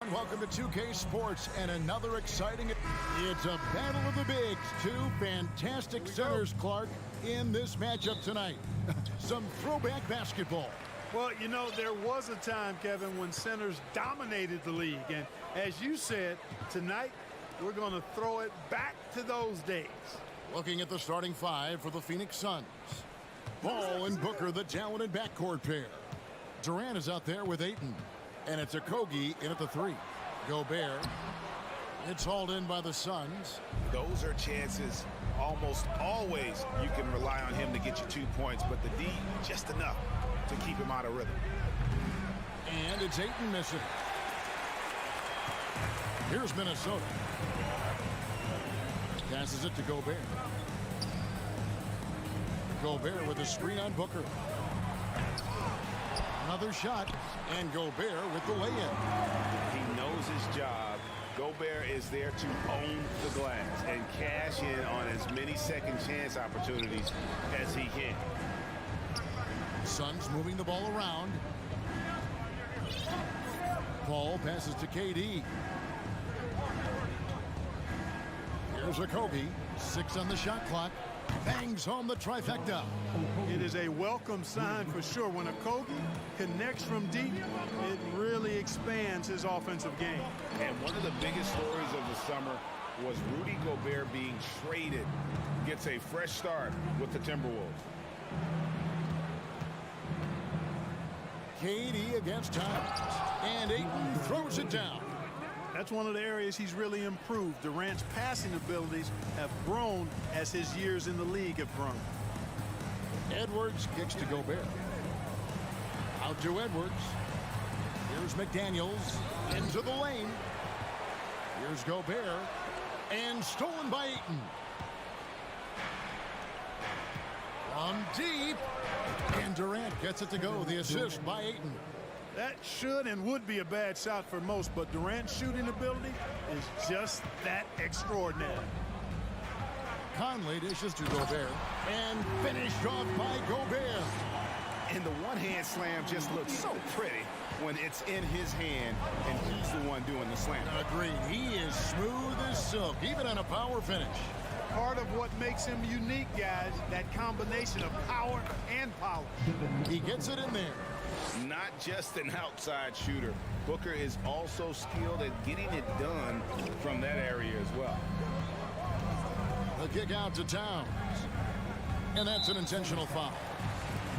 and welcome to 2K Sports and another exciting... It's a battle of the bigs. Two fantastic centers, Clark, in this matchup tonight. Some throwback basketball. Well, you know, there was a time, Kevin, when centers dominated the league. And as you said, tonight we're going to throw it back to those days. Looking at the starting five for the Phoenix Suns. Ball and Booker, the talented backcourt pair. Durant is out there with Ayton. And it's Octopi in at the three. Gobert. It's hauled in by the Suns. Those are chances almost always you can rely on him to get you 2 points, but the D just enough to keep him out of rhythm. And it's Ayton missing. Here's Minnesota. Passes it to Gobert. Gobert with a screen on Booker. Another shot, and Gobert with the lay-in. He knows his job. Gobert is there to own the glass and cash in on as many second chance opportunities as he can. Suns moving the ball around. Paul passes to KD. Here's Octopi. 6 on the shot clock. Bangs home the trifecta. It is a welcome sign for sure. When Octopi connects from deep, it really expands his offensive game. And one of the biggest stories of the summer was Rudy Gobert being traded. Gets a fresh start with the Timberwolves. KD against Towns. And Ayton throws it down. That's one of the areas he's really improved. Durant's passing abilities have grown as his years in the league have grown. Edwards kicks to Gobert. Out to Edwards. Here's McDaniels into the lane. Here's Gobert. And stolen by Ayton. From deep. And Durant gets it to go. The assist by Ayton. That should and would be a bad shot for most, but Durant's shooting ability is just that extraordinary. Conley dishes to Gobert. And finished off by Gobert. And the one-hand slam just looks so pretty when it's in his hand and he's the one doing the slam. Agreed. He is smooth as silk, even on a power finish. Part of what makes him unique, guys, that combination of power and polish. He gets it in there. Not just an outside shooter. Booker is also skilled at getting it done from that area as well. The kick out to Towns. And that's an intentional foul.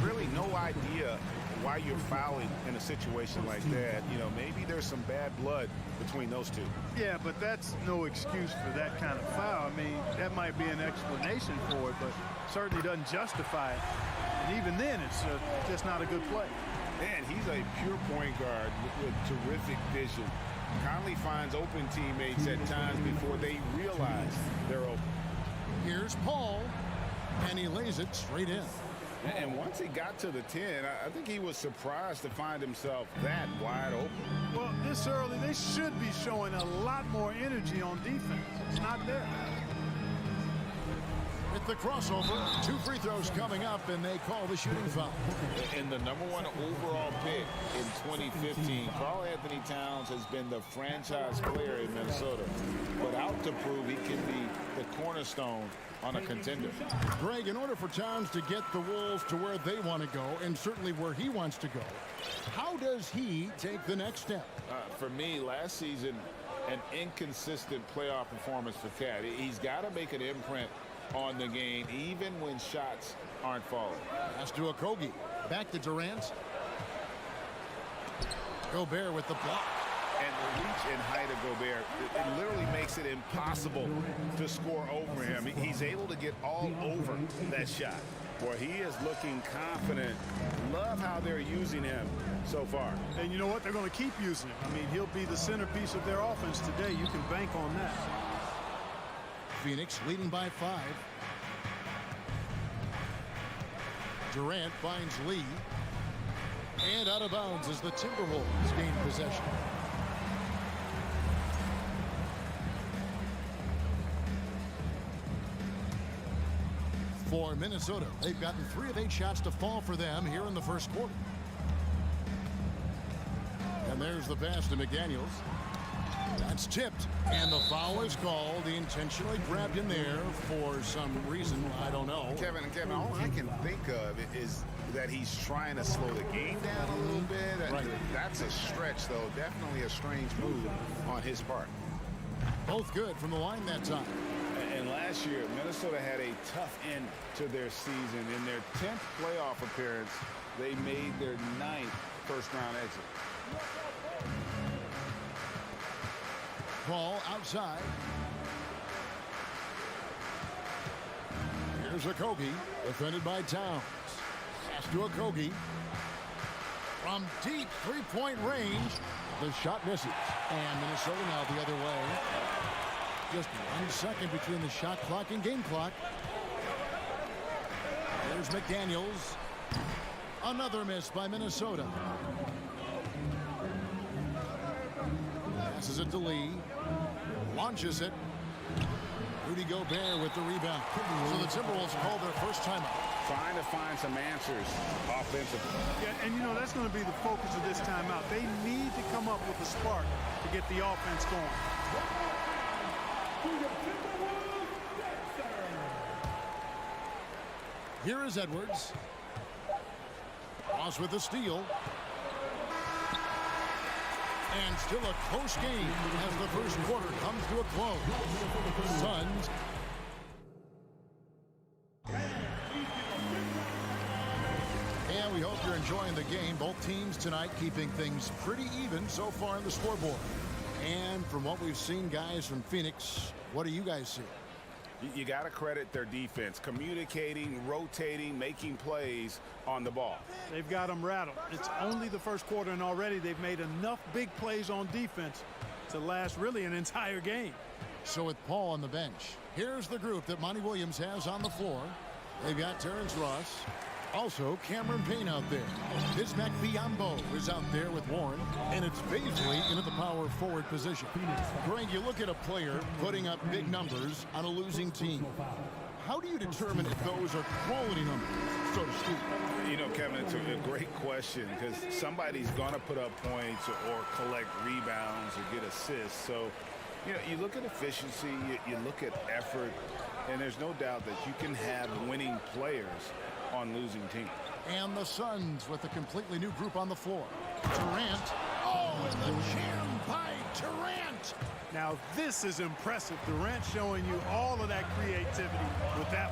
Really no idea why you're fouling in a situation like that. You know, maybe there's some bad blood between those two. Yeah, but that's no excuse for that kind of foul. I mean, that might be an explanation for it, but certainly doesn't justify it. And even then, it's just not a good play. Man, he's a pure point guard with terrific vision. Conley finds open teammates at times before they realize they're open. Here's Paul, and he lays it straight in. And once he got to the 10, I think he was surprised to find himself that wide open. Well, this early, they should be showing a lot more energy on defense. It's not there. With the crossover, 2 free throws coming up, and they call the shooting foul. And the #1 overall pick in 2015, Karl-Anthony Towns has been the franchise player in Minnesota, but out to prove he can be the cornerstone on a contender. Greg, in order for Towns to get the Wolves to where they want to go, and certainly where he wants to go, how does he take the next step? For me, last season, an inconsistent playoff performance for Cat. He's got to make an imprint on the game, even when shots aren't falling. Pass to Octopi. Back to Durant. Gobert with the block. And the reach and height of Gobert, it literally makes it impossible to score over him. He's able to get all over that shot. Boy, he is looking confident. Love how they're using him so far. And you know what? They're going to keep using him. I mean, he'll be the centerpiece of their offense today. You can bank on that. Phoenix leading by 5. Durant finds Lee. And out of bounds as the Timberwolves gain possession. For Minnesota, they've gotten 3 of 8 shots to fall for them here in the first quarter. And there's the pass to McDaniels. That's tipped, and the foul is called. He intentionally grabbed him there for some reason. I don't know. Kevin, all I can think of is that he's trying to slow the game down a little bit. Right. That's a stretch, though. Definitely a strange move on his part. Both good from the line that time. And last year, Minnesota had a tough end to their season. In their 10th playoff appearance, they made their 9th first-round exit. Ball outside. Here's Octopi, defended by Towns. Pass to Octopi. From deep three-point range, the shot misses. And Minnesota now the other way. Just 1 second between the shot clock and game clock. There's McDaniels. Another miss by Minnesota. Passes it to Lee. Launches it. Rudy Gobert with the rebound. So the Timberwolves call their first timeout. Trying to find some answers offensively. Yeah, and you know, that's going to be the focus of this timeout. They need to come up with a spark to get the offense going. Here is Edwards. Ross with the steal. And still a close game as the first quarter comes to a close. Suns. And we hope you're enjoying the game. Both teams tonight keeping things pretty even so far on the scoreboard. And from what we've seen, guys, from Phoenix, what do you guys see? You got to credit their defense, communicating, rotating, making plays on the ball. They've got them rattled. It's only the first quarter, and already they've made enough big plays on defense to last really an entire game. So with Paul on the bench, here's the group that Monty Williams has on the floor. They've got Terrence Ross. Also, Cameron Payne out there. Bismack Biyombo is out there with Warren. And it's Baisley into the power forward position. Greg, you look at a player putting up big numbers on a losing team. How do you determine if those are quality numbers, so to speak? You know, Kevin, it's a great question because somebody's going to put up points or collect rebounds or get assists. So, you know, you look at efficiency, you look at effort, and there's no doubt that you can have winning players on losing teams. And the Suns with a completely new group on the floor. Durant. Oh, and the jam by Durant. Now this is impressive. Durant showing you all of that creativity with that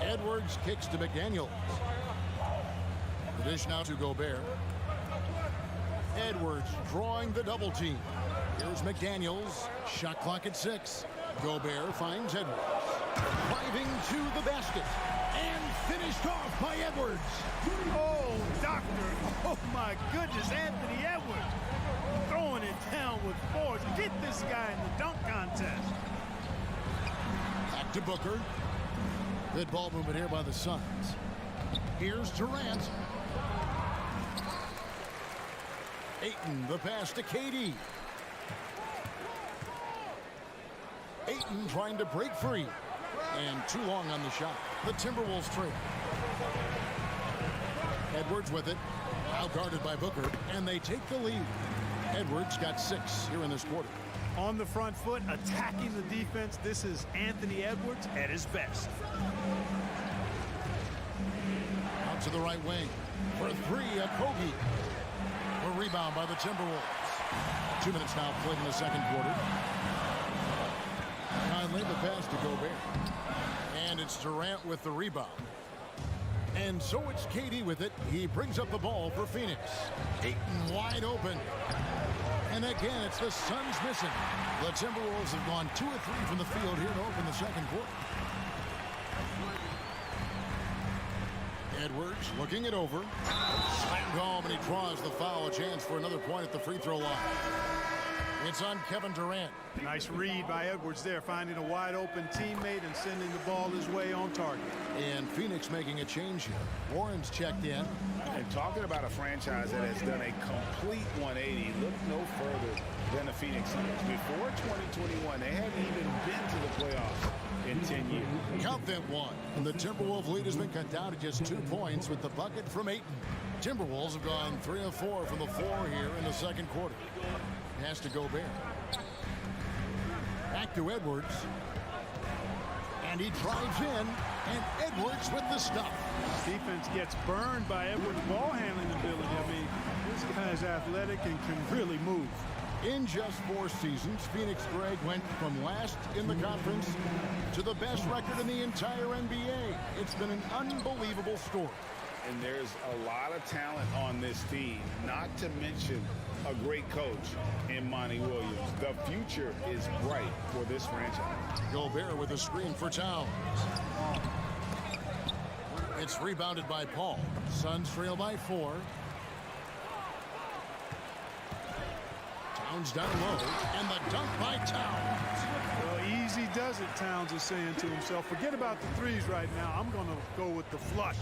one. Edwards kicks to McDaniels. The dish now to Gobert. Edwards drawing the double team. Here's McDaniels. Shot clock at 6. Gobert finds Edwards. Driving to the basket. And finished off by Edwards. Oh, doctor. Oh, my goodness. Anthony Edwards throwing it down with force. Get this guy in the dunk contest. Back to Booker. Good ball movement here by the Suns. Here's Durant. Ayton, the pass to KD. Ayton trying to break free. And too long on the shot. The Timberwolves trail. Edwards with it. Now guarded by Booker. And they take the lead. Edwards got 6 here in this quarter. On the front foot, attacking the defense. This is Anthony Edwards at his best. Out to the right wing. For 3, Octopi. A rebound by the Timberwolves. 2 minutes now played in the second quarter. Conley the pass to Gobert. And it's Durant with the rebound. And so it's KD with it. He brings up the ball for Phoenix. Ayton wide open. And again, it's the Suns missing. The Timberwolves have gone 2 of 3 from the field here to open the second quarter. Edwards looking it over. Slammed home, and he draws the foul. A chance for another point at the free throw line. It's on Kevin Durant. Nice read by Edwards there, finding a wide open teammate and sending the ball his way on target. And Phoenix making a change here. Warren's checked in. And talking about a franchise that has done a complete 180, look no further than the Phoenix Suns. Before 2021, they hadn't even been to the playoffs in 10 years. Count them 1. And the Timberwolves lead has been cut down to just 2 points with the bucket from Ayton. Timberwolves have gone 3 of 4 from the floor here in the second quarter. Pass to Gobert. Back to Edwards. And he drives in, and Edwards with the stuff. Defense gets burned by Edwards' ball handling ability. I mean, this guy is athletic and can really move. In just 4 seasons, Phoenix Greg went from last in the conference to the best record in the entire NBA. It's been an unbelievable story. And there's a lot of talent on this team, not to mention a great coach in Monty Williams. The future is bright for this franchise. Gobert with a screen for Towns. It's rebounded by Paul. Suns trail by 4. Towns down low, and the dunk by Towns. Well, easy does it, Towns is saying to himself. Forget about the threes right now. I'm going to go with the flush.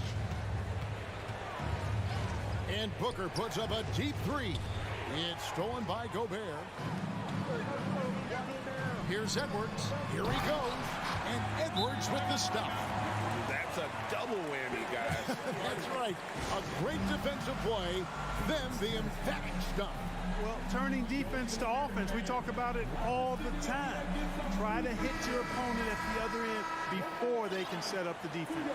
And Booker puts up a deep 3. It's stolen by Gobert. Here's Edwards. Here he goes. And Edwards with the stuff. That's a double whammy, guys. That's right. A great defensive play, then the emphatic stuff. Well, turning defense to offense, we talk about it all the time. Try to hit your opponent at the other end before they can set up the defense.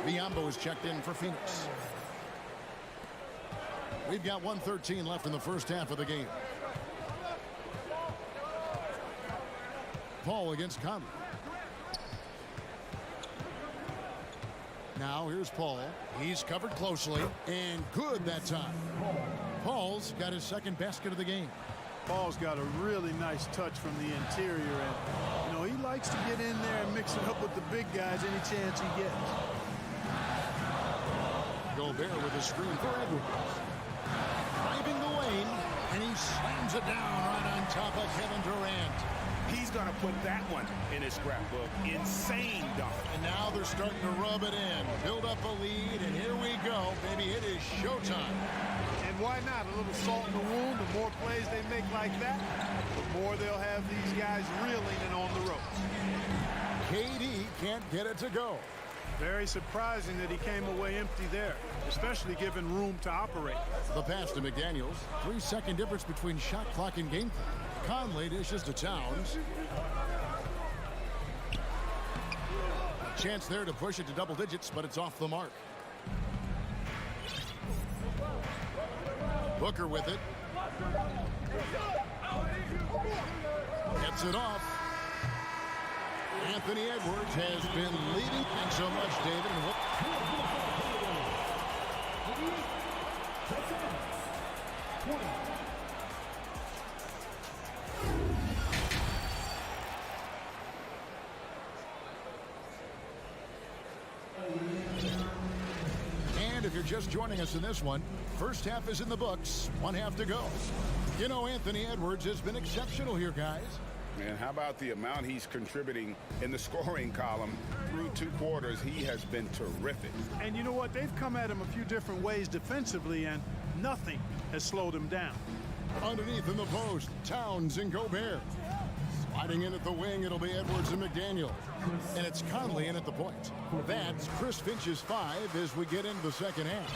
Biyombo is checked in for Phoenix. We've got 1:13 left in the first half of the game. Paul against Conley. Now here's Paul. He's covered closely and good that time. Paul's got his second basket of the game. Paul's got a really nice touch from the interior, and you know he likes to get in there and mix it up with the big guys any chance he gets. Gobert with a screen for Edwards. Driving the lane, and he slams it down right on top of Kevin Durant. He's going to put that one in his scrapbook. Insane dunk. And now they're starting to rub it in. Build up a lead, and here we go, baby. It is showtime. And why not? A little salt in the wound. The more plays they make like that, the more they'll have these guys reeling and on the ropes. KD can't get it to go. Very surprising that he came away empty there, especially given room to operate. The pass to McDaniels. 3-second difference between shot clock and game clock. Conley dishes to Towns. A chance there to push it to double digits, but it's off the mark. Booker with it. Gets it off. Anthony Edwards has been leading. Thanks so much, David. And if you're just joining us in this one, first half is in the books. 1 half to go. You know, Anthony Edwards has been exceptional here, guys. And how about the amount he's contributing in the scoring column through 2 quarters? He has been terrific. And you know what? They've come at him a few different ways defensively, and nothing has slowed him down. Underneath in the post, Towns and Gobert. Sliding in at the wing, it'll be Edwards and McDaniel. And it's Conley in at the point. That's Chris Finch's 5 as we get into the second half.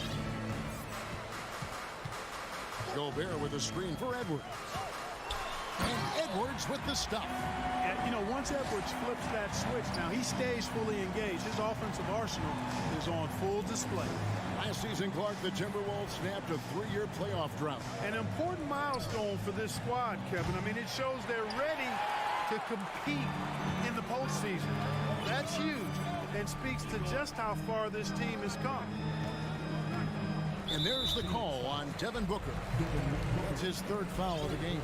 Gobert with a screen for Edwards. And Edwards with the stuff. And, you know, once Edwards flips that switch, now he stays fully engaged. His offensive arsenal is on full display. Last season, Clark, the Timberwolves snapped a 3-year playoff drought. An important milestone for this squad, Kevin. I mean, it shows they're ready to compete in the postseason. That's huge and speaks to just how far this team has come. And there's the call on Devin Booker. It's his 3rd foul of the game.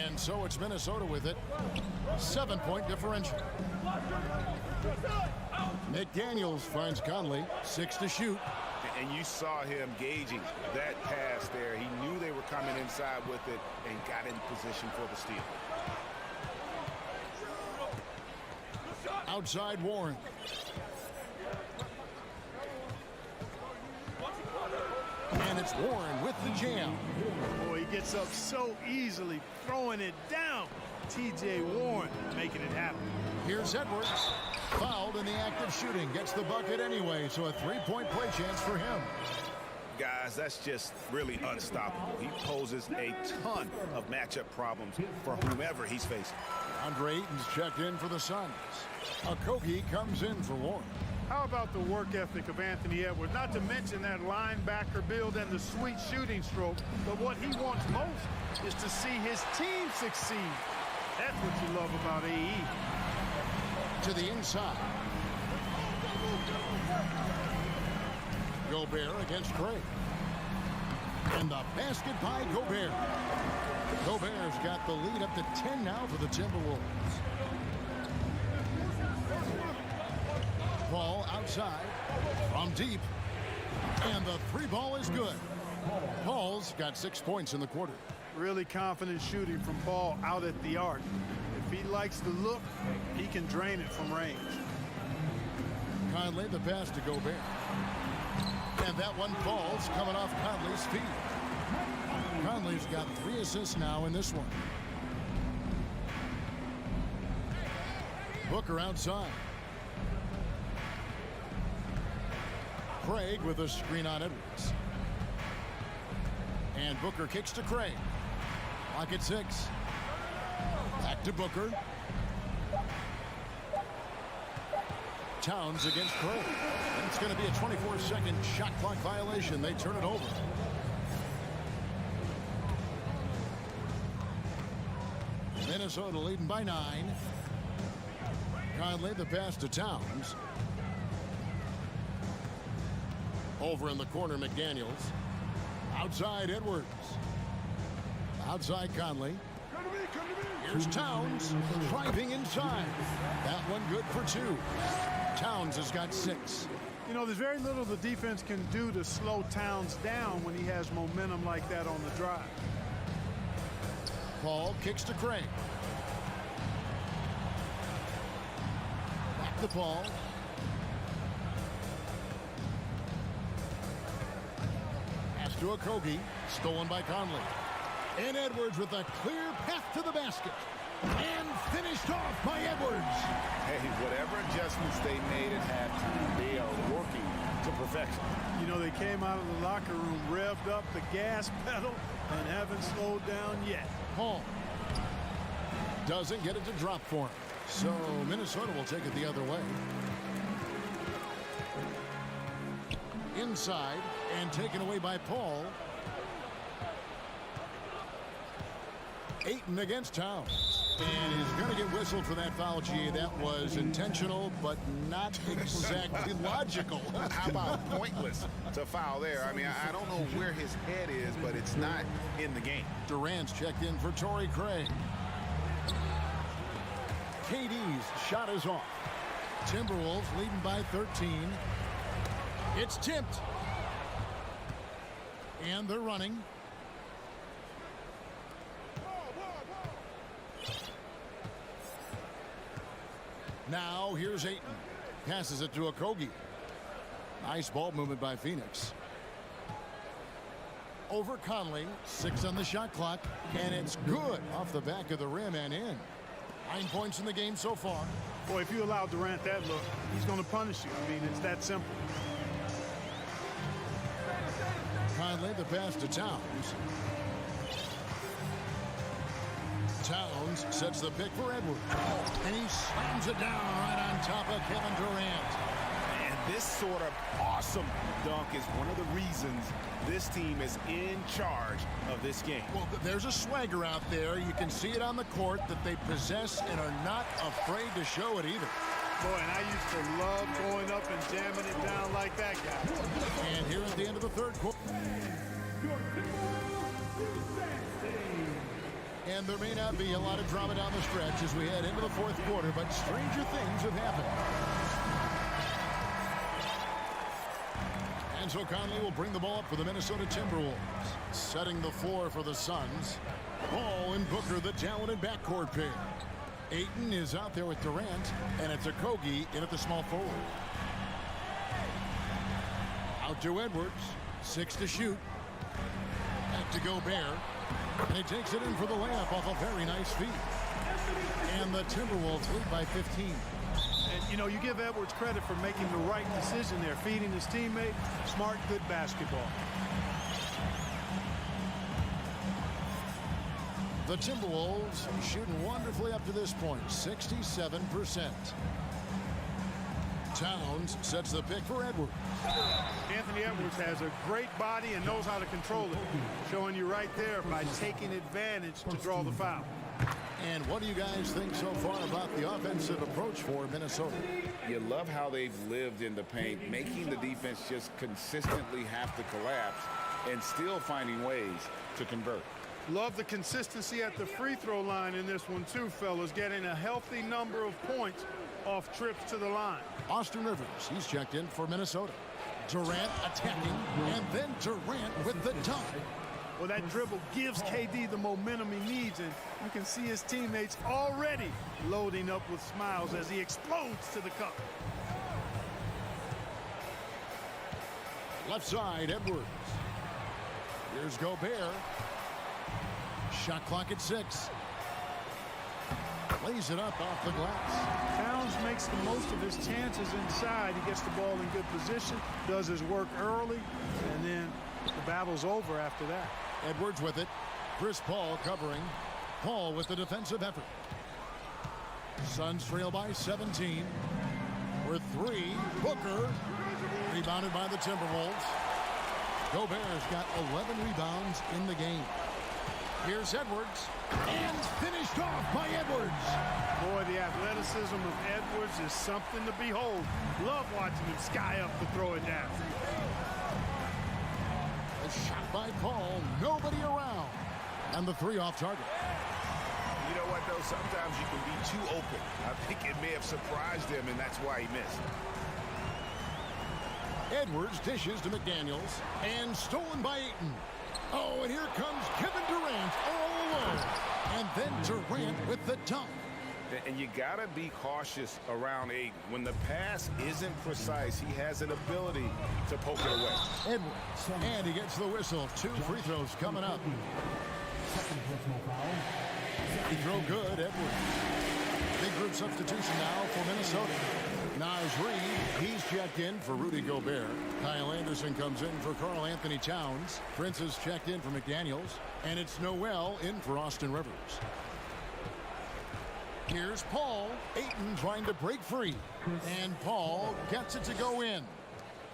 And so it's Minnesota with it. 7-point differential. McDaniels finds Conley. 6 to shoot. And you saw him gauging that pass there. He knew they were coming inside with it and got in position for the steal. Outside Warren. And it's Warren with the jam. Boy, he gets up so easily, throwing it down. T.J. Warren making it happen. Here's Edwards. Fouled in the act of shooting. Gets the bucket anyway, so a 3-point play chance for him. guys, that's just really unstoppable. He poses a ton of matchup problems for whomever he's facing. Andre Ayton's checked in for the Suns. Octopi comes in for Warren. How about the work ethic of Anthony Edwards? Not to mention that linebacker build and the sweet shooting stroke. But what he wants most is to see his team succeed. That's what you love about AE. To the inside. Gobert against Craig. And the basket by Gobert. Gobert's got the lead up to 10 now for the Timberwolves. Ball outside from deep. And the three ball is good. Paul's got 6 points in the quarter. Really confident shooting from Paul out at the arc. If he likes the look, he can drain it from range. Conley the pass to Gobert. And that one falls coming off Conley's feet. Conley's got 3 assists now in this one. Booker outside. Craig with a screen on Edwards. And Booker kicks to Craig. Lock at 6. Back to Booker. Towns against Craig. And it's going to be a 24-second shot clock violation. They turn it over. Minnesota leading by 9. Conley the pass to Towns. Over in the corner, McDaniels. Outside, Edwards. Outside, Conley. Here's Towns driving inside. That one good for 2. Towns has got 6. You know, there's very little the defense can do to slow Towns down when he has momentum like that on the drive. Paul kicks to Craig. Back to Paul. Pass to Octopi. Stolen by Conley. And Edwards with a clear path to the basket. And finished off by Edwards. Hey, whatever adjustments they made at halftime, they are working to perfection. You know, they came out of the locker room, revved up the gas pedal, and haven't slowed down yet. Paul doesn't get it to drop for him. So Minnesota will take it the other way. Inside and taken away by Paul. Ayton against Towns. And he's going to get whistled for that foul, G. That was intentional, but not exactly logical. How about pointless to foul there? I mean, I don't know where his head is, but it's not in the game. Durant's checked in for Torrey Craig. KD's shot is off. Timberwolves leading by 13. It's tipped. And they're running. Now here's Ayton. Passes it to Octopi. Nice ball movement by Phoenix. Over Conley. 6 on the shot clock. And it's good off the back of the rim and in. 9 points in the game so far. Boy, if you allow Durant that look, he's going to punish you. I mean, it's that simple. Conley the pass to Towns. Towns sets the pick for Edwards. And he slams it down right on top of Kevin Durant. And this sort of awesome dunk is one of the reasons this team is in charge of this game. Well, there's a swagger out there. You can see it on the court that they possess and are not afraid to show it either. Boy, and I used to love going up and jamming it down like that guy. And here at the end of the third quarter. And there may not be a lot of drama down the stretch as we head into the fourth quarter, but stranger things have happened. And so Conley will bring the ball up for the Minnesota Timberwolves. Setting the floor for the Suns. Ball and Booker, the talented backcourt pair. Ayton is out there with Durant, and it's Octopi in at the small forward. Out to Edwards. 6 to shoot. Back to Gobert. And he takes it in for the layup off a very nice feed. And the Timberwolves lead by 15. And You know, you give Edwards credit for making the right decision there, feeding his teammate. Smart, good basketball. The Timberwolves shooting wonderfully up to this point, 67%. Towns sets the pick for Edwards. Anthony Edwards has a great body and knows how to control it, showing you right there by taking advantage to draw the foul. And what do you guys think so far about the offensive approach for Minnesota? You love how they've lived in the paint, making the defense just consistently have to collapse and still finding ways to convert. Love the consistency at the free throw line in this one too, fellas, getting a healthy number of points off trips to the line. Austin Rivers, he's checked in for Minnesota. Durant attacking, and then Durant with the dunk. Well, that dribble gives KD the momentum he needs, and you can see his teammates already loading up with smiles as he explodes to the cup. Left side, Edwards. Here's Gobert. Shot clock at 6. Lays it up off the glass. Towns makes the most of his chances inside. He gets the ball in good position, does his work early, and then the battle's over after that. Edwards with it. Chris Paul covering. Paul with the defensive effort. Suns trail by 17. With 3. Booker. Rebounded by the Timberwolves. Gobert's got 11 rebounds in the game. Here's Edwards. And finished off by Edwards. Boy, the athleticism of Edwards is something to behold. Love watching him sky up to throw it down. A shot by Paul. Nobody around. And the 3 off target. You know what, though? Sometimes you can be too open. I think it may have surprised him, and that's why he missed. Edwards dishes to McDaniels. And stolen by Ayton. Oh, and here comes Kevin Durant all alone. And then Durant with the dunk. And you got to be cautious around Ayton. When the pass isn't precise, he has an ability to poke it away. Edwards. And he gets the whistle. 2 free throws coming up. Free throw good, Edwards. Big group substitution now for Minnesota. Naj Reid, he's checked in for Rudy Gobert. Kyle Anderson comes in for Karl Anthony Towns. Prince is checked in for McDaniels. And it's Noel in for Austin Rivers. Here's Paul. Ayton trying to break free. And Paul gets it to go in.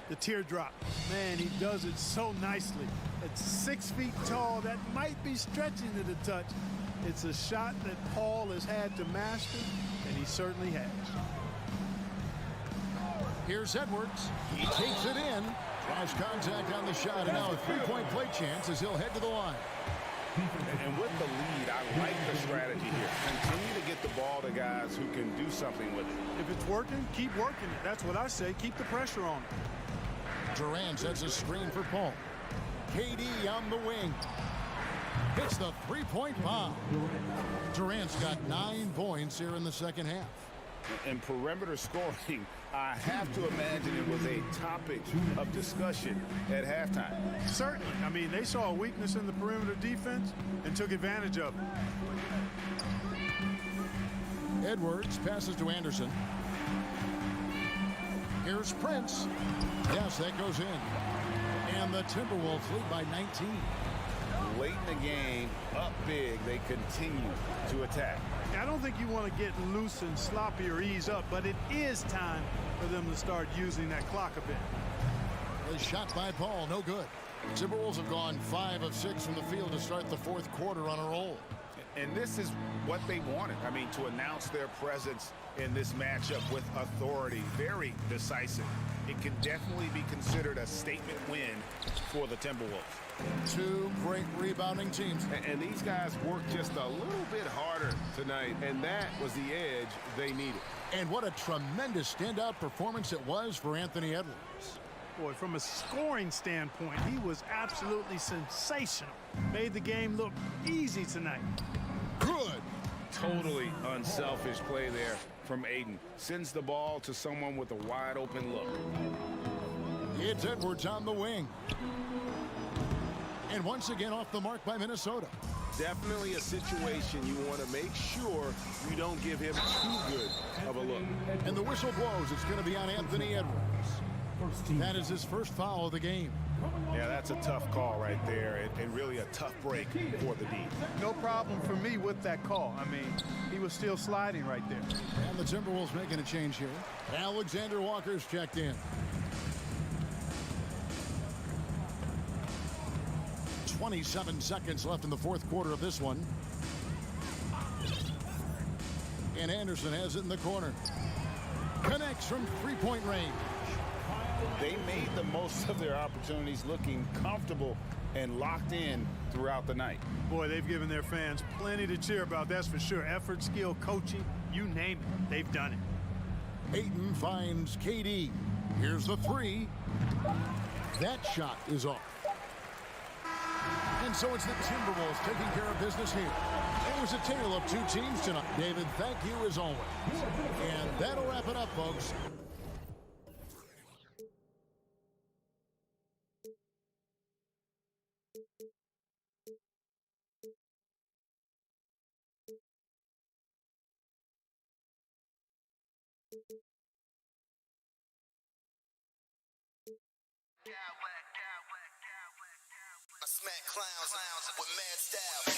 The teardrop. Man, he does it so nicely. At 6 feet tall, that might be stretching it a touch. It's a shot that Paul has had to master, and he certainly has. Here's Edwards. He takes it in. Draws contact on the shot, and now a 3-point play chance as he'll head to the line. And with the lead, I like the strategy here. Continue to get the ball to guys who can do something with it. If it's working, keep working it. That's what I say. Keep the pressure on it. Durant sets a screen for Paul. KD on the wing. Hits the 3-point bomb. Durant's got 9 points here in the second half. And perimeter scoring, I have to imagine it was a topic of discussion at halftime. Certainly. I mean, they saw a weakness in the perimeter defense and took advantage of it. Edwards passes to Anderson. Here's Prince. Yes, that goes in. And the Timberwolves lead by 19. Late in the game, up big, they continue to attack. I don't think you want to get loose and sloppy or ease up, but it is time for them to start using that clock a bit. A shot by Paul, no good. Timberwolves have gone 5 of 6 from the field to start the 4th quarter on a roll. And this is what they wanted. I mean, to announce their presence in this matchup with authority, very decisive. It can definitely be considered a statement win for the Timberwolves. 2 great rebounding teams. And these guys worked just a little bit harder tonight, and that was the edge they needed. And what a tremendous standout performance it was for Anthony Edwards. Boy, from a scoring standpoint, he was absolutely sensational. Made the game look easy tonight. Good. Totally unselfish play there from Ayton. Sends the ball to someone with a wide open look. It's Edwards on the wing. And once again off the mark by Minnesota. Definitely a situation you want to make sure you don't give him too good of a look. And the whistle blows. It's going to be on Anthony Edwards. That is his first foul of the game. Yeah, that's a tough call right there, and really a tough break for the D. No problem for me with that call. I mean, he was still sliding right there. And the Timberwolves making a change here. Alexander Walker's checked in. 27 seconds left in the fourth quarter of this one. And Anderson has it in the corner. Connects from three-point range. They made the most of their opportunities, looking comfortable and locked in throughout the night. Boy, they've given their fans plenty to cheer about, that's for sure. Effort, skill, coaching, you name it, they've done it. Ayton finds KD. Here's the three. That shot is off. And so it's the Timberwolves taking care of business here. It was a tale of two teams tonight. David, thank you as always. And that'll wrap it up, folks. I smack clowns with mad style.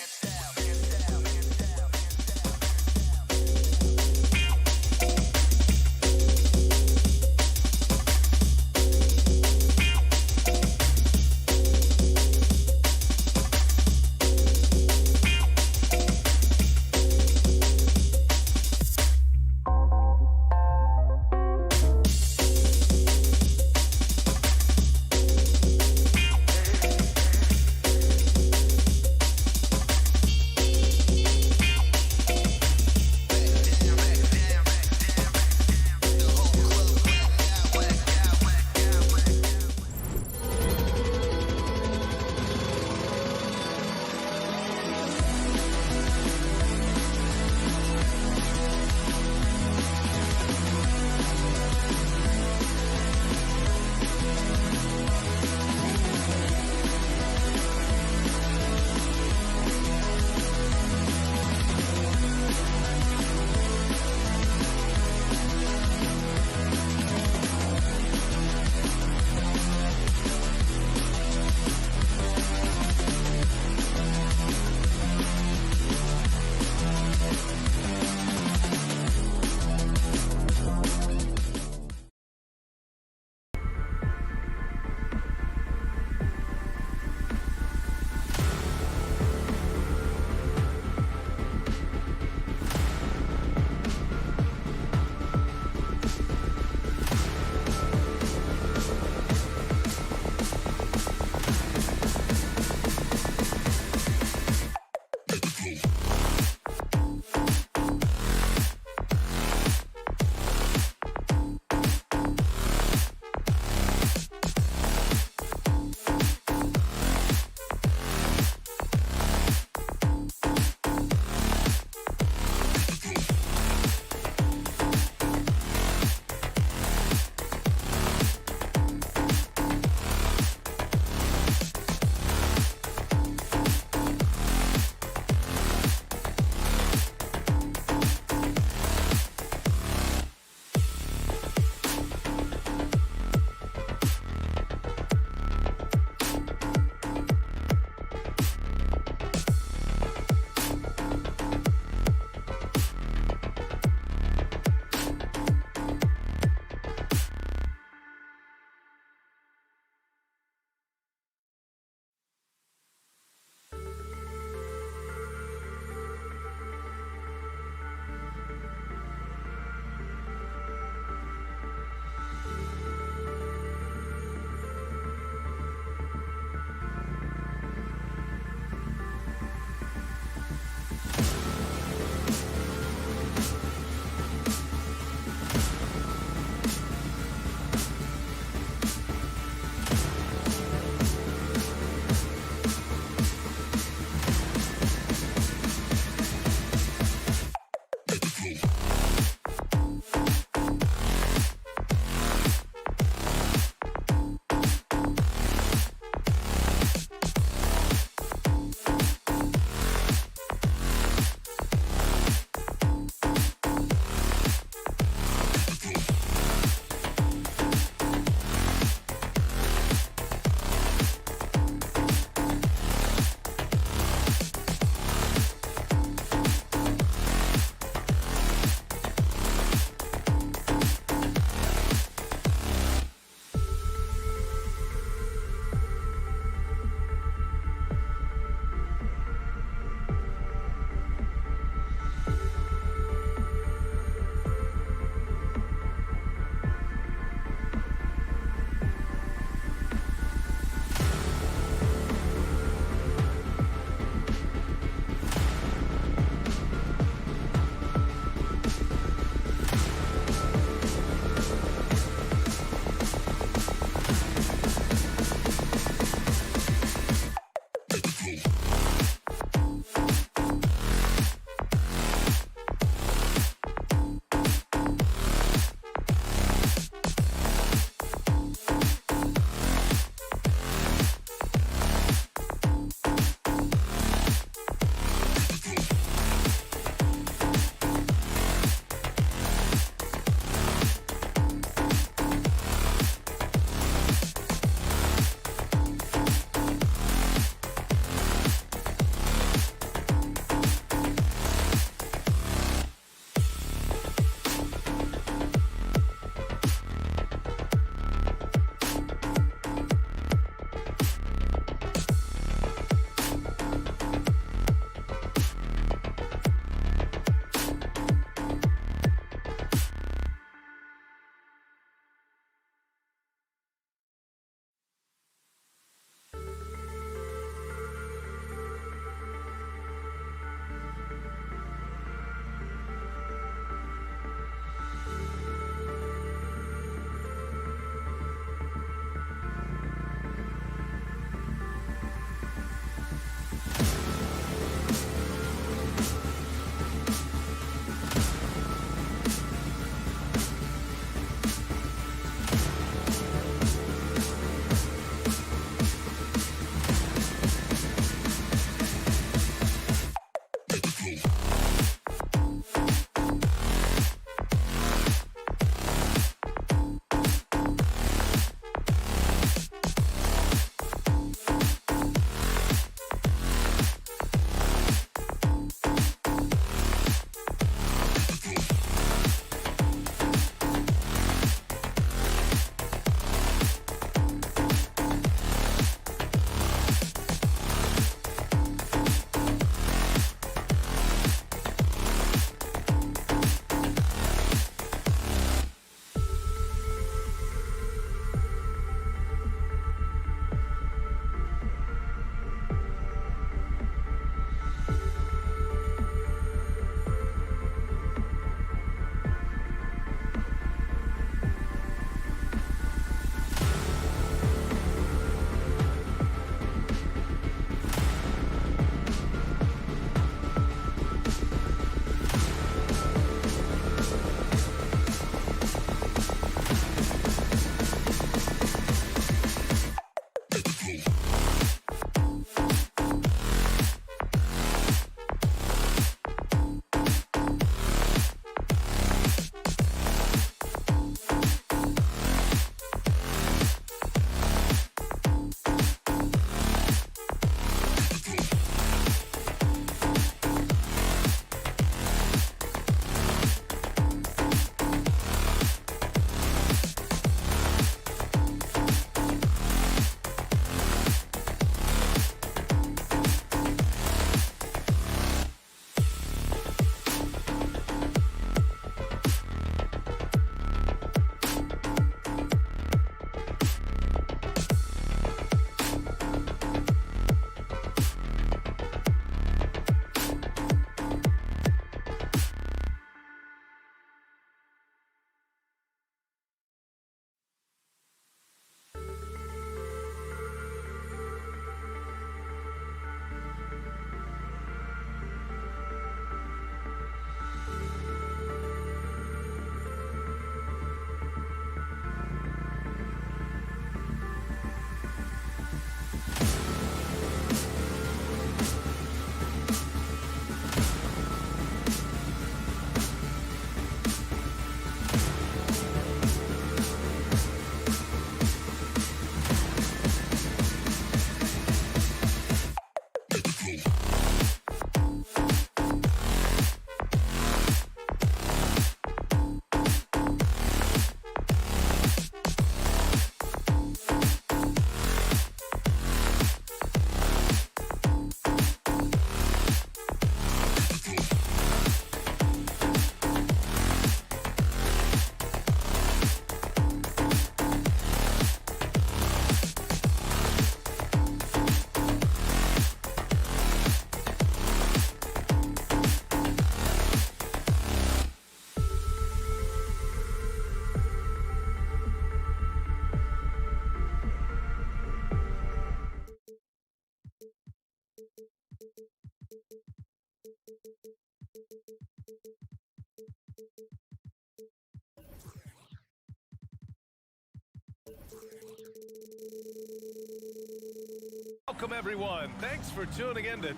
Welcome, everyone. Thanks for tuning in to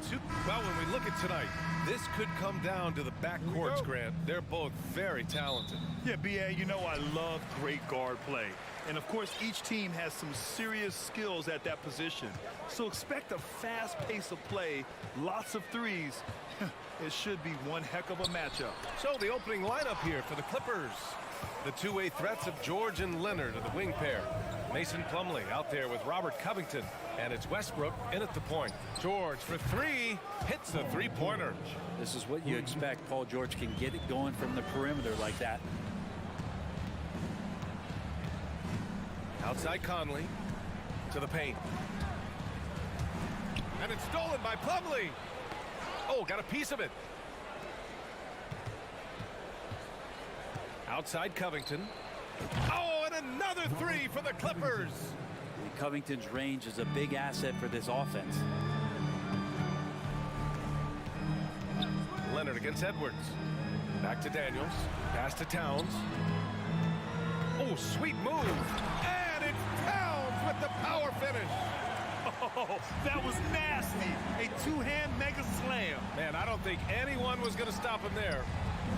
Well, when we look at tonight, this could come down to the backcourts, Grant. They're both very talented. Yeah, B.A., you know I love great guard play. And, of course, each team has some serious skills at that position. So expect a fast pace of play, lots of threes. It should be one heck of a matchup. So the opening lineup here for the Clippers. The two-way threats of George and Leonard are the wing pair. Mason Plumlee out there with Robert Covington. And it's Westbrook in at the point. George for three. Hits the three-pointer. This is what you expect. Paul George can get it going from the perimeter like that. Outside Conley to the paint. And it's stolen by Plumlee. Oh, got a piece of it. Outside Covington. Oh, and another three for the Clippers. Covington's range is a big asset for this offense. Leonard against Edwards. Back to Daniels. Pass to Towns. Oh, sweet move. And it's Towns with the power finish. Oh, that was nasty. A two-hand mega slam. Man, I don't think anyone was going to stop him there.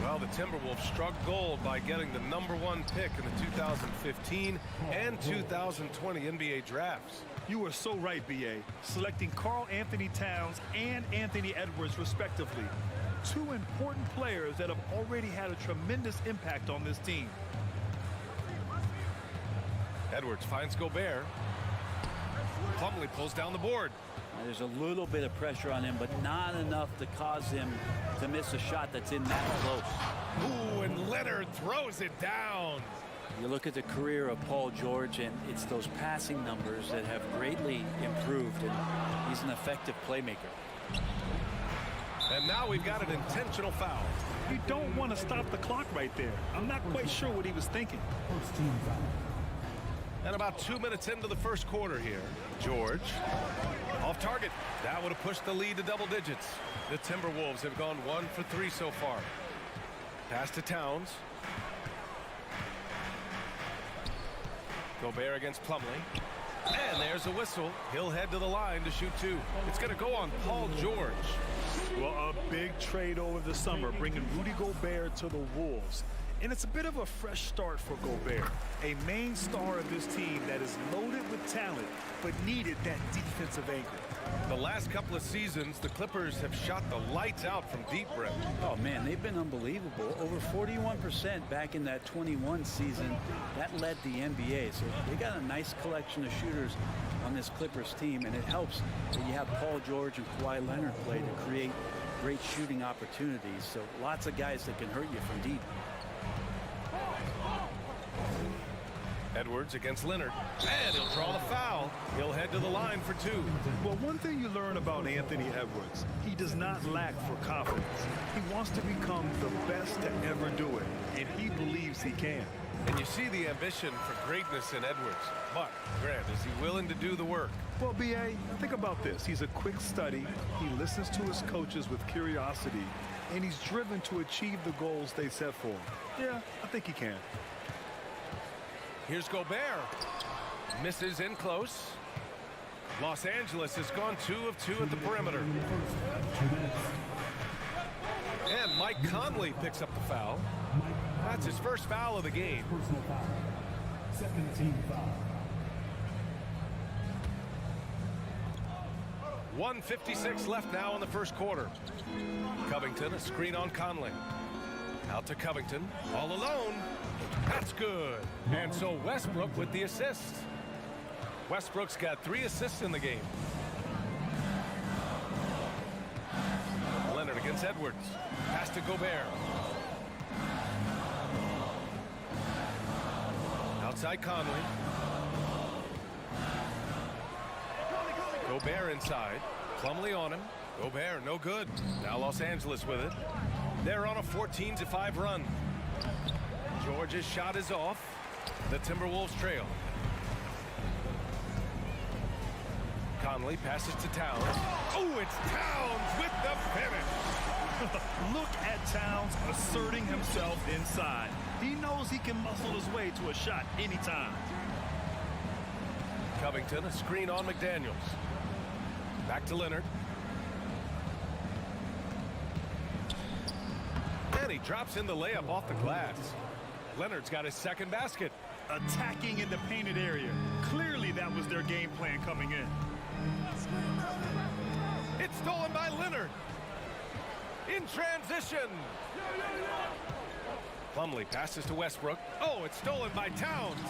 Well, the Timberwolves struck gold by getting the #1 pick in the 2015 and 2020 NBA drafts. You are so right, B.A. Selecting Karl Anthony Towns and Anthony Edwards, respectively. Two important players that have already had a tremendous impact on this team. Edwards finds Gobert. Plumlee pulls down the board. There's a little bit of pressure on him, but not enough to cause him to miss a shot that's in that close. Ooh, and Leonard throws it down. You look at the career of Paul George, and it's those passing numbers that have greatly improved, and he's an effective playmaker. And now we've got an intentional foul. You don't want to stop the clock right there. I'm not quite sure what he was thinking. And about 2 minutes into the first quarter here. George off target. That would have pushed the lead to double digits. The Timberwolves have gone 1 for 3 so far. Pass to Towns. Gobert against Plumlee. And there's a whistle. He'll head to the line to shoot 2. It's going to go on Paul George. Well, a big trade over the summer, bringing Rudy Gobert to the Wolves. And it's a bit of a fresh start for Gobert, a main star of this team that is loaded with talent, but needed that defensive anchor. The last couple of seasons, the Clippers have shot the lights out from deep, Brett. Oh, man, they've been unbelievable. Over 41% back in that 21 season. That led the NBA. So they got a nice collection of shooters on this Clippers team, and it helps that you have Paul George and Kawhi Leonard play to create great shooting opportunities. So lots of guys that can hurt you from deep. Edwards against Leonard. And he'll draw the foul. He'll head to the line for 2. Well, one thing you learn about Anthony Edwards, he does not lack for confidence. He wants to become the best to ever do it, and he believes he can. And you see the ambition for greatness in Edwards. But, Grant, is he willing to do the work? Well, B.A., think about this. He's a quick study. He listens to his coaches with curiosity, and he's driven to achieve the goals they set for him. Yeah, I think he can. Here's Gobert. Misses in close. Los Angeles has gone 2 of 2 at the perimeter. And Mike Conley picks up the foul. That's his first foul of the game. Second team foul. 1:56 left now in the first quarter. Covington, a screen on Conley. Out to Covington, all alone. That's good. And so Westbrook with the assist. Westbrook's got 3 assists in the game. Leonard against Edwards. Pass to Gobert. Outside Conley. Gobert inside. Plumlee on him. Gobert, no good. Now Los Angeles with it. They're on a 14-5 run. George's shot is off. The Timberwolves trail. Conley passes to Towns. Oh, it's Towns with the finish. Look at Towns asserting himself inside. He knows he can muscle his way to a shot anytime. Covington, a screen on McDaniels. Back to Leonard. And he drops in the layup off the glass. Leonard's got his second basket. Attacking in the painted area. Clearly that was their game plan coming in. It's stolen by Leonard. In transition. Plumlee passes to Westbrook. Oh, it's stolen by Towns.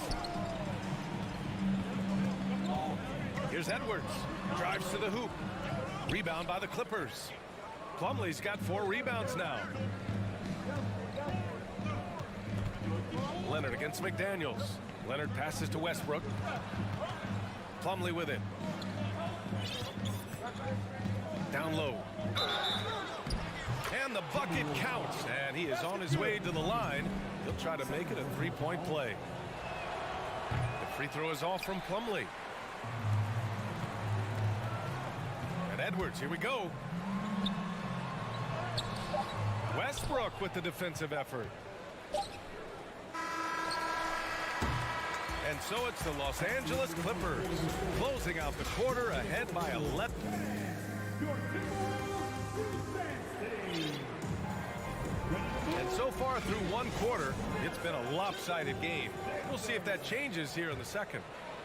Here's Edwards. Drives to the hoop. Rebound by the Clippers. Plumlee's got 4 rebounds now. Leonard against McDaniels. Leonard passes to Westbrook. Plumlee with it. Down low. And the bucket counts. And he is on his way to the line. He'll try to make it a 3-point play. The free throw is off from Plumlee. And Edwards, here we go. Westbrook with the defensive effort. And so it's the Los Angeles Clippers closing out the quarter ahead by 11. And so far through one quarter, it's been a lopsided game. We'll see if that changes here in the second.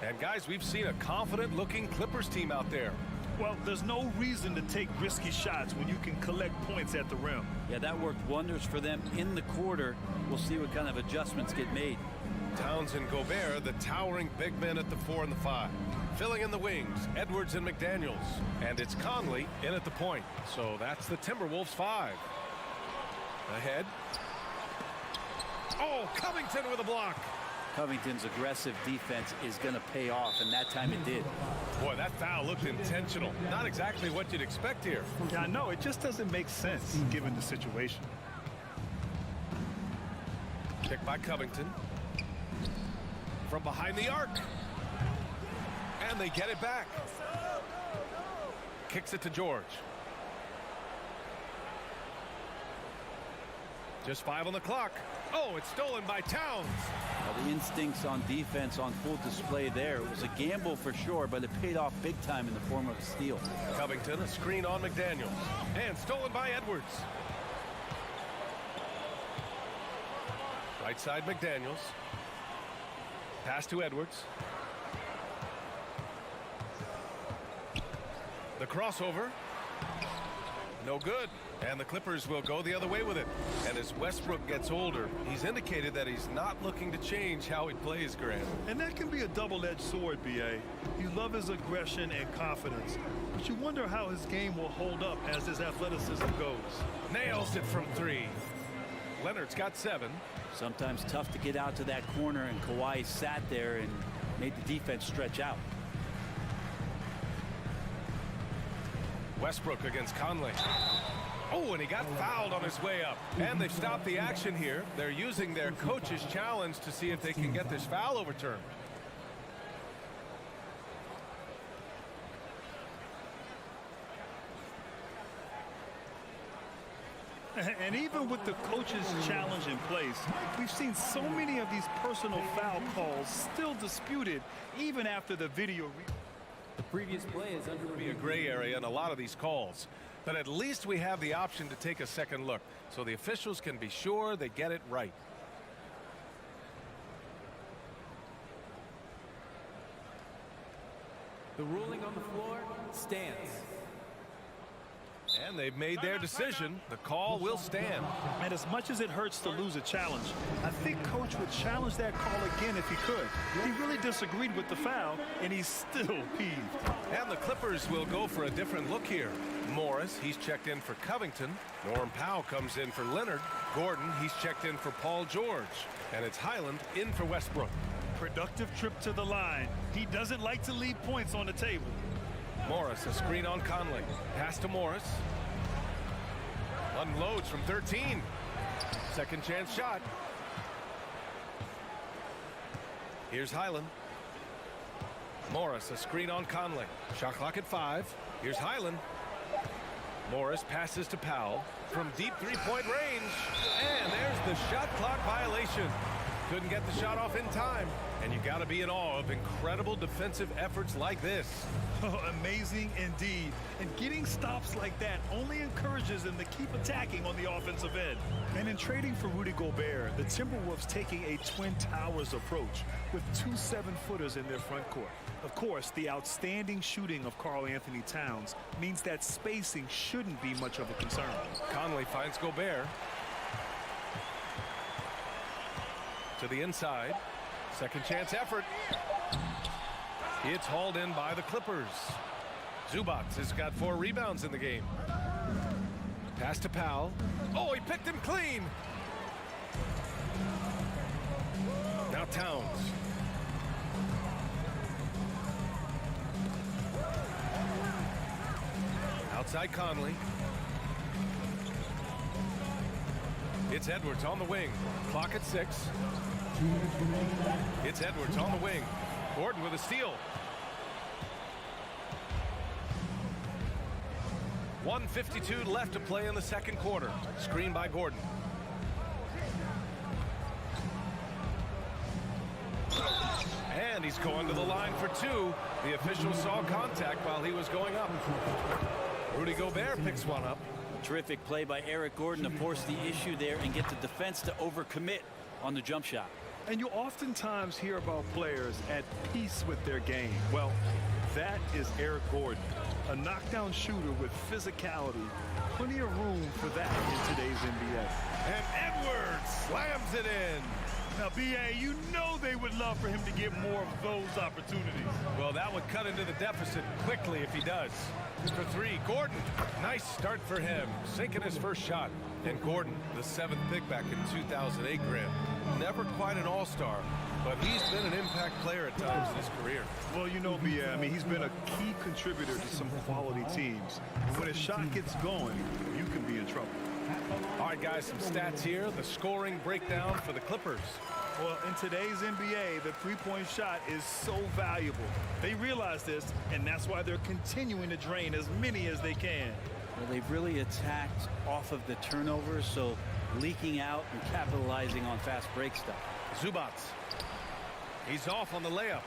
And guys, we've seen a confident-looking Clippers team out there. Well, there's no reason to take risky shots when you can collect points at the rim. Yeah, that worked wonders for them in the quarter. We'll see what kind of adjustments get made. Towns and Gobert, the towering big men at the 4 and the 5. Filling in the wings, Edwards and McDaniels. And it's Conley in at the point. So that's the Timberwolves 5. Ahead. Oh, Covington with a block. Covington's aggressive defense is going to pay off, and that time it did. Boy, that foul looked intentional. Not exactly what you'd expect here. Yeah, I know. It just doesn't make sense given the situation. Picked by Covington. From behind the arc. And they get it back. Kicks it to George. Just 5 on the clock. Oh, it's stolen by Towns. Well, the instincts on defense on full display there. It was a gamble for sure, but it paid off big time in the form of a steal. Covington, a screen on McDaniels. And stolen by Edwards. Right side McDaniels. Pass to Edwards. The crossover. No good. And the Clippers will go the other way with it. And as Westbrook gets older, he's indicated that he's not looking to change how he plays, Grant. And that can be a double-edged sword, B.A. You love his aggression and confidence, but you wonder how his game will hold up as his athleticism goes. Nails it from 3. Leonard's got 7. Sometimes tough to get out to that corner, and Kawhi sat there and made the defense stretch out. Westbrook against Conley. Oh, and he got fouled on his way up. And they've stopped the action here. They're using their coach's challenge to see if they can get this foul overturned. And even with the coach's challenge in place, we've seen so many of these personal foul calls still disputed even after the video. The previous play is under Be a gray area in a lot of these calls. But at least we have the option to take a second look, so the officials can be sure they get it right. The ruling on the floor stands. And they've made their decision. The call will stand. And as much as it hurts to lose a challenge, I think Coach would challenge that call again if he could. He really disagreed with the foul, and he's still peeved. And the Clippers will go for a different look here. Morris, he's checked in for Covington. Norm Powell comes in for Leonard. Gordon, he's checked in for Paul George. And it's Highland in for Westbrook. Productive trip to the line. He doesn't like to leave points on the table. Morris, a screen on Conley. Pass to Morris. Unloads from 13. Second chance shot. Here's Highland. Morris, a screen on Conley. Shot clock at 5. Here's Highland. Morris passes to Powell from deep three-point range. And there's the shot clock violation. couldn't get the shot off in time. And you got to be in awe of incredible defensive efforts like this. Amazing indeed. And getting stops like that only encourages them to keep attacking on the offensive end. And in trading for Rudy Gobert, the Timberwolves taking a Twin Towers approach with 2 7-footers in their front court. Of course, the outstanding shooting of Karl Anthony Towns means that spacing shouldn't be much of a concern. Conley finds Gobert. To the inside. Second chance effort. It's hauled in by the Clippers. Zubac has got 4 rebounds in the game. Pass to Powell. Oh, he picked him clean. Now Towns. Outside Conley. It's Edwards on the wing. Clock at 6. It's Edwards on the wing. Gordon with a steal. 1:52 left to play in the second quarter. Screen by Gordon. And he's going to the line for 2. The official saw contact while he was going up. Rudy Gobert picks one up. Terrific play by Eric Gordon to force the issue there and get the defense to overcommit on the jump shot. And you oftentimes hear about players at peace with their game. Well, that is Eric Gordon, a knockdown shooter with physicality. Plenty of room for that in today's NBA. And Edwards slams it in. Now, B.A., you know they would love for him to get more of those opportunities. Well, that would cut into the deficit quickly if he does. For 3, Gordon. Nice start for him, sinking his first shot. And Gordon, the 7th pick back in 2008, Graham. Never quite an all-star, but he's been an impact player at times in his career. Well, you know, B.A., I mean, he's been a key contributor to some quality teams. And when his shot gets going, you can be in trouble. All right, guys, some stats here. The scoring breakdown for the Clippers. Well, in today's NBA, the three-point shot is so valuable. They realize this, and that's why they're continuing to drain as many as they can. Well, they've really attacked off of the turnovers, so leaking out and capitalizing on fast break stuff. Zubac. He's off on the layup.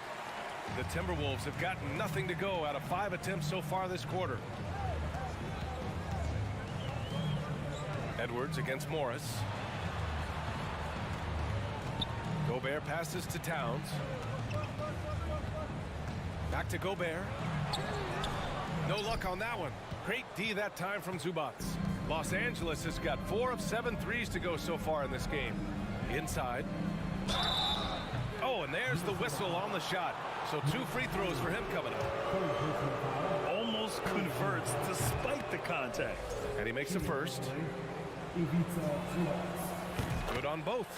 The Timberwolves have gotten nothing to go out of 5 attempts so far this quarter. Edwards against Morris. Gobert passes to Towns. Back to Gobert. No luck on that one. Great D that time from Zubac. Los Angeles has got 4 of 7 threes to go so far in this game. Inside. Oh, and there's the whistle on the shot. So 2 free throws for him coming up. Almost converts despite the contact. And he makes the first. Good on both.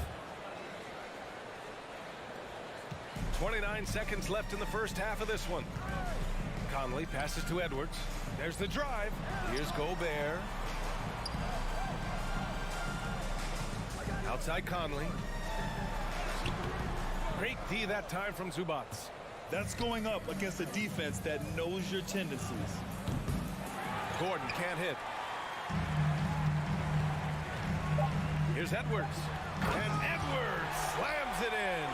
29 seconds left in the first half of this one. Conley passes to Edwards. There's the drive. Here's Gobert. Outside Conley. Great D that time from Zubac. That's going up against a defense that knows your tendencies. Gordon can't hit. Here's Edwards. And Edwards slams it in.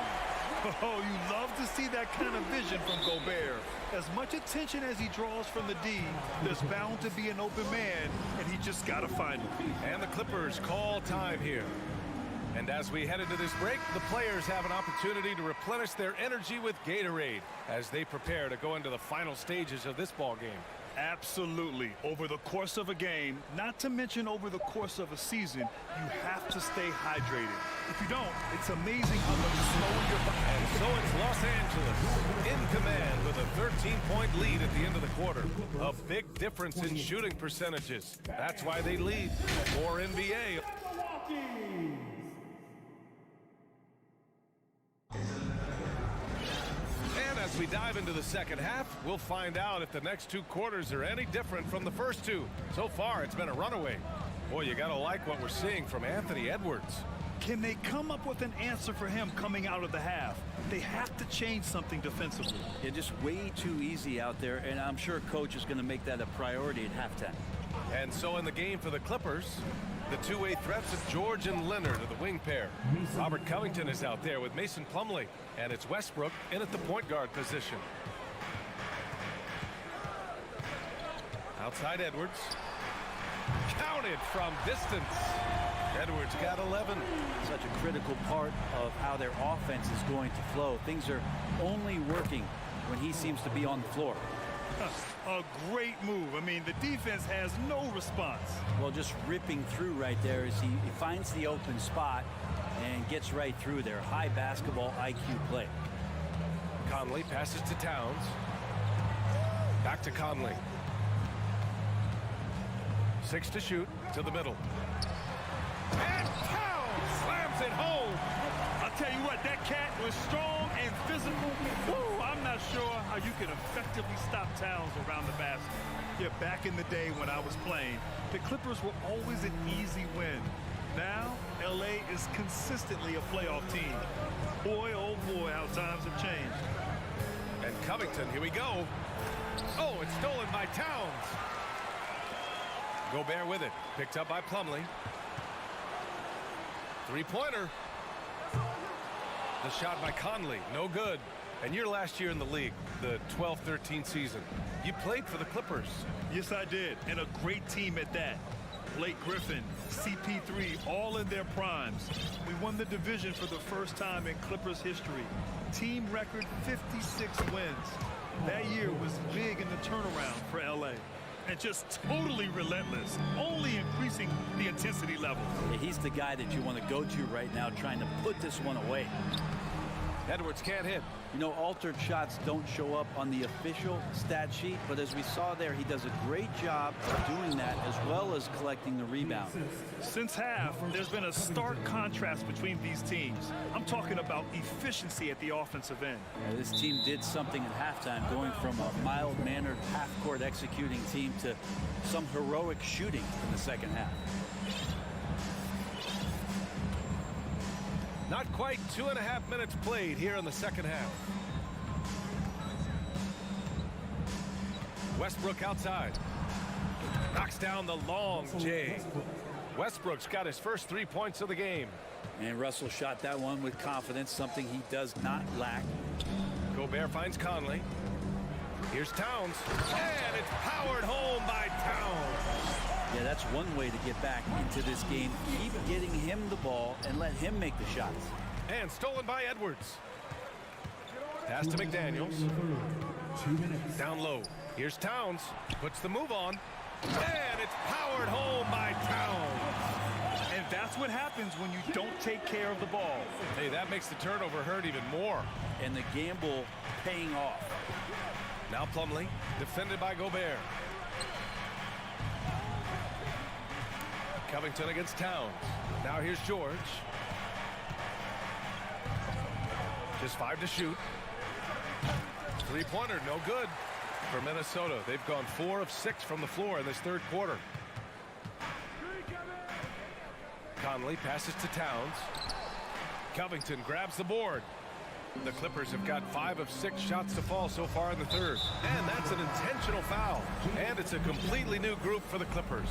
Oh, you love to see that kind of vision from Gobert. As much attention as he draws from the D, there's bound to be an open man, and he just got to find him. And the Clippers call time here. And as we head into this break, the players have an opportunity to replenish their energy with Gatorade as they prepare to go into the final stages of this ball game. Absolutely. Over the course of a game, not to mention over the course of a season, you have to stay hydrated. If you don't, it's amazing how much snow in your body. And so it's Los Angeles in command with a 13-point lead at the end of the quarter. A big difference in shooting percentages. That's why they lead. More NBA. And as we dive into the second half, we'll find out if the next 2 quarters are any different from the first 2. So far, it's been a runaway. Boy, you gotta like what we're seeing from Anthony Edwards. Can they come up with an answer for him coming out of the half? They have to change something defensively. They're just way too easy out there, and I'm sure coach is going to make that a priority at halftime. And so in the game for the Clippers, The two-way threats of George and Leonard are the wing pair. Robert Covington is out there with Mason Plumlee. And it's Westbrook in at the point guard position. Outside Edwards. Counted from distance. Edwards got 11. Such a critical part of how their offense is going to flow. Things are only working when he seems to be on the floor. A great move. I mean, the defense has no response. Well, just ripping through right there as he finds the open spot and gets right through there. High basketball IQ play. Conley passes to Towns. Back to Conley. 6 to shoot to the middle. And Towns slams it home. I'll tell you what, that cat was strong and physical. Woo, I'm not sure how you can effectively stop Towns around the basket. Yeah, back in the day when I was playing, the Clippers were always an easy win. Now, LA is consistently a playoff team. Boy, oh boy, how times have changed. And Covington, here we go. Oh, it's stolen by Towns. Gobert with it. Picked up by Plumlee. Three-pointer. The shot by Conley, no good. And your last year in the league, the 12-13 season, you played for the Clippers. Yes, I did, and a great team at that. Blake Griffin, CP3, all in their primes. We won the division for the first time in Clippers history. Team record 56 wins. That year was big in the turnaround for LA. And just totally relentless, only increasing the intensity level. Yeah, he's the guy that you want to go to right now, trying to put this one away. Edwards can't hit. You know, altered shots don't show up on the official stat sheet, but as we saw there, he does a great job of doing that as well as collecting the rebound. Since half, there's been a stark contrast between these teams. I'm talking about efficiency at the offensive end. Yeah, this team did something at halftime, going from a mild-mannered half-court executing team to some heroic shooting in the second half. Not quite 2.5 minutes played here in the second half. Westbrook outside. Knocks down the long J. Westbrook's got his first 3 points of the game. And Russell shot that one with confidence, something he does not lack. Gobert finds Conley. Here's Towns. And it's powered home by Towns. Yeah, that's one way to get back into this game. Keep getting him the ball and let him make the shots. And stolen by Edwards. Pass to McDaniels. 2 minutes. Down low. Here's Towns. Puts the move on. And it's powered home by Towns. And that's what happens when you don't take care of the ball. Hey, that makes the turnover hurt even more. And the gamble paying off. Now Plumlee, defended by Gobert. Covington against Towns. Now here's George. Just 5 to shoot. Three-pointer, no good for Minnesota. They've gone 4 of 6 from the floor in this third quarter. Conley passes to Towns. Covington grabs the board. The Clippers have got 5 of 6 shots to fall so far in the third. And that's an intentional foul. And it's a completely new group for the Clippers.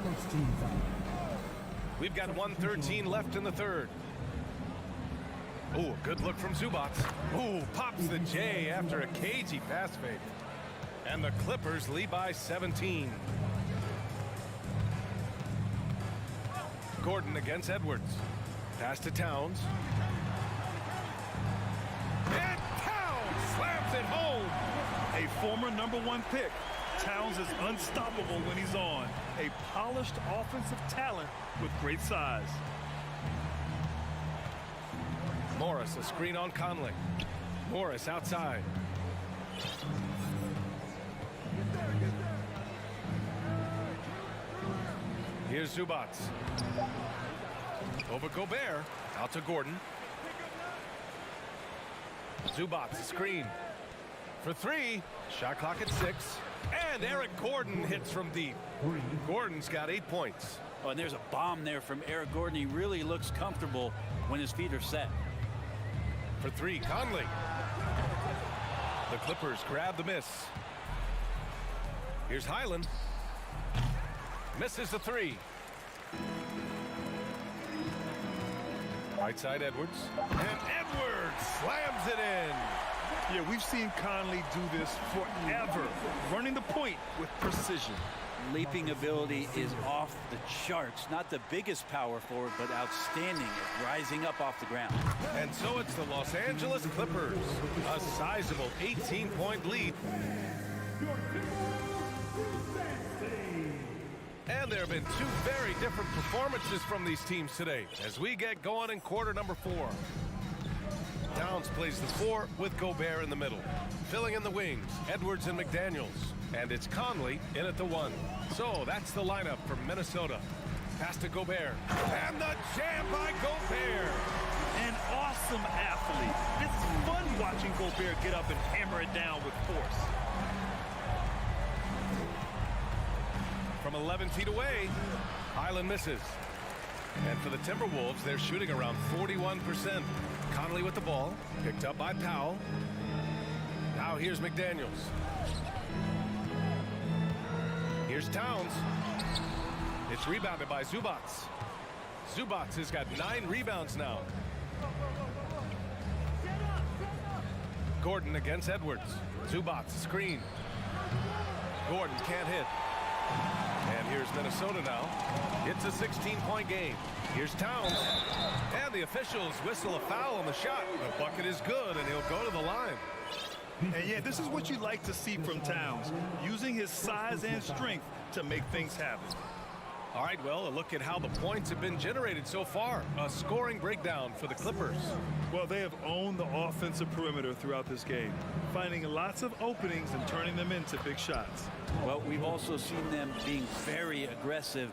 First team foul. We've got 1:13 left in the third. Ooh, good look from Zubac. Ooh, pops the J after a cagey pass fake. And the Clippers lead by 17. Gordon against Edwards. Pass to Towns. And Towns slams it home. A former #1 pick. Towns is unstoppable when he's on. A polished offensive talent with great size. Morris, a screen on Conley. Morris outside. Here's Zubac. Over Gobert. Out to Gordon. Zubac, screen. For 3. Shot clock at 6. And Eric Gordon hits from deep. Gordon's got 8 points. Oh, and there's a bomb there from Eric Gordon. He really looks comfortable when his feet are set. For 3, Conley. The Clippers grab the miss. Here's Highland. Misses the three. Right side Edwards. And Edwards slams it in. Yeah, we've seen Conley do this forever, running the point with precision. Leaping ability is off the charts. Not the biggest power forward, but outstanding at rising up off the ground. And so it's the Los Angeles Clippers. A sizable 18-point lead. And there have been two very different performances from these teams today as we get going in quarter number 4. Towns plays the 4 with Gobert in the middle. Filling in the wings, Edwards and McDaniels. And it's Conley in at the 1. So that's the lineup for Minnesota. Pass to Gobert. And the jam by Gobert. An awesome athlete. It's fun watching Gobert get up and hammer it down with force. From 11 feet away, Highland misses. And for the Timberwolves, they're shooting around 41%. Conley with the ball, picked up by Powell. Now here's McDaniels. Here's Towns. It's rebounded by Zubats. Zubats has got 9 rebounds now. Gordon against Edwards. Zubats screen. Gordon can't hit. And here's Minnesota now. It's a 16-point game. Here's Towns. And the officials whistle a foul on the shot. The bucket is good, and he'll go to the line. And yeah, this is what you like to see from Towns, using his size and strength to make things happen. All right, well, a look at how the points have been generated so far. A scoring breakdown for the Clippers. Well, they have owned the offensive perimeter throughout this game, finding lots of openings and turning them into big shots. Well, we've also seen them being very aggressive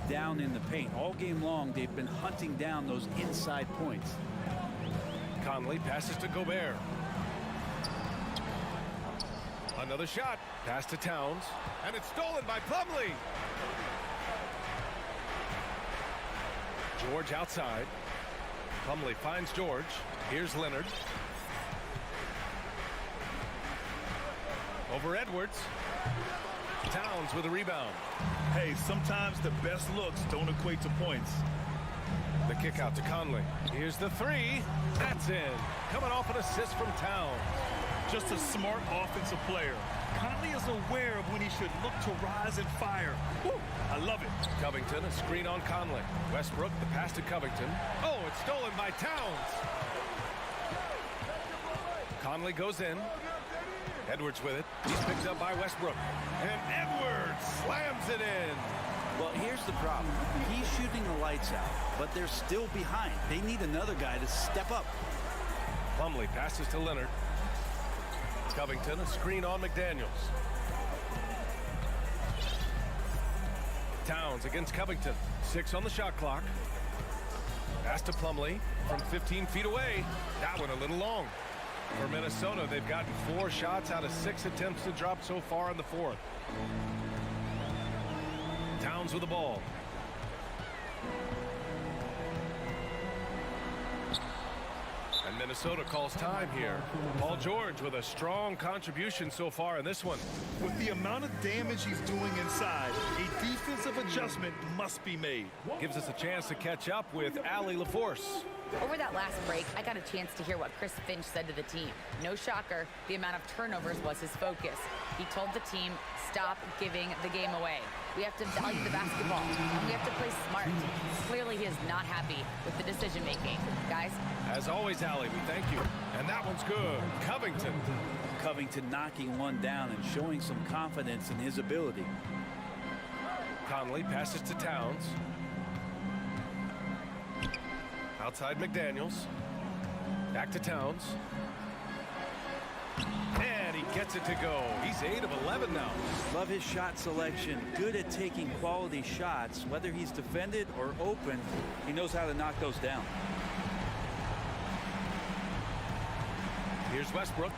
down in the paint. All game long, they've been hunting down those inside points. Conley passes to Gobert. Another shot. Pass to Towns. And it's stolen by Plumlee. George outside. Plumlee finds George. Here's Leonard. Over Edwards. Towns with a rebound. Hey, sometimes the best looks don't equate to points. The kick out to Conley. Here's the three. That's in. Coming off an assist from Towns. Just a smart offensive player. Conley is aware of when he should look to rise and fire. Woo, I love it. Covington, a screen on Conley. Westbrook, the pass to Covington. Oh, it's stolen by Towns. Conley goes in. Edwards with it. He's picked up by Westbrook. And Edwards slams it in. Well, here's the problem. He's shooting the lights out, but they're still behind. They need another guy to step up. Plumlee passes to Leonard. Covington, a screen on McDaniels. Towns against Covington. 6 on the shot clock. Pass to Plumlee from 15 feet away. That one a little long. For Minnesota, they've gotten 4 shots out of 6 attempts to drop so far in the 4th. Towns with the ball. And Minnesota calls time here. Paul George with a strong contribution so far in this one. With the amount of damage he's doing inside, a defensive adjustment must be made. Gives us a chance to catch up with Allie LaForce. Over that last break, I got a chance to hear what Chris Finch said to the team. No shocker, the amount of turnovers was his focus. He told the team, stop giving the game away. We have to value the basketball, and we have to play smart. Clearly, he is not happy with the decision-making. Guys? As always, Allie, we thank you. And that one's good. Covington. Covington knocking one down and showing some confidence in his ability. Conley passes to Towns. Outside McDaniels. Back to Towns. And he gets it to go. He's 8 of 11 now. Love his shot selection. Good at taking quality shots. Whether he's defended or open, he knows how to knock those down. Here's Westbrook.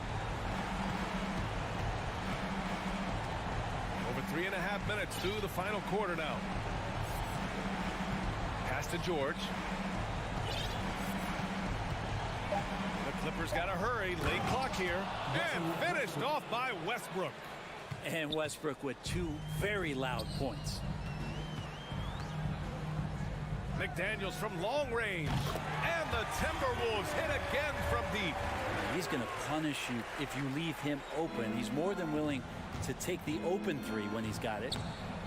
Over 3.5 minutes through the final quarter now. Pass to George. The Clippers got to hurry. Late clock here. And finished off by Westbrook. And Westbrook with 2 very loud points. McDaniels from long range. And the Timberwolves hit again from deep. He's going to punish you if you leave him open. He's more than willing to take the open three when he's got it.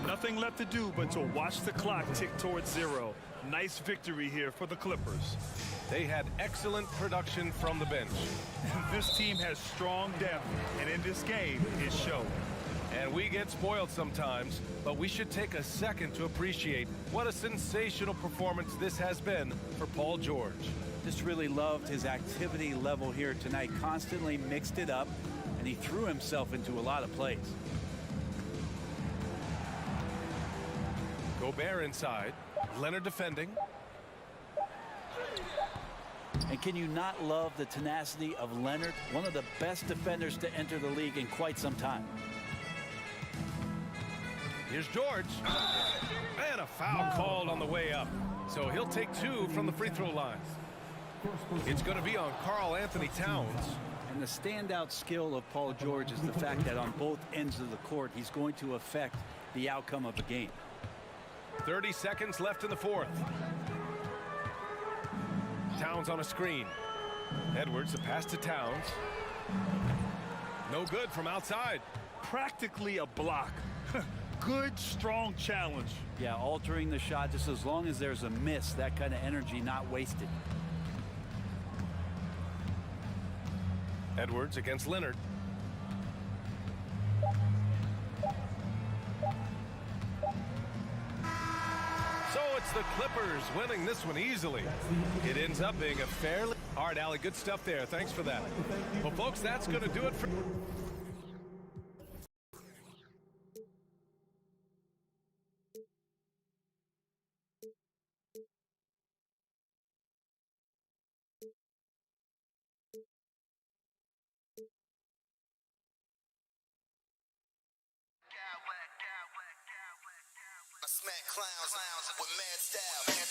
Nothing left to do but to watch the clock tick towards 0. Nice victory here for the Clippers. They had excellent production from the bench. This team has strong depth, and in this game, it showed. And we get spoiled sometimes, but we should take a second to appreciate what a sensational performance this has been for Paul George. Just really loved his activity level here tonight. Constantly mixed it up, and he threw himself into a lot of plays. Gobert inside. Leonard defending. And can you not love the tenacity of Leonard? One of the best defenders to enter the league in quite some time. Here's George. And a foul called on the way up. So he'll take 2 from the free throw line. It's going to be on Karl Anthony Towns. And the standout skill of Paul George is the fact that on both ends of the court, he's going to affect the outcome of the game. 30 seconds left in the fourth. Towns on a screen. Edwards, a pass to Towns. No good from outside. Practically a block. Good, strong challenge. Yeah, altering the shot just as long as there's a miss. That kind of energy not wasted. Edwards against Leonard. So it's the Clippers winning this one easily. It ends up being a fairly... All right, Allie, good stuff there. Thanks for that. Well, folks, that's going to do it for... I smack clowns with mad style.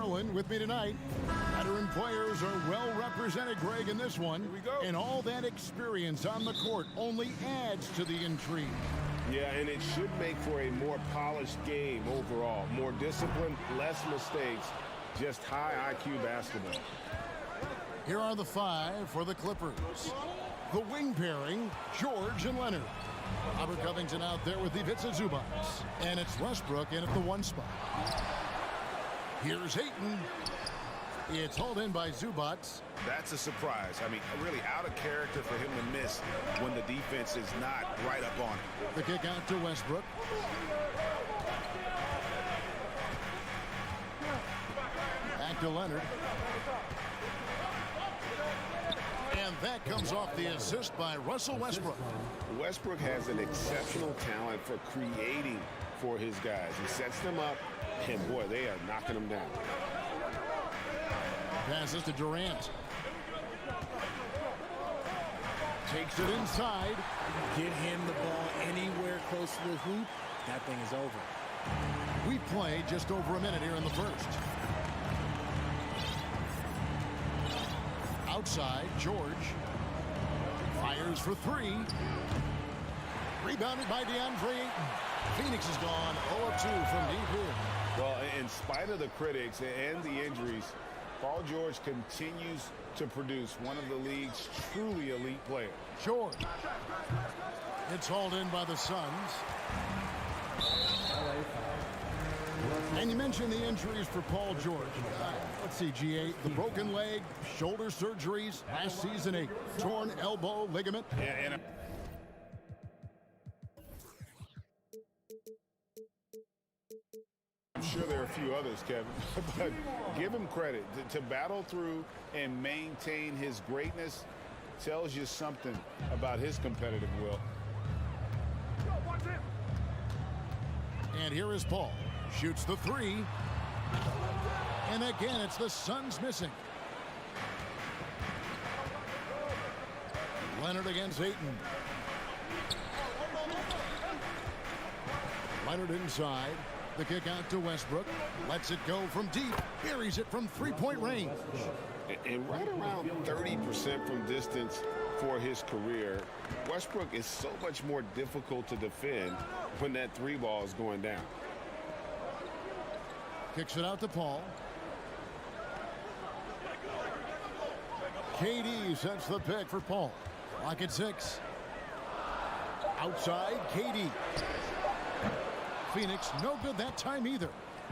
Garland with me tonight. Veteran players are well represented, Greg, in this one. Here we go. And all that experience on the court only adds to the intrigue. Yeah, and it should make for a more polished game overall. More discipline, less mistakes, just high IQ basketball. Here are the 5 for the Clippers. The wing pairing, George and Leonard. Robert Covington out there with Ivica Zubac. And it's Westbrook in at the 1 spot. Here's Ayton. It's hauled in by Zubac. That's a surprise. I mean, really out of character for him to miss when the defense is not right up on it. The kick out to Westbrook. Back to Leonard. And that comes off the assist by Russell Westbrook. Westbrook has an exceptional talent for creating for his guys. He sets them up, and boy, they are knocking them down. Passes to Durant. Takes it inside. Get him the ball anywhere close to the hoop, that thing is over. We play just over a minute here in the first. Outside, George fires for 3. Rebounded by DeAndre Ayton. Phoenix is gone 0-2 from deep here. Well, in spite of the critics and the injuries, Paul George continues to produce one of the league's truly elite players. George. It's hauled in by the Suns. And you mentioned the injuries for Paul George. Let's see, GA, the broken leg, shoulder surgeries, last season a torn elbow ligament. I'm sure there are a few others, Kevin, but give him credit. To battle through and maintain his greatness tells you something about his competitive will. And here is Paul. Shoots the 3. And again, it's the Suns missing. Leonard against Ayton. Leonard inside. The kick out to Westbrook. Lets it go from deep. Buries it from 3-point range. And right around 30% from distance for his career, Westbrook is so much more difficult to defend when that 3 ball is going down. Kicks it out to Paul. KD sets the pick for Paul. Lock at 6. Outside, KD. Phoenix, no good that time either.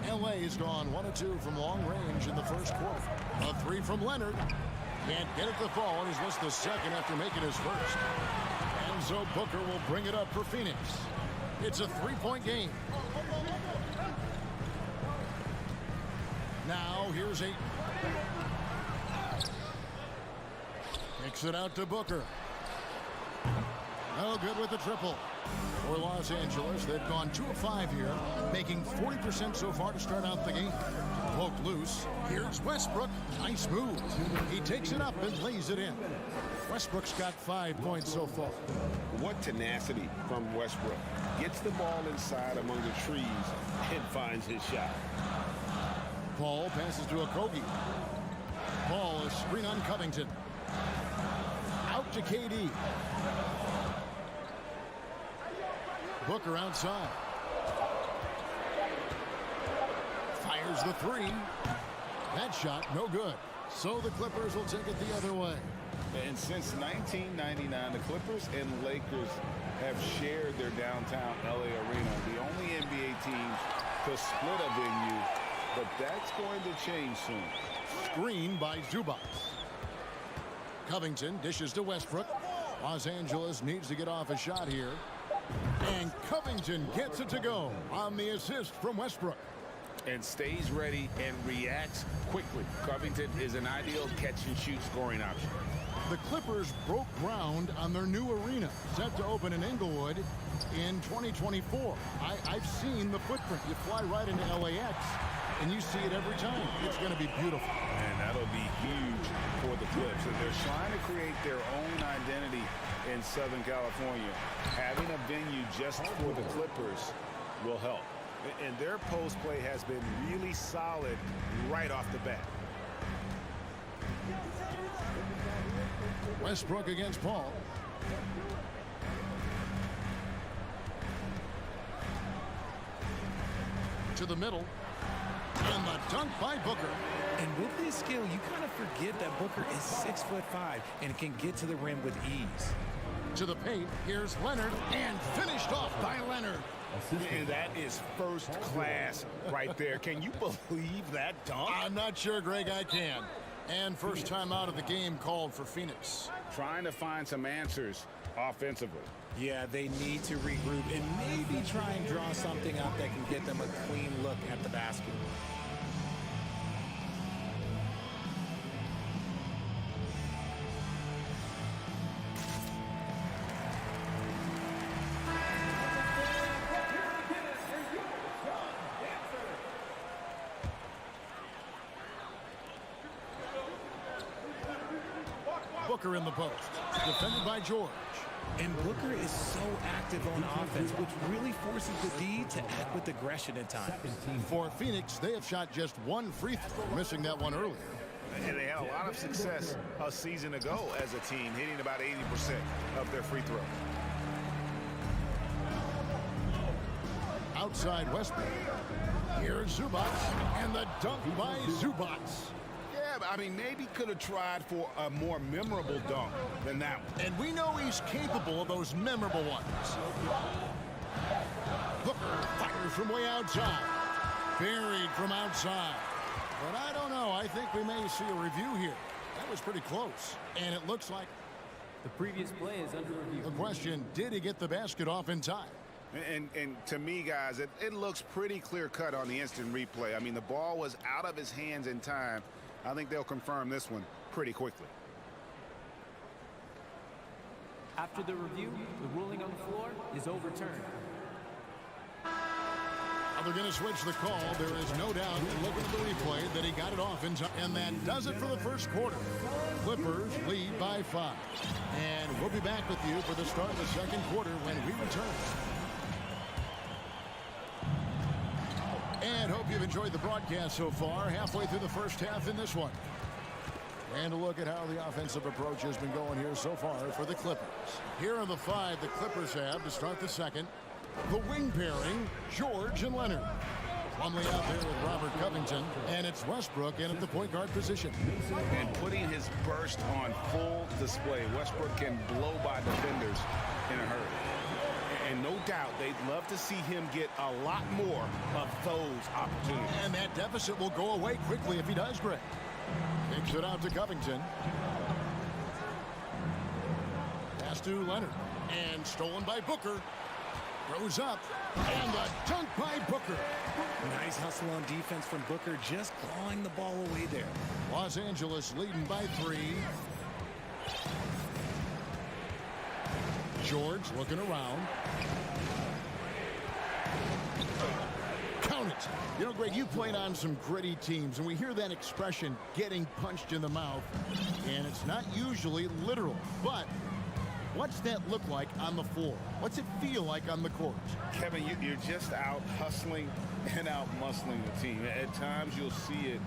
LA has gone 1 of 2 from long range in the first quarter. A 3 from Leonard. Can't get it to fall, and he's missed the second after making his first. And so Booker will bring it up for Phoenix. It's a 3-point game. Now here's Ayton. Kicks it out to Booker. No good with the triple. For Los Angeles, they've gone 2 of 5 here, making 40% so far to start out the game. Poked loose. Here's Westbrook. Nice move. He takes it up and lays it in. Westbrook's got 5 points so far. What tenacity from Westbrook. Gets the ball inside among the trees and finds his shot. Paul passes to Octopi. Paul is screen on Covington. Out to KD. Booker outside. Fires the 3. That shot, no good. So the Clippers will take it the other way. And since 1999, the Clippers and Lakers have shared their downtown LA arena. The only NBA teams to split a venue, but that's going to change soon. Screen by Zubac. Covington dishes to Westbrook. Los Angeles needs to get off a shot here. And Covington gets it to go on the assist from Westbrook. And stays ready and reacts quickly. Covington is an ideal catch-and-shoot scoring option. The Clippers broke ground on their new arena, set to open in Inglewood in 2024. I've seen the footprint. You fly right into LAX, and you see it every time. It's going to be beautiful. And that'll be huge for the Clips. And they're trying to create their own identity in Southern California. Having a venue just for the Clippers will help. And their post play has been really solid right off the bat. Westbrook against Paul. To the middle. And the dunk by Booker. And with his skill, you kind of forget that Booker is 6'5" and can get to the rim with ease. To the paint, here's Leonard, and finished off by Leonard. And that is first class right there. Can you believe that dunk? I'm not sure, Greg, I can. And first time out of the game called for Phoenix. Trying to find some answers offensively. Yeah, they need to regroup and maybe try and draw something up that can get them a clean look at the basket. Booker in the post. Defended by George. And Booker is so active on offense, which really forces the D to act with aggression at times. For Phoenix, they have shot just one free throw, missing that one earlier. And they had a lot of success a season ago as a team, hitting about 80% of their free throws. Outside Westbrook. Here's Zubac, and the dunk by Zubac. Yeah, I mean, maybe could have tried for a more memorable dunk than that one. And we know he's capable of those memorable ones. Booker fires from way outside. Buried from outside. But I don't know. I think we may see a review here. That was pretty close. And it looks like the previous play is under review. The question, did he get the basket off in time? And to me, guys, it looks pretty clear-cut on the instant replay. I mean, the ball was out of his hands in time. I think they'll confirm this one pretty quickly. After the review, the ruling on the floor is overturned. They're going to switch the call. There is no doubt, looking at the replay, that he got it off in time. And that does it for the first quarter. Clippers lead by 5. And we'll be back with you for the start of the second quarter when we return. And hope you've enjoyed the broadcast so far. Halfway through the first half in this one. And a look at how the offensive approach has been going here so far for the Clippers. Here are the 5 the Clippers have to start the second. The wing pairing, George and Leonard. Plumlee out there with Robert Covington. And it's Westbrook in at the point guard position. And putting his burst on full display. Westbrook can blow by defenders in a hurry. And no doubt they'd love to see him get a lot more of those opportunities. And that deficit will go away quickly if he does, Greg. Kicks it out to Covington. Pass to Leonard. And stolen by Booker. Throws up. And the dunk by Booker. Nice hustle on defense from Booker, just clawing the ball away there. Los Angeles leading by 3. George looking around. Count it. You know, Greg, you played on some gritty teams, and we hear that expression, getting punched in the mouth, and it's not usually literal. But what's that look like on the floor? What's it feel like on the court? Kevin, you're just out hustling and out muscling the team. At times you'll see it.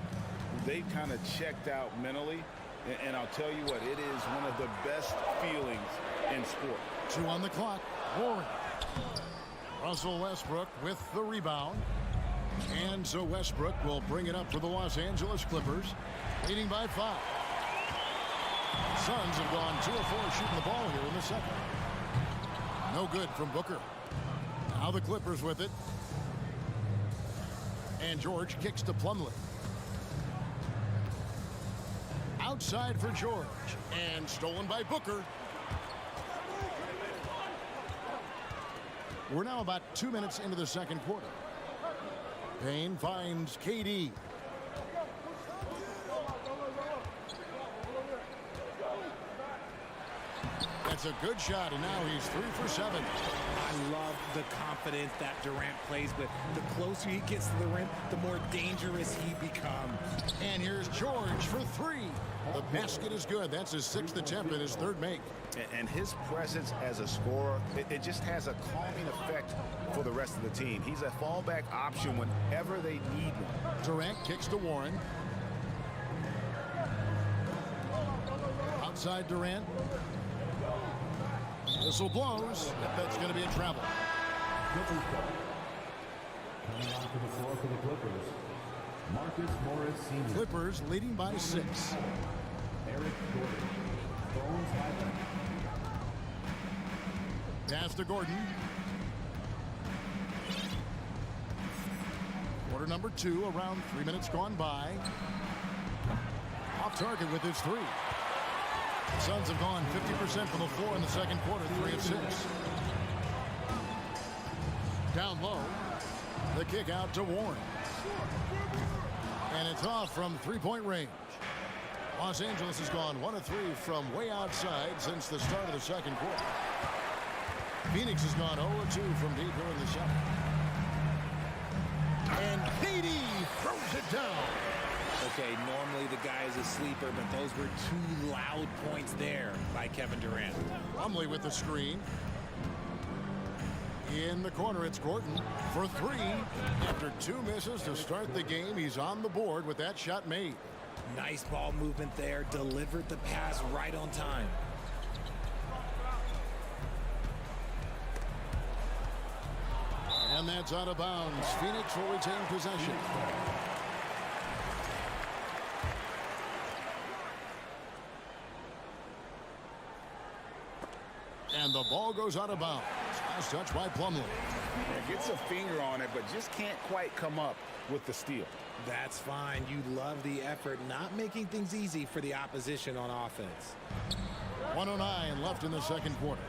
They've kind of checked out mentally, and I'll tell you what, it is one of the best feelings in sport. 2 on the clock. Warren. Russell Westbrook with the rebound. And so Westbrook will bring it up for the Los Angeles Clippers, leading by 5. Suns have gone 2 of 4 shooting the ball here in the second. No good from Booker. Now the Clippers with it. And George kicks to Plumlee. Outside for George. And stolen by Booker. We're now about 2 minutes into the second quarter. Payne finds KD. That's It's a good shot, and now he's 3 for 7. I love the confidence that Durant plays, but the closer he gets to the rim, the more dangerous he becomes. And here's George for 3. The basket is good. That's his 6th attempt and his 3rd make. And his presence as a scorer, it just has a calming effect for the rest of the team. He's a fallback option whenever they need one. Durant kicks to Warren. Outside Durant. Whistle blows. That's going to be a travel. Coming onto the floor for the Clippers, Marcus Morris Sr. Clippers leading by 6. Eric Gordon, Bones Highland. Pass to Gordon. Quarter number 2, around 3 minutes gone by. Off target with his 3. The Suns have gone 50% from the floor in the second quarter, 3 of 6. Down low. The kick out to Warren. And it's off from 3-point range. Los Angeles has gone 1 of 3 from way outside since the start of the second quarter. Phoenix has gone 0 of 2 from deep here in the second. And KD throws it down. Okay, normally the guy is a sleeper, but those were 2 loud points there by Kevin Durant. Plumlee with the screen. In the corner, it's Gordon for 3. After 2 misses to start the game, he's on the board with that shot made. Nice ball movement there. Delivered the pass right on time. And that's out of bounds. Phoenix will retain possession. And the ball goes out of bounds. Last touch by Plumlee. Gets a finger on it, but just can't quite come up with the steal. That's fine. You love the effort, not making things easy for the opposition on offense. 1:09 left in the second quarter.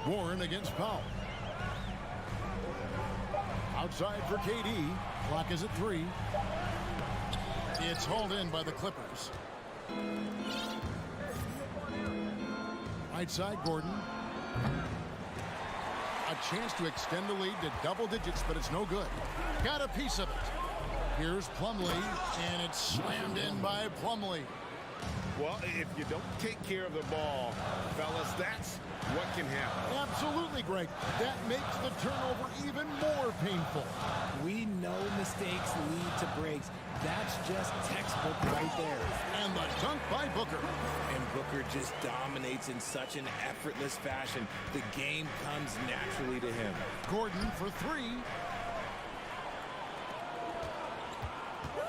Warren against Powell. Outside for KD. Clock is at 3. It's hauled in by the Clippers. Right side, Gordon. A chance to extend the lead to double digits, but it's no good. Got a piece of it. Here's Plumlee, and it's slammed in by Plumlee. Well, if you don't take care of the ball, fellas, that's what can happen. Absolutely, Greg. That makes the turnover even more painful. We know mistakes lead to breaks. That's just textbook right there. And the dunk by Booker. And Booker just dominates in such an effortless fashion. The game comes naturally to him. Gordon for 3.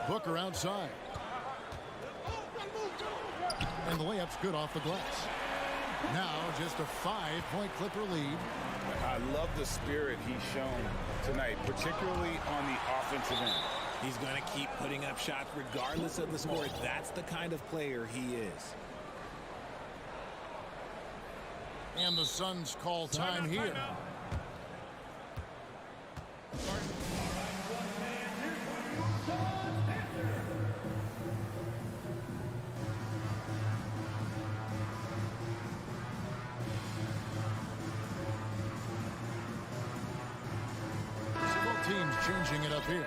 Booker outside. And the layup's good off the glass. Now just a 5-point Clipper lead. I love the spirit he's shown tonight, particularly on the offensive end. He's going to keep putting up shots regardless of the score. That's the kind of player he is. And the Suns call time here. Teams changing it up here.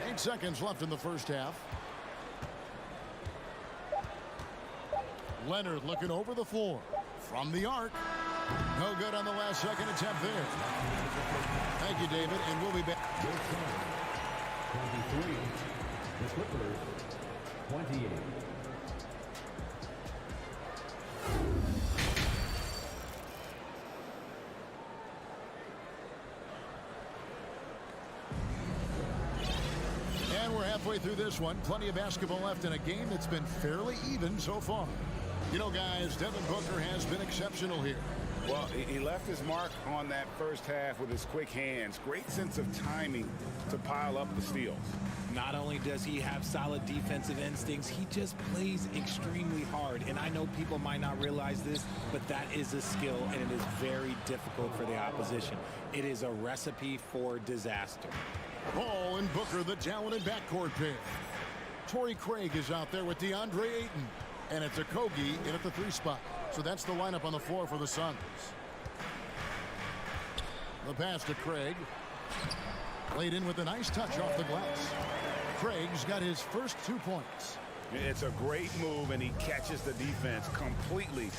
8 seconds left in the first half. Leonard looking over the floor. From the arc. No good on the last second attempt there. Thank you, David, and we'll be back. 23. The Clippers, 28. Halfway through this one, plenty of basketball left in a game that's been fairly even so far. You know, guys, Devin Booker has been exceptional here. Well, he left his mark on that first half with his quick hands. Great sense of timing to pile up the steals. Not only does he have solid defensive instincts, he just plays extremely hard. And I know people might not realize this, but that is a skill, and it is very difficult for the opposition. It is a recipe for disaster. Ball and Booker, the talented backcourt pair. Torrey Craig is out there with DeAndre Ayton. And it's Octopi in at the 3 spot. So that's the lineup on the floor for the Suns. The pass to Craig. Laid in with a nice touch off the glass. Craig's got his first 2 points. It's a great move, and he catches the defense completely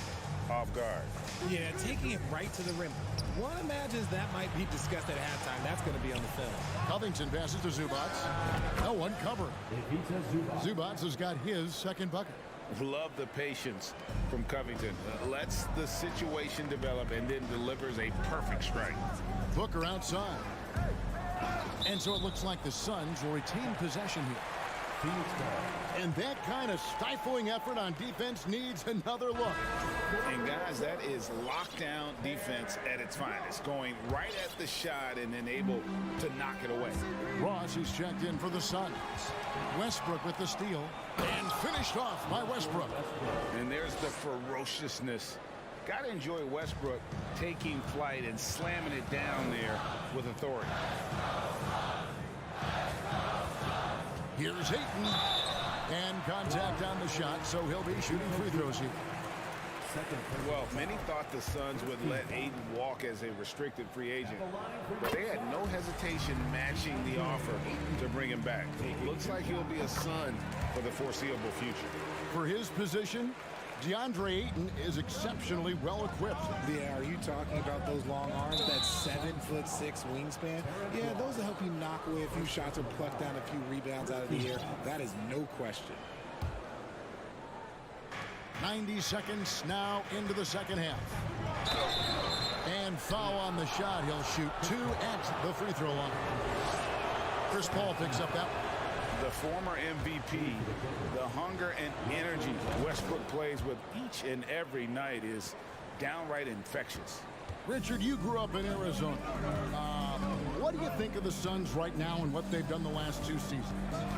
off guard. Yeah, taking it right to the rim. One imagines that might be discussed at halftime. That's going to be on the film. Covington passes to Zubats. No one covered. Zubats has got his second bucket. Love the patience from Covington. Lets the situation develop and then delivers a perfect strike. Booker outside. And so it looks like the Suns will retain possession here. And that kind of stifling effort on defense needs another look. And guys, that is lockdown defense at its finest. Going right at the shot and then able to knock it away. Ross is checked in for the Suns. Westbrook with the steal. And finished off by Westbrook. And there's the ferociousness. Got to enjoy Westbrook taking flight and slamming it down there with authority. Here's Ayton. And contact on the shot, so he'll be shooting free throws here. Well, many thought the Suns would let Ayton walk as a restricted free agent, but they had no hesitation matching the offer to bring him back. It looks like he'll be a Sun for the foreseeable future. For his position, DeAndre Ayton is exceptionally well equipped. Yeah, are you talking about those long arms, that 7'6" wingspan? Yeah, those will help you knock away a few shots or pluck down a few rebounds out of the air. That is no question. 90 seconds now into the second half. And foul on the shot. He'll shoot 2 at the free throw line. Chris Paul picks up that one. The former MVP, the hunger and energy Westbrook plays with each and every night is downright infectious. Richard, you grew up in Arizona. What do you think of the Suns right now and what they've done the last 2 seasons?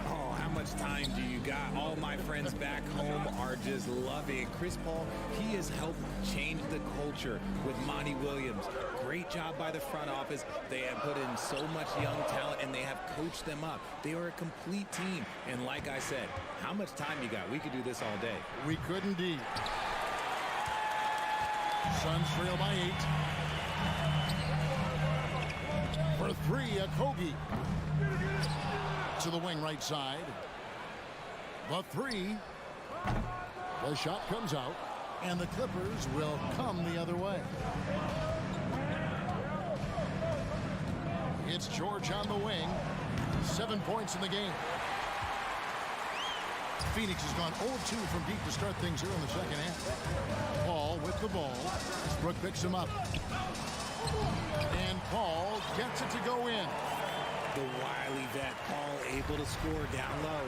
Oh, how much time do you got? All my friends back home are just loving it. Chris Paul, he has helped change the culture with Monty Williams. Great job by the front office. They have put in so much young talent, and they have coached them up. They are a complete team. And like I said, how much time you got? We could do this all day. We could indeed. Suns trail by 8. For 3, Octopi. To the wing right side. The 3. The shot comes out, and the Clippers will come the other way. It's George on the wing. 7 points in the game. Phoenix has gone 0-2 from deep to start things here in the second half. Paul with the ball. Brook picks him up. And Paul gets it to go in. The wily vet, Paul, able to score down low.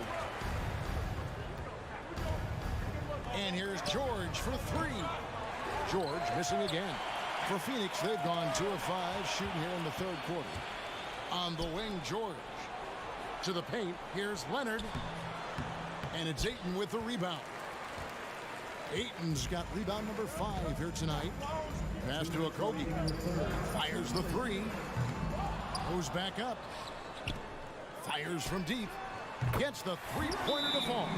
And here's George for 3. George missing again. For Phoenix, they've gone 2 of 5 shooting here in the third quarter. On the wing, George. To the paint, here's Leonard. And it's Ayton with the rebound. Ayton's got rebound number 5 here tonight. Pass to Octopi. Fires the 3. Goes back up. Fires from deep. Gets the three-pointer to fall.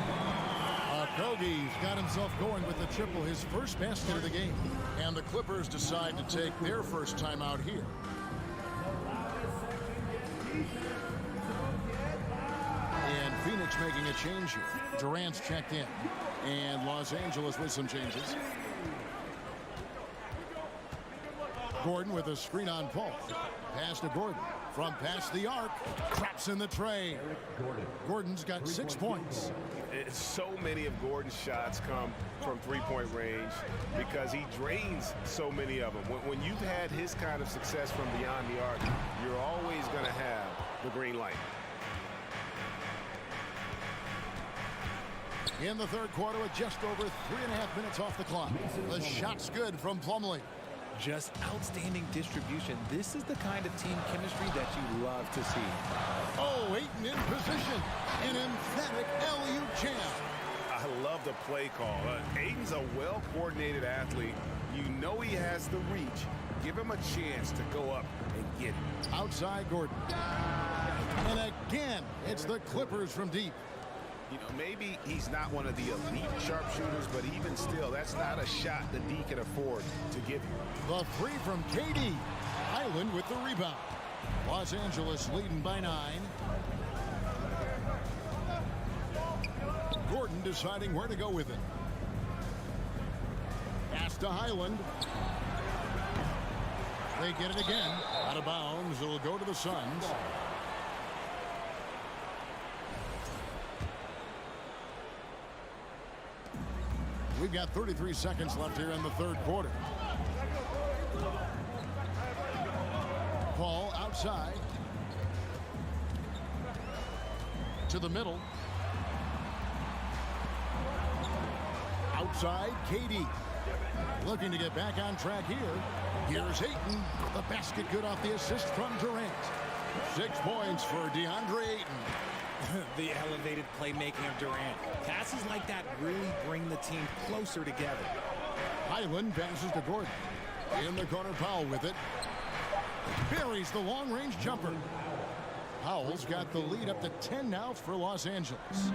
Octopi's got himself going with the triple, his first basket of the game. And the Clippers decide to take their first timeout here. And Phoenix making a change here. Durant's checked in. And Los Angeles with some changes. Gordon with a screen on Paul. Pass to Gordon. From past the arc. Traps in the tray. Gordon's got 6 points. So many of Gordon's shots come from three-point range because he drains so many of them. When you've had his kind of success from beyond the arc, you're always going to have the green light. In the third quarter with just over 3.5 minutes off the clock. The shot's good from Plumlee. Just outstanding distribution. This is the kind of team chemistry that you love to see. Oh, Ayton in position. An emphatic LU jam. I love the play call. Ayton's a well-coordinated athlete. You know he has the reach. Give him a chance to go up and get it. Outside Gordon. And again, it's the Clippers from deep. You know, maybe he's not one of the elite sharpshooters, but even still, that's not a shot that D can afford to give you. The three from KD. Highland with the rebound. Los Angeles leading by 9. Gordon deciding where to go with it. Pass to Highland. They get it again. Out of bounds. It'll go to the Suns. We've got 33 seconds left here in the third quarter. Paul outside. To the middle. Outside, KD. Looking to get back on track here. Here's Ayton. The basket good off the assist from Durant. 6 points for DeAndre Ayton. The elevated playmaking of Durant. Passes like that really bring the team closer together. Highland passes to Gordon. In the corner, Powell with it. Buries the long-range jumper. Powell's got the lead up to 10 now for Los Angeles.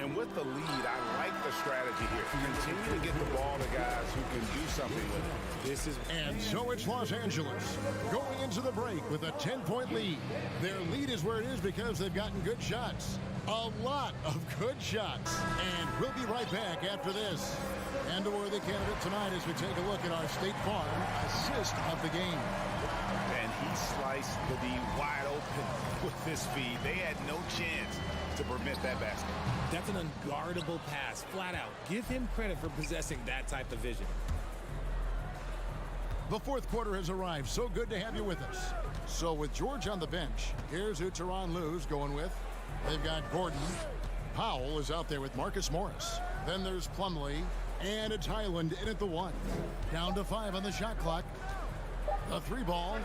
And with the lead, I like the strategy here. Continue to get the ball to guys who can do something with it. And so it's Los Angeles going into the break with a 10-point lead. Their lead is where it is because they've gotten good shots. A lot of good shots. And we'll be right back after this. And a worthy candidate tonight as we take a look at our State Farm assist of the game. And he sliced the D wide open with this feed. They had no chance to permit that basket. That's an unguardable pass, flat out. Give him credit for possessing that type of vision. The fourth quarter has arrived. So good to have you with us. So with George on the bench, here's who Tyronn Lue's going with. They've got Gordon. Powell is out there with Marcus Morris. Then there's Plumlee. And it's Highland in at the 1. Down to 5 on the shot clock. The 3 ball.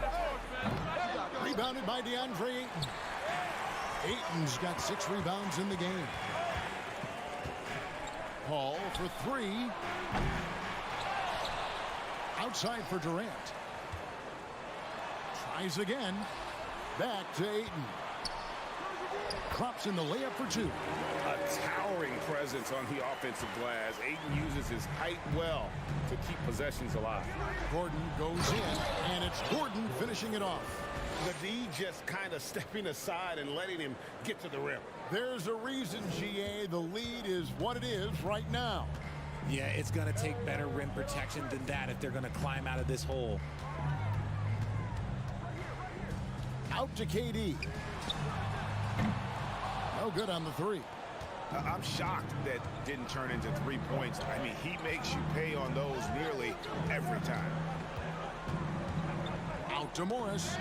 Rebounded by DeAndre Ayton. Ayton's got 6 rebounds in the game. Paul for 3. Outside for Durant. Tries again. Back to Ayton. Drops in the layup for 2. A towering presence on the offensive glass. Ayton uses his height well to keep possessions alive. Gordon goes in, and it's Gordon finishing it off. The D just kind of stepping aside and letting him get to the rim. There's a reason, GA, the lead is what it is right now. Yeah, it's going to take better rim protection than that if they're going to climb out of this hole. Out to KD. No good on the 3. I'm shocked that didn't turn into 3 points. I mean, he makes you pay on those nearly every time. Out to Morris.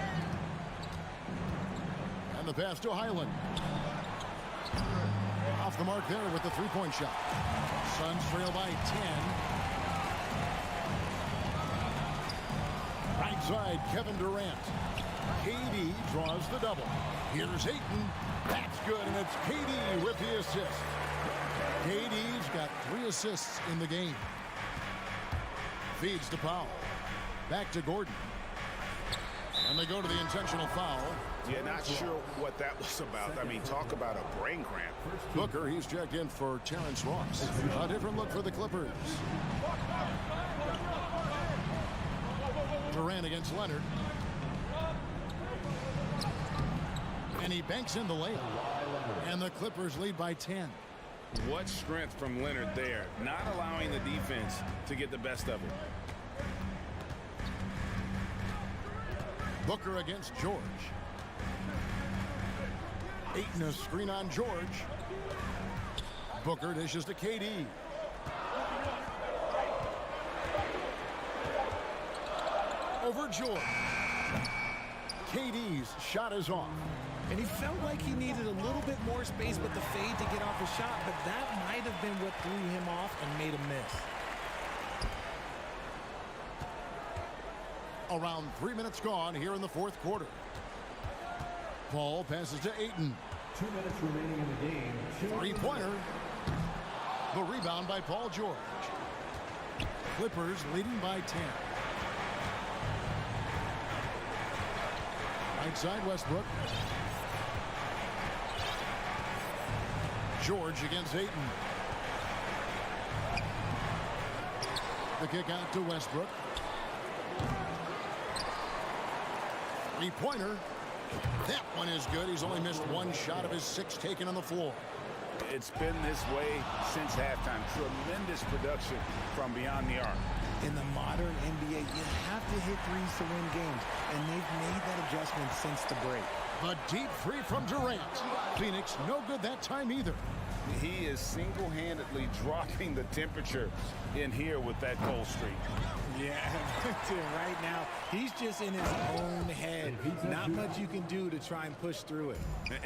And the pass to Highland. Off the mark there with the 3-point shot. Suns trail by 10. Right side, Kevin Durant. KD draws the double. Here's Ayton. That's good, and it's KD with the assist. KD's got 3 assists in the game. Feeds to Powell. Back to Gordon. And they go to the intentional foul. Yeah, not sure what that was about. I mean, talk about a brain cramp. Booker, he's checked in for Terrence Ross. A different look for the Clippers. Durant against Leonard. And he banks in the layup. And the Clippers lead by 10. What strength from Leonard there, not allowing the defense to get the best of it. Booker against George. Ayton a screen on George. Booker dishes to KD. Over George. KD's shot is off. And he felt like he needed a little bit more space with the fade to get off a shot, but that might have been what threw him off and made him miss. Around 3 minutes gone here in the fourth quarter. Paul passes to Ayton. 2 minutes remaining in the game. 3-pointer. The rebound by Paul George. Clippers leading by 10. Right side, Westbrook. George against Ayton. The kick out to Westbrook. Three-pointer. That one is good. He's only missed one shot of his 6 taken on the floor. It's been this way since halftime. Tremendous production from beyond the arc. In the modern NBA, you have to hit threes to win games, and they've made that adjustment since the break. The deep three from Durant. Phoenix no good that time either. He is single-handedly dropping the temperature in here with that cold streak. Yeah, right now, he's just in his own head. Not much you can do to try and push through it.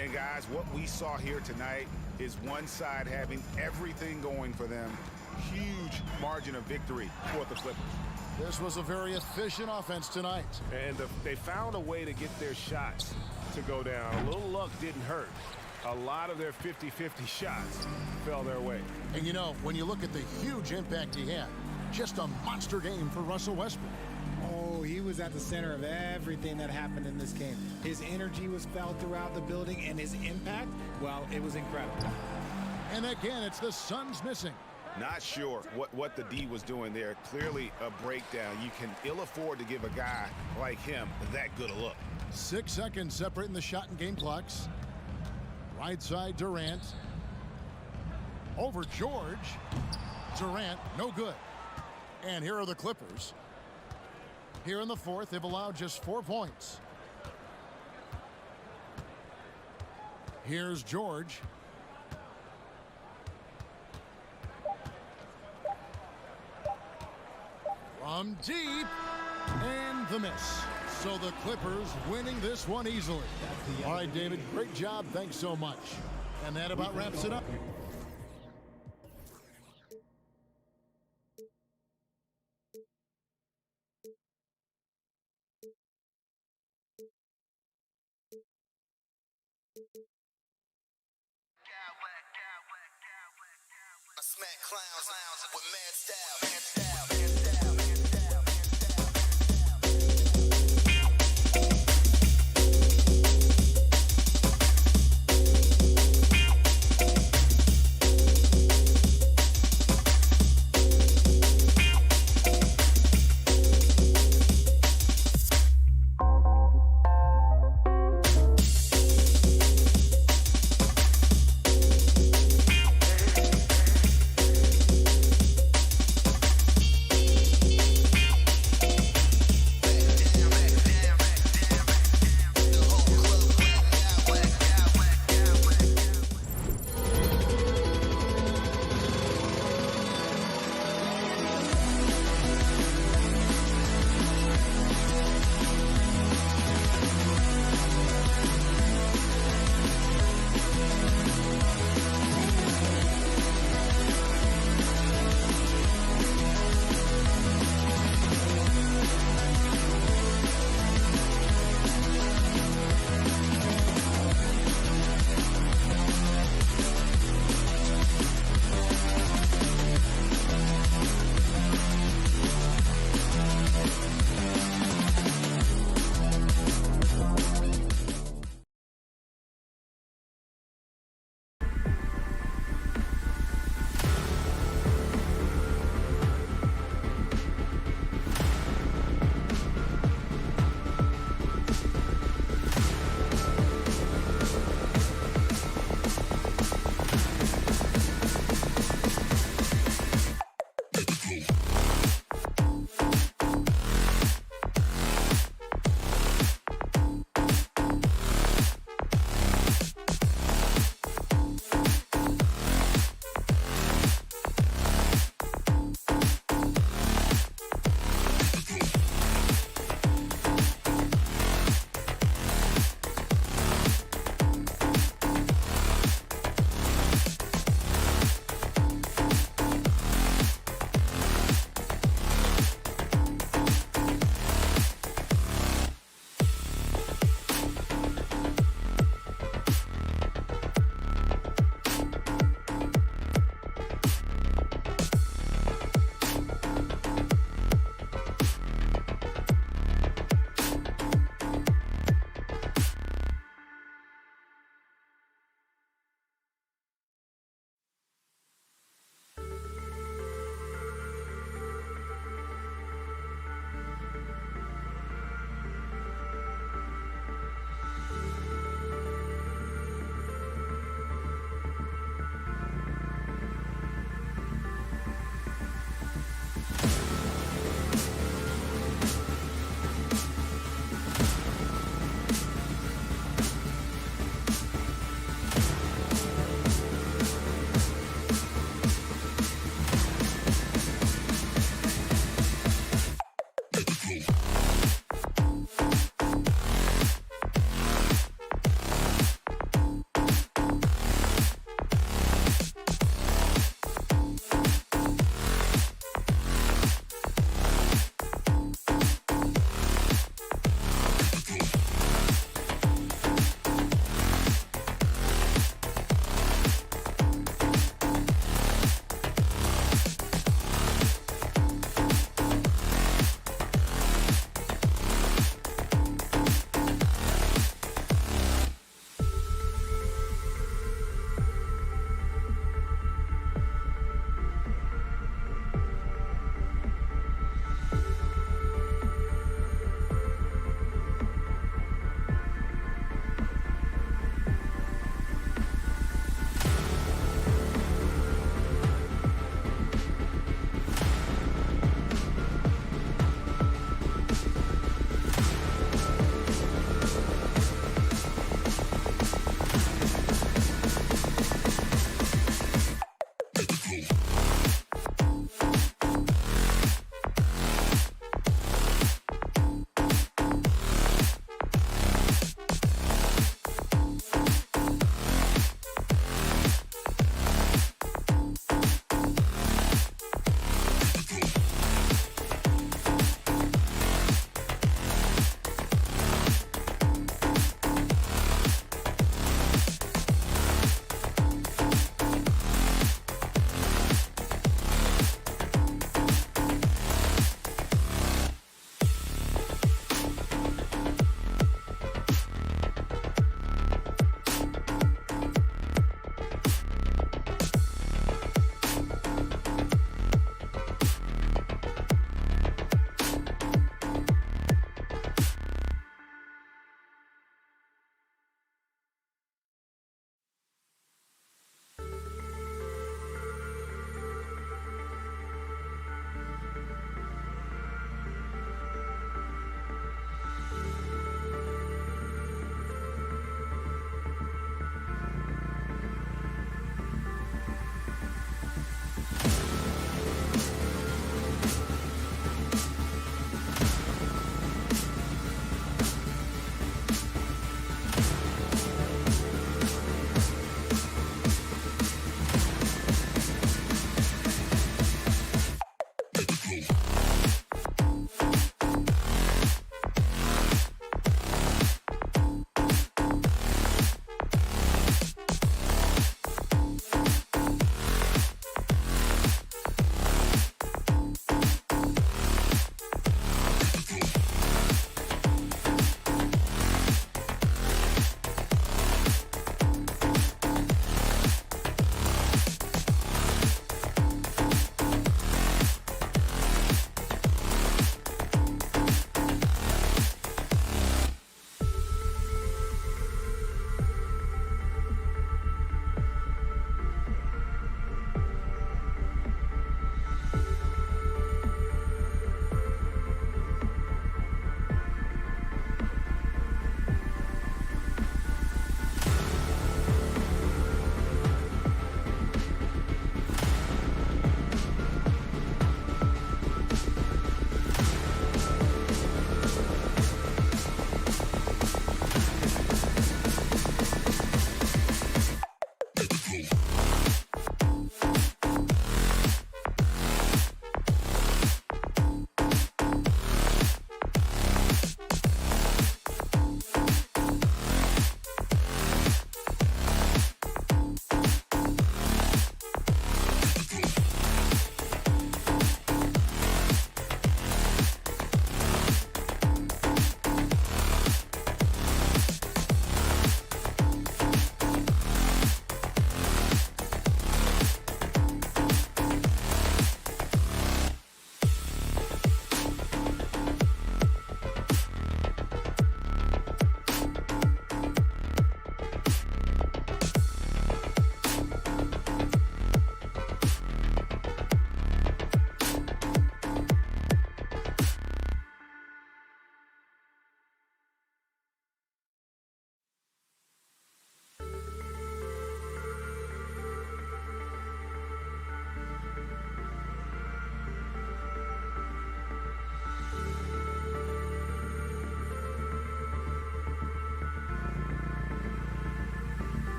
And guys, what we saw here tonight is one side having everything going for them. Huge margin of victory for the Clippers. This was a very efficient offense tonight. And they found a way to get their shots to go down. A little luck didn't hurt. A lot of their 50-50 shots fell their way. And you know, when you look at the huge impact he had, just a monster game for Russell Westbrook. Oh, he was at the center of everything that happened in this game. His energy was felt throughout the building, and his impact, well, it was incredible. And again, it's the Suns missing. Not sure what the D was doing there. Clearly a breakdown. You can ill afford to give a guy like him that good a look. 6 seconds separating the shot and game clocks. Right side, Durant. Over George. Durant, no good. And here are the Clippers. Here in the fourth, they've allowed just 4 points. Here's George. From deep. And the miss. So the Clippers winning this one easily. All right, David, great job. Thanks so much. And that about wraps it up. I smack clowns with mad style.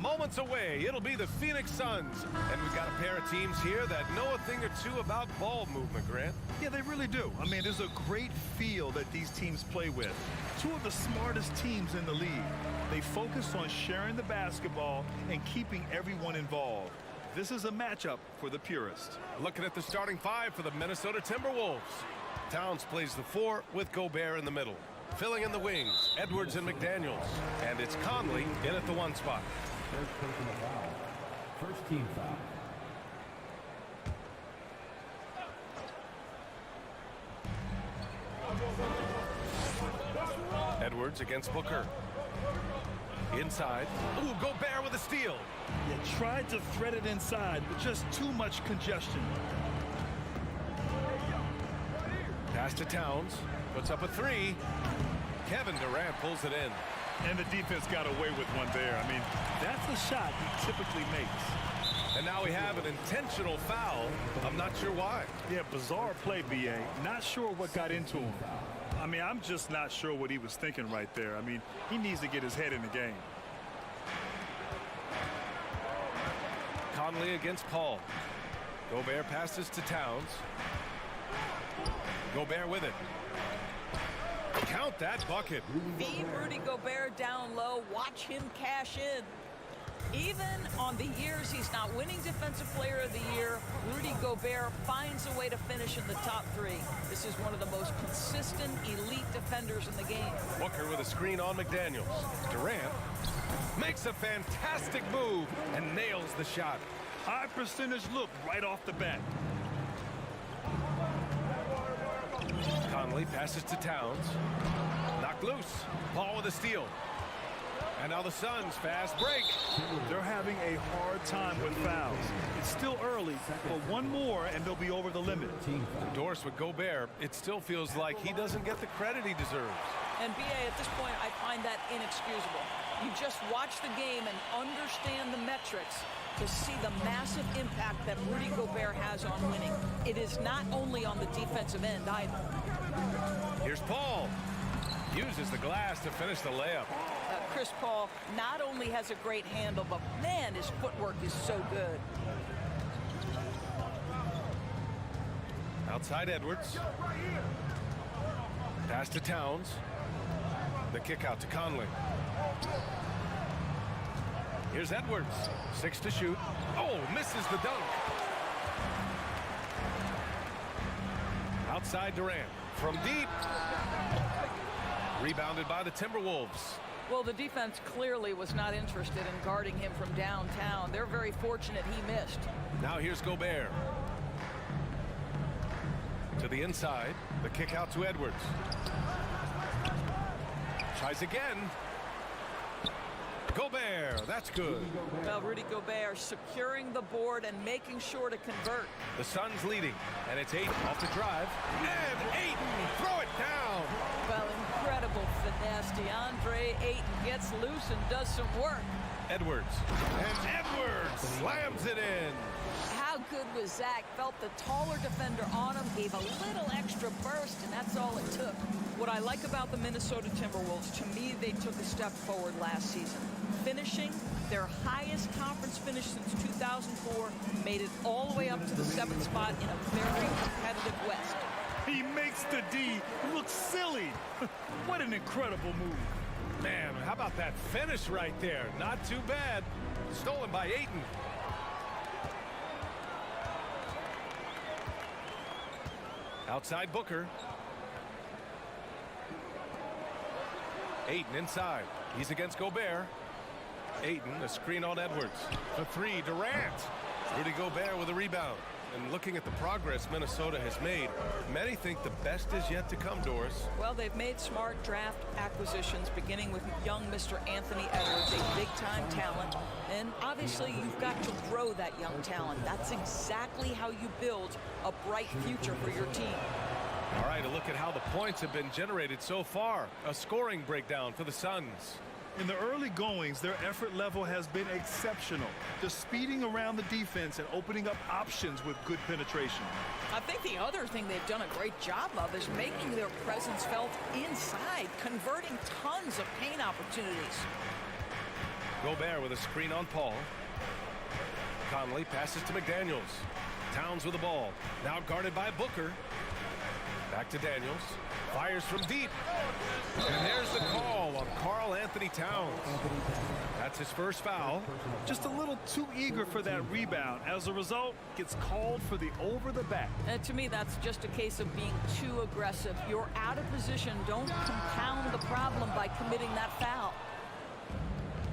Moments away, it'll be the Phoenix Suns. And we've got a pair of teams here that know a thing or two about ball movement, Grant. Yeah, they really do. I mean, there's a great feel that these teams play with. Two of the smartest teams in the league. They focus on sharing the basketball and keeping everyone involved. This is a matchup for the purist. Looking at the starting five for the Minnesota Timberwolves. Towns plays the 4 with Gobert in the middle. Filling in the wings, Edwards and McDaniels. And it's Conley in at the 1 spot. First personal foul. First team foul. Edwards against Booker. Inside. Ooh, Gobert with a steal. Yeah, tried to thread it inside, but just too much congestion. Pass to Towns. Puts up a 3. Kevin Durant pulls it in. And the defense got away with one there. I mean, that's the shot he typically makes. And now we have an intentional foul. I'm not sure why. Yeah, bizarre play, B.A. Not sure what got into him. I mean, I'm just not sure what he was thinking right there. I mean, he needs to get his head in the game. Conley against Paul. Gobert passes to Towns. Gobert with it. Count that bucket. Feed Rudy Gobert down low. Watch him cash in. Even on the years he's not winning Defensive Player of the Year, Rudy Gobert finds a way to finish in the top 3. This is one of the most consistent elite defenders in the game. Booker with a screen on McDaniels. Durant makes a fantastic move and nails the shot. High percentage look right off the bat. Conley passes to Towns. Knocked loose. Paul with a steal. And now the Suns fast break. They're having a hard time with fouls. It's still early, but one more and they'll be over the limit. Doris with Gobert, it still feels like he doesn't get the credit he deserves. And B.A., at this point, I find that inexcusable. You just watch the game and understand the metrics to see the massive impact that Rudy Gobert has on winning. It is not only on the defensive end either. Here's Paul. Uses the glass to finish the layup. Chris Paul not only has a great handle, but man, his footwork is so good. Outside Edwards. Pass to Towns. The kick out to Conley. Here's Edwards. 6 to shoot. Oh, misses the dunk. Outside Durant. From deep. Rebounded by the Timberwolves. Well, the defense clearly was not interested in guarding him from downtown. They're very fortunate he missed. Now here's Gobert. To the inside. The kick out to Edwards. Tries again. Gobert, that's good. Well, Rudy Gobert securing the board and making sure to convert. The Suns leading, and it's Ayton off the drive. And Ayton, throw it down. Well, incredible finesse. DeAndre Ayton gets loose and does some work. Edwards, and Edwards slams it in. How good was Zach? Felt the taller defender on him, gave a little extra burst, and that's all it took. What I like about the Minnesota Timberwolves, to me, they took a step forward last season. Finishing their highest conference finish since 2004, made it all the way up to the 7th spot in a very competitive West. He makes the D look silly. What an incredible move. Man, how about that finish right there? Not too bad. Stolen by Ayton. Outside Booker. Ayton inside. He's against Gobert. Ayton, a screen on Edwards. The 3, Durant. Rudy Gobert with a rebound. And looking at the progress Minnesota has made, many think the best is yet to come, Doris. Well, they've made smart draft acquisitions, beginning with young Mr. Anthony Edwards, a big-time talent. And obviously, you've got to grow that young talent. That's exactly how you build a bright future for your team. All right, a look at how the points have been generated so far. A scoring breakdown for the Suns. In the early goings, their effort level has been exceptional. Just speeding around the defense and opening up options with good penetration. I think the other thing they've done a great job of is making their presence felt inside, converting tons of paint opportunities. Gobert with a screen on Paul. Conley passes to McDaniels. Towns with the ball. Now guarded by Booker. Back to Daniels. Fires from deep. And there's the call on Karl Anthony Towns. That's his first foul. Just a little too eager for that rebound. As a result, gets called for the over the back. And to me, that's just a case of being too aggressive. You're out of position. Don't compound the problem by committing that foul.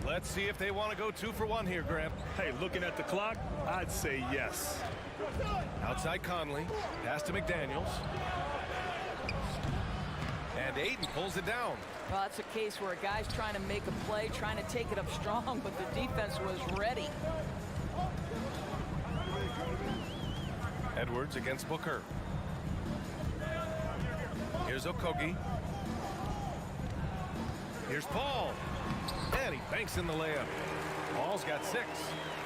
Let's see if they want to go 2 for 1 here, Graham. Hey, looking at the clock, I'd say yes. Outside Conley. Pass to McDaniels. And Ayton pulls it down. Well, that's a case where a guy's trying to make a play, trying to take it up strong, but the defense was ready. Edwards against Booker. Here's Okogie. Here's Paul. And he banks in the layup. Paul's got 6.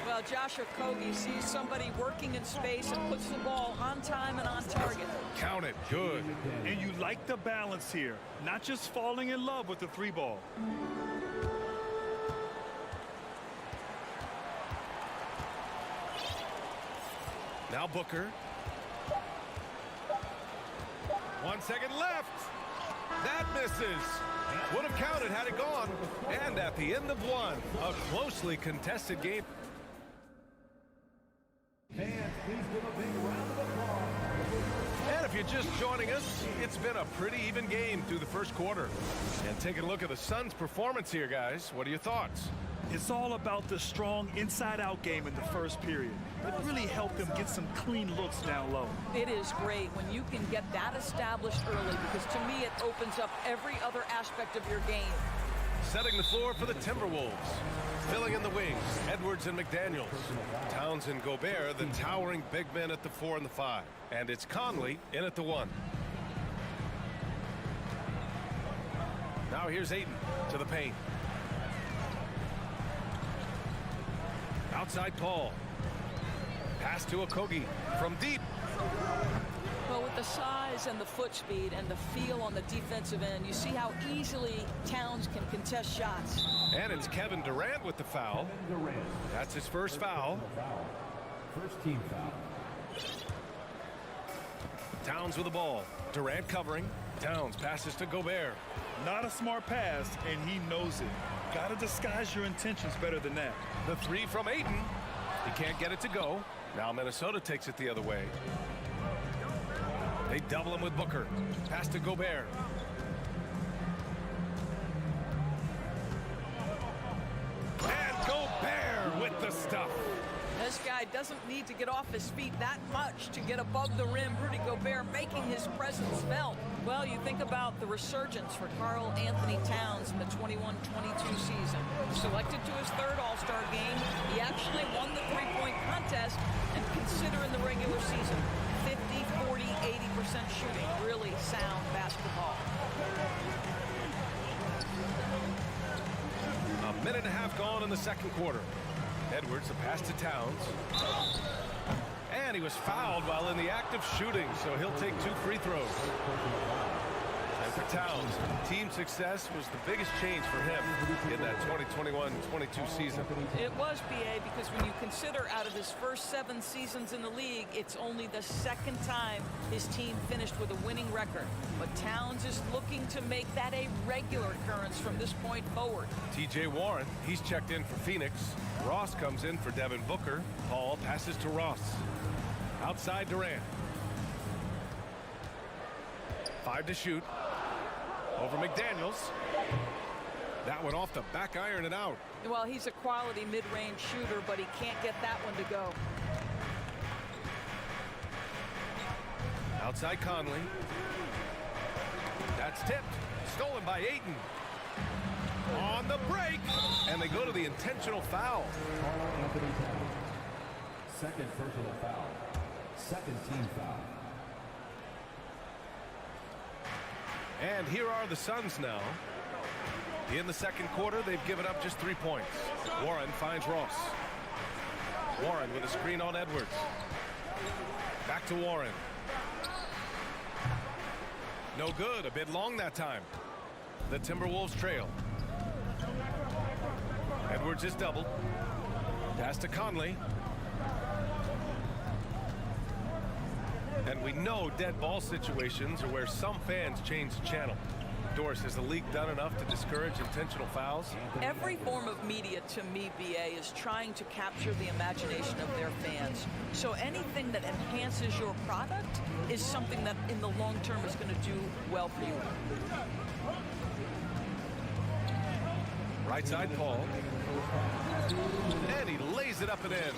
Well, Josh Okogie sees somebody working in space and puts the ball on time and on target. Count it. Good. And you like the balance here. Not just falling in love with the 3-ball. Now Booker. 1 second left. That misses. Would have counted had it gone. And at the end of 1, a closely contested game. Fans, please give a big round of applause. And if you're just joining us, it's been a pretty even game through the first quarter. And taking a look at the Suns' performance here, guys. What are your thoughts? It's all about the strong inside-out game in the first period. It really helped them get some clean looks down low. It is great when you can get that established early, because to me it opens up every other aspect of your game. Setting the floor for the Timberwolves. Filling in the wings, Edwards and McDaniels. Towns and Gobert, the towering big men at the 4 and the 5. And it's Conley in at the 1. Now here's Ayton to the paint. Outside Paul. Pass to Okogie from deep. Well, with the size and the foot speed and the feel on the defensive end, you see how easily Towns can contest shots. And it's Kevin Durant with the foul. That's his first foul. First team foul. Towns with the ball. Durant covering. Towns passes to Gobert. Not a smart pass, and he knows it. Got to disguise your intentions better than that. The 3 from Ayton. He can't get it to go. Now Minnesota takes it the other way. They double him with Booker. Pass to Gobert. And Gobert with the stuff. This guy doesn't need to get off his feet that much to get above the rim. Rudy Gobert making his presence felt. Well, you think about the resurgence for Karl Anthony Towns in the 21-22 season. Selected to his 3rd All-Star game, he actually won the 3-point contest, and consider in the regular season, 50, 40, 80% shooting. Really sound basketball. A minute and a half gone in the second quarter. Edwards, a pass to Towns. And he was fouled while in the act of shooting, so he'll take 2 free throws. And for Towns, team success was the biggest change for him in that 2021-22 season. It was, BA, because when you consider out of his first 7 seasons in the league, it's only the 2nd time his team finished with a winning record. But Towns is looking to make that a regular occurrence from this point forward. TJ Warren, he's checked in for Phoenix. Ross comes in for Devin Booker. Paul passes to Ross. Outside Durant. 5 to shoot. Over McDaniels. That one off the back iron and out. Well, he's a quality mid-range shooter, but he can't get that one to go. Outside Conley. That's tipped. Stolen by Ayton. On the break. And they go to the intentional foul. Anthony Towns. Second personal foul. Second team foul. And here are the Suns now. In the second quarter, they've given up just 3 points. Warren finds Ross. Warren with a screen on Edwards. Back to Warren. No good. A bit long that time. The Timberwolves trail. Edwards is doubled. Pass to Conley. And we know dead ball situations are where some fans change the channel. Doris, has the league done enough to discourage intentional fouls? Every form of media, to me, BA, is trying to capture the imagination of their fans. So anything that enhances your product is something that in the long term is going to do well for you. Right side, Paul. And he lays it up and in.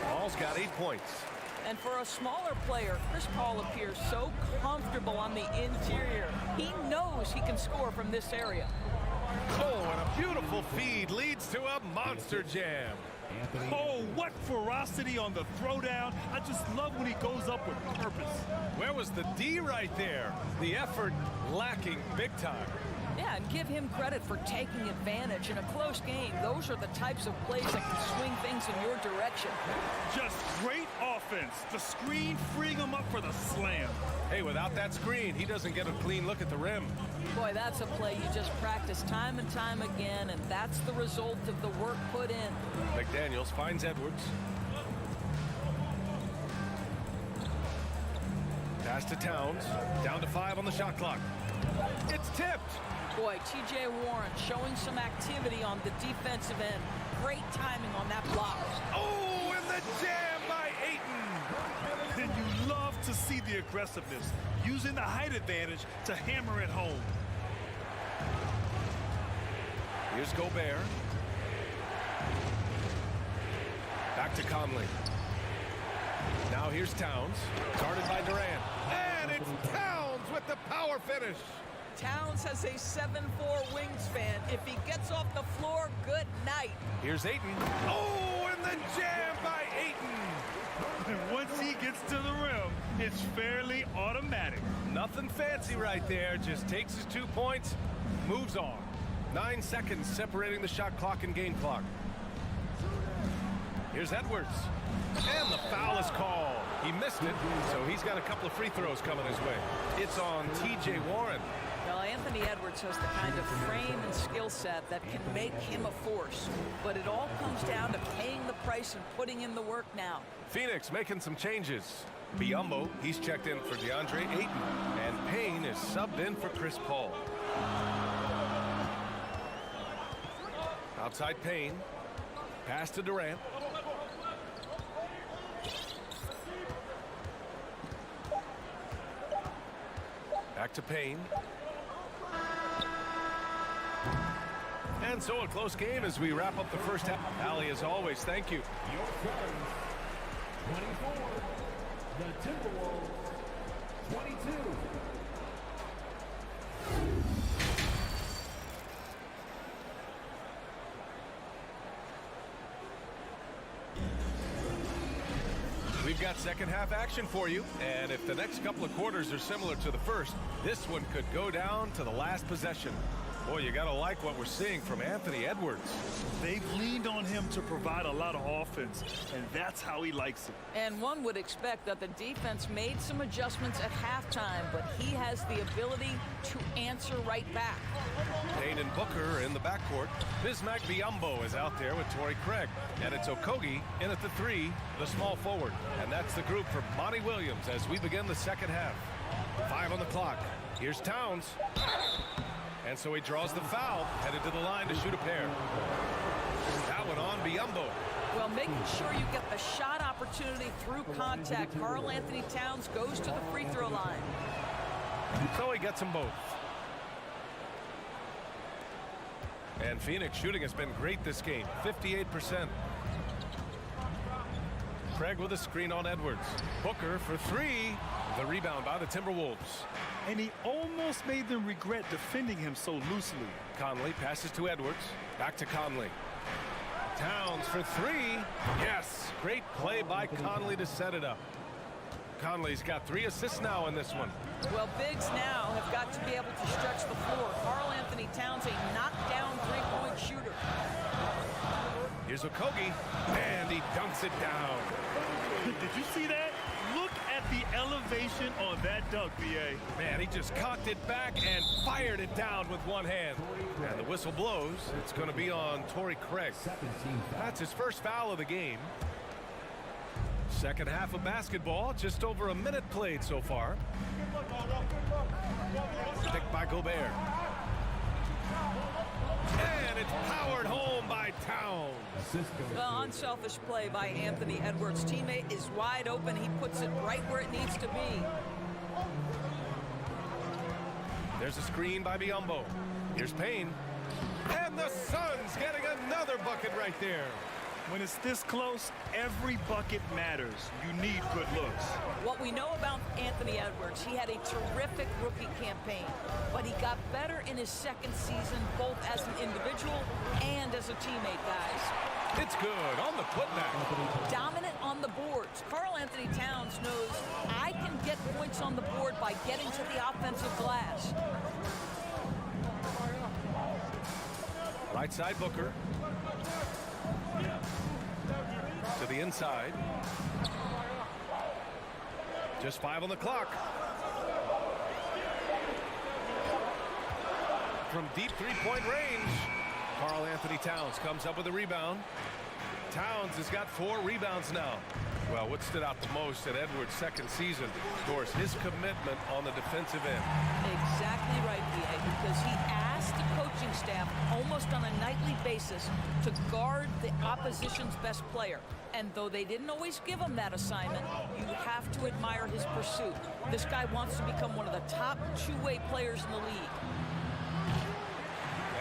Paul's got 8 points. And for a smaller player, Chris Paul appears so comfortable on the interior. He knows he can score from this area. Oh, and a beautiful feed leads to a monster jam. Oh, what ferocity on the throwdown. I just love when he goes up with purpose. Where was the D right there? The effort lacking big time. Yeah, and give him credit for taking advantage in a close game. Those are the types of plays that can swing things in your direction. Just great offense. The screen freeing him up for the slam. Hey, without that screen, he doesn't get a clean look at the rim. Boy, that's a play you just practice time and time again, and that's the result of the work put in. McDaniels finds Edwards. Pass to Towns. Down to 5 on the shot clock. It's tipped. Boy, T.J. Warren showing some activity on the defensive end. Great timing on that block. Oh, and the jam by Ayton. And you love to see the aggressiveness, using the height advantage to hammer it home. Here's Gobert. Back to Conley. Now here's Towns. Guarded by Durant. And it's Towns with the power finish. Towns has a 7'4" wingspan. If he gets off the floor, good night. Here's Ayton. Oh, and the jam by Ayton. And once he gets to the rim, it's fairly automatic. Nothing fancy right there. Just takes his 2 points, moves on. 9 seconds separating the shot clock and game clock. Here's Edwards. And the foul is called. He missed it, so he's got a couple of free throws coming his way. It's on T.J. Warren. Well, Anthony Edwards has the kind of frame and skill set that can make him a force. But it all comes down to paying the price and putting in the work now. Phoenix making some changes. Biyombo, he's checked in for DeAndre Ayton. And Payne is subbed in for Chris Paul. Outside Payne. Pass to Durant. Back to Payne. And so a close game as we wrap up the first half. Allie, as always, thank you. Your turn. 24. The Timberwolves. 22. We've got second half action for you, and if the next couple of quarters are similar to the first, this one could go down to the last possession. Boy, you gotta like what we're seeing from Anthony Edwards. They've leaned on him to provide a lot of offense, and that's how he likes it. And one would expect that the defense made some adjustments at halftime, but he has the ability to answer right back. Payne and Booker in the backcourt. Bismack Biyombo is out there with Torrey Craig. And it's Okogie in at the 3, the small forward. And that's the group for Monty Williams as we begin the second half. 5 on the clock. Here's Towns. And so he draws the foul, headed to the line to shoot a pair. That one on Biyombo. Well, making sure you get the shot opportunity through contact. Karl Anthony Towns goes to the free throw line. So he gets them both. And Phoenix shooting has been great this game, 58%. Craig with a screen on Edwards. Booker for 3. The rebound by the Timberwolves. And he almost made them regret defending him so loosely. Conley passes to Edwards. Back to Conley. Towns for three. Yes, great play by Conley to set it up. Conley's got 3 assists now in this one. Well, bigs now have got to be able to stretch the floor. Karl-Anthony Towns, a knockdown three-point shooter. Here's Octopi, and he dunks it down. Did you see that? Look at the elevation on that dunk, B.A. Man, he just cocked it back and fired it down with one hand. And the whistle blows. It's going to be on Torrey Craig. That's his first foul of the game. Second half of basketball, just over a minute played so far. Picked by Gobert. And it's powered home by Towns. Well, unselfish play by Anthony Edwards. Teammate is wide open. He puts it right where it needs to be. There's a screen by Biyombo. Here's Payne. And the Suns getting another bucket right there. When it's this close, every bucket matters. You need good looks. What we know about Anthony Edwards, he had a terrific rookie campaign, but he got better in his second season, both as an individual and as a teammate, guys. It's good on the putback. Dominant on the boards. Karl-Anthony Towns knows I can get points on the board by getting to the offensive glass. Right side Booker. To the inside. Just 5 on the clock. From deep three-point range, Karl-Anthony Towns comes up with a rebound. Towns has got 4 rebounds now. Well, what stood out the most at Edwards' second season, of course, his commitment on the defensive end. Exactly right, B.A., because he asked the coaching staff almost on a nightly basis to guard the opposition's best player. And though they didn't always give him that assignment, you have to admire his pursuit. This guy wants to become one of the top two-way players in the league.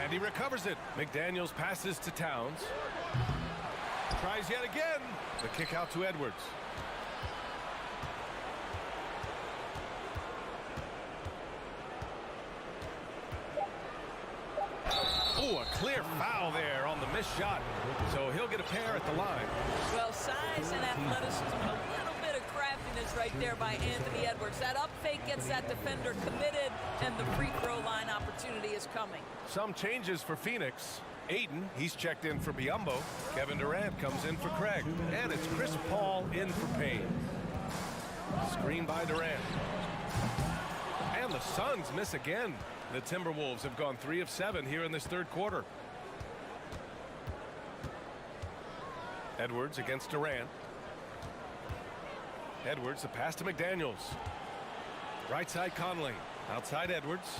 And he recovers it. McDaniels passes to Towns. Tries yet again. The kick out to Edwards. Oh, a clear foul there on the missed shot. So he'll get a pair at the line. Well, size and athleticism, a little bit of craftiness right there by Anthony Edwards. That up fake gets that defender committed, and the free throw line opportunity is coming. Some changes for Phoenix. Ayton, he's checked in for Biyombo. Kevin Durant comes in for Craig. And it's Chris Paul in for Payne. Screen by Durant. And the Suns miss again. The Timberwolves have gone 3 of 7 here in this third quarter. Edwards against Durant. Edwards, the pass to McDaniels. Right side Conley. Outside Edwards.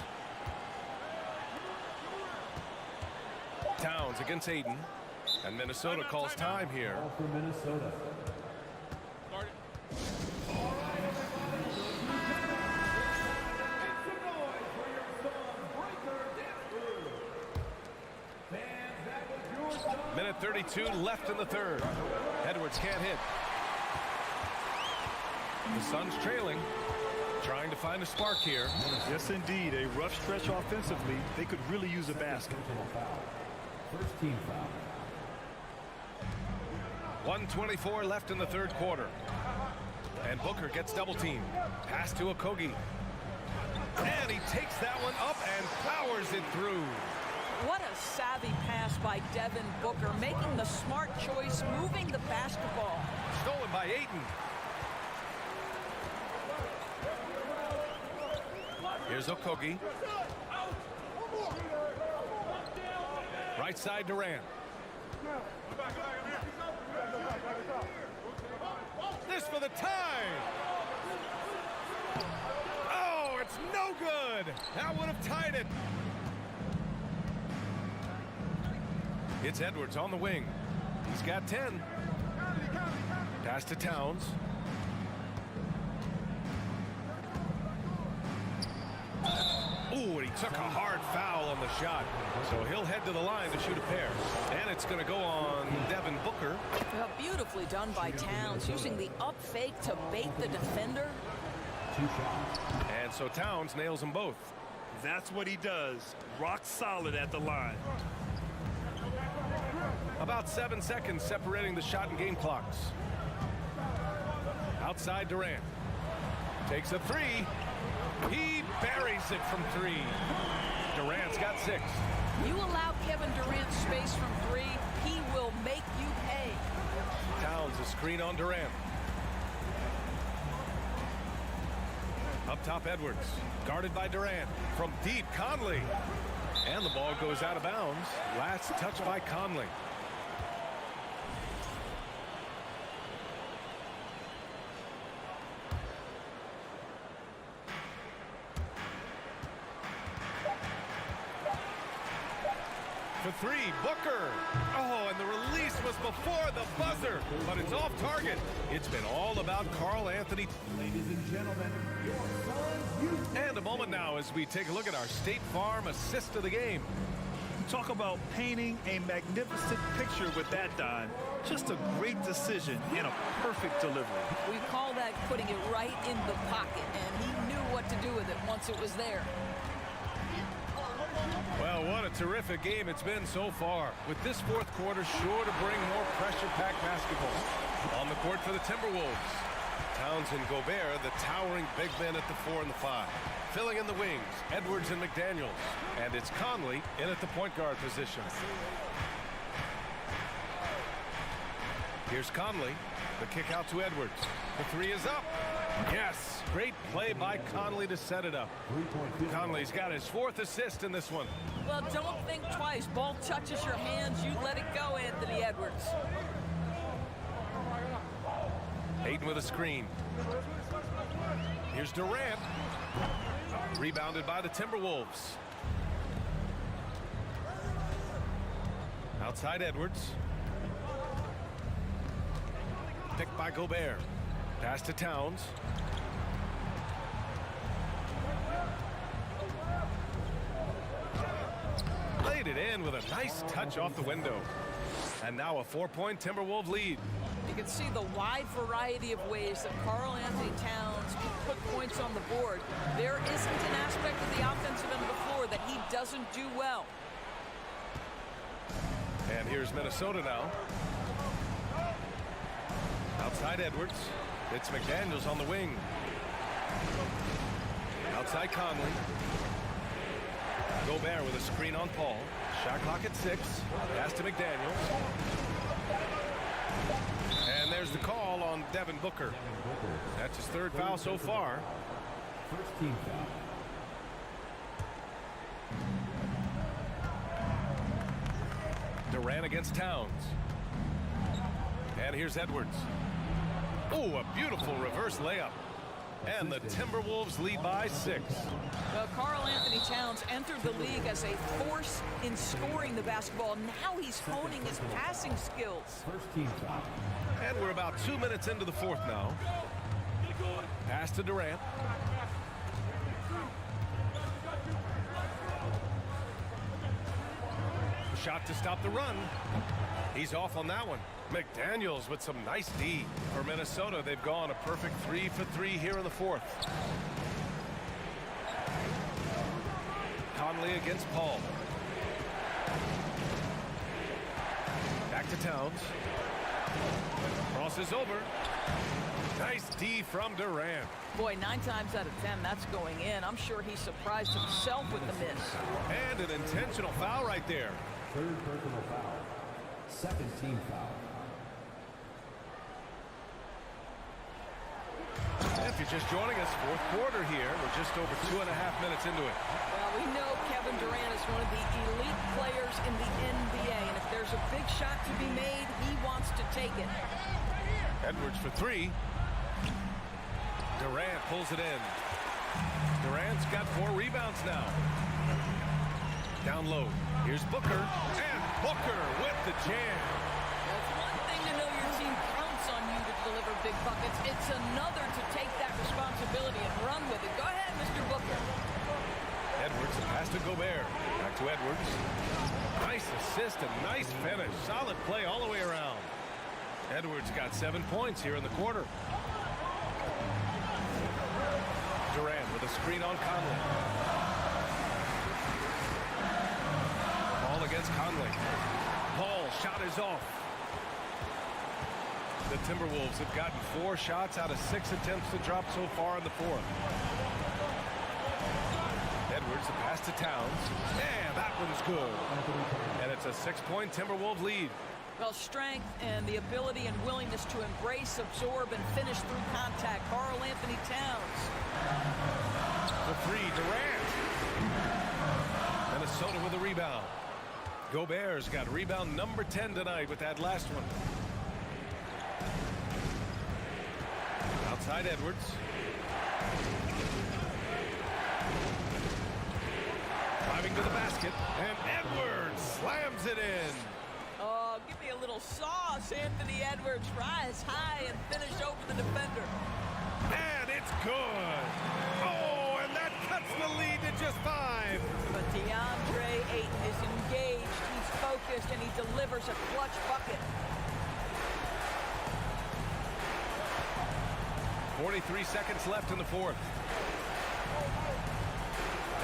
Towns against Ayton. And Minnesota calls time here. For Minnesota. Minute 32 left in the third. Edwards can't hit. The Suns trailing. Trying to find a spark here. Yes, indeed. A rough stretch offensively. They could really use a basket. First team foul. 1:24 left in the third quarter. And Booker gets double teamed. Pass to Octopi. And he takes that one up and powers it through. What a savvy pass by Devin Booker, making the smart choice, moving the basketball. Stolen by Ayton. Here's Octopi. Right side Durant. This for the tie. Oh, it's no good. That would have tied it. It's Edwards on the wing. He's got 10. Pass to Towns. Ooh, and he took a hard foul on the shot. So he'll head to the line to shoot a pair. And it's going to go on Devin Booker. Well, beautifully done by Towns, using the up fake to bait the defender. 2 shots. And so Towns nails them both. That's what he does. Rock solid at the line. About 7 seconds separating the shot and game clocks. Outside Durant. Takes a three. He buries it from 3. Durant's got 6. You allow Kevin Durant space from 3, he will make you pay. Towns a screen on Durant. Up top Edwards. Guarded by Durant. From deep, Conley. And the ball goes out of bounds. Last touch by Conley. For 3, Booker. Oh, and the release was before the buzzer, but it's off target. It's been all about Karl Anthony. Ladies and gentlemen, your son, And a moment now as we take a look at our State Farm assist of the game. Talk about painting a magnificent picture with that dime. Just a great decision and a perfect delivery. We call that putting it right in the pocket, and he knew what to do with it once it was there. Well, what a terrific game it's been so far, with this fourth quarter sure to bring more pressure-packed basketball. On the court for the Timberwolves, Towns and Gobert, the towering big men at the 4 and the 5. Filling in the wings, Edwards and McDaniels. And it's Conley in at the point guard position. Here's Conley. The kick out to Edwards. The 3 is up. Yes, great play by Conley to set it up. Conley's got his 4th assist in this one. Well, don't think twice. Ball touches your hands, you let it go, Anthony Edwards. Hayden with a screen. Here's Durant. Rebounded by the Timberwolves. Outside Edwards. Picked by Gobert. Pass to Towns. Laid it in with a nice touch off the window. And now a 4-point Timberwolves lead. You can see the wide variety of ways that Karl Anthony Towns can put points on the board. There isn't an aspect of the offensive end of the floor that he doesn't do well. And here's Minnesota now. Outside Edwards. It's McDaniels on the wing. Outside Conley. Gobert with a screen on Paul. Shot clock at 6. Pass to McDaniels. And there's the call on Devin Booker. That's his 3rd foul so far. First team foul. Durant against Towns. And here's Edwards. Oh, a beautiful reverse layup. And the Timberwolves lead by 6. Well, Karl Anthony Towns entered the league as a force in scoring the basketball. Now he's honing his passing skills. First team foul. And we're about 2 minutes into the 4th now. Pass to Durant. Shot to stop the run. He's off on that one. McDaniels with some nice D. For Minnesota, they've gone a perfect 3 for 3 here in the 4th. Conley against Paul. Back to Towns. Crosses over. Nice D from Durant. Boy, 9 times out of 10, that's going in. I'm sure he surprised himself with the miss. And an intentional foul right there. 3rd personal foul. 2nd team foul. If you're just joining us, 4th quarter here. We're just over 2.5 minutes into it. Well, we know Kevin Durant is one of the elite players in the NBA, and if there's a big shot to be made, he wants to take it. Edwards for 3. Durant pulls it in. Durant's got 4 rebounds now. Down low. Here's Booker. And Booker with the jam. It's one thing to know your team counts on you to deliver big buckets. It's another to take that responsibility and run with it. Go ahead, Mr. Booker. Edwards, pass to Gobert. Back to Edwards. Nice assist and nice finish. Solid play all the way around. Edwards got 7 points here in the quarter. with a screen on Conley. Ball against Conley. Paul, shot is off. The Timberwolves have gotten 4 shots out of 6 attempts to drop so far in the fourth. Edwards, the pass to Towns. And that one's good. And it's a 6-point Timberwolves lead. Well, strength and the ability and willingness to embrace, absorb, and finish through contact. Karl Anthony Towns. The 3, Durant. Minnesota with a rebound. Gobert's got rebound number 10 tonight with that last one. Outside Edwards. Driving to the basket. And Edwards slams it in. Oh, give me a little sauce. Anthony Edwards rise high and finish over the defender. And it's good. Oh, and that cuts the lead to just 5. But DeAndre Ayton is engaged. He's focused, and he delivers a clutch bucket. 43 seconds left in the fourth.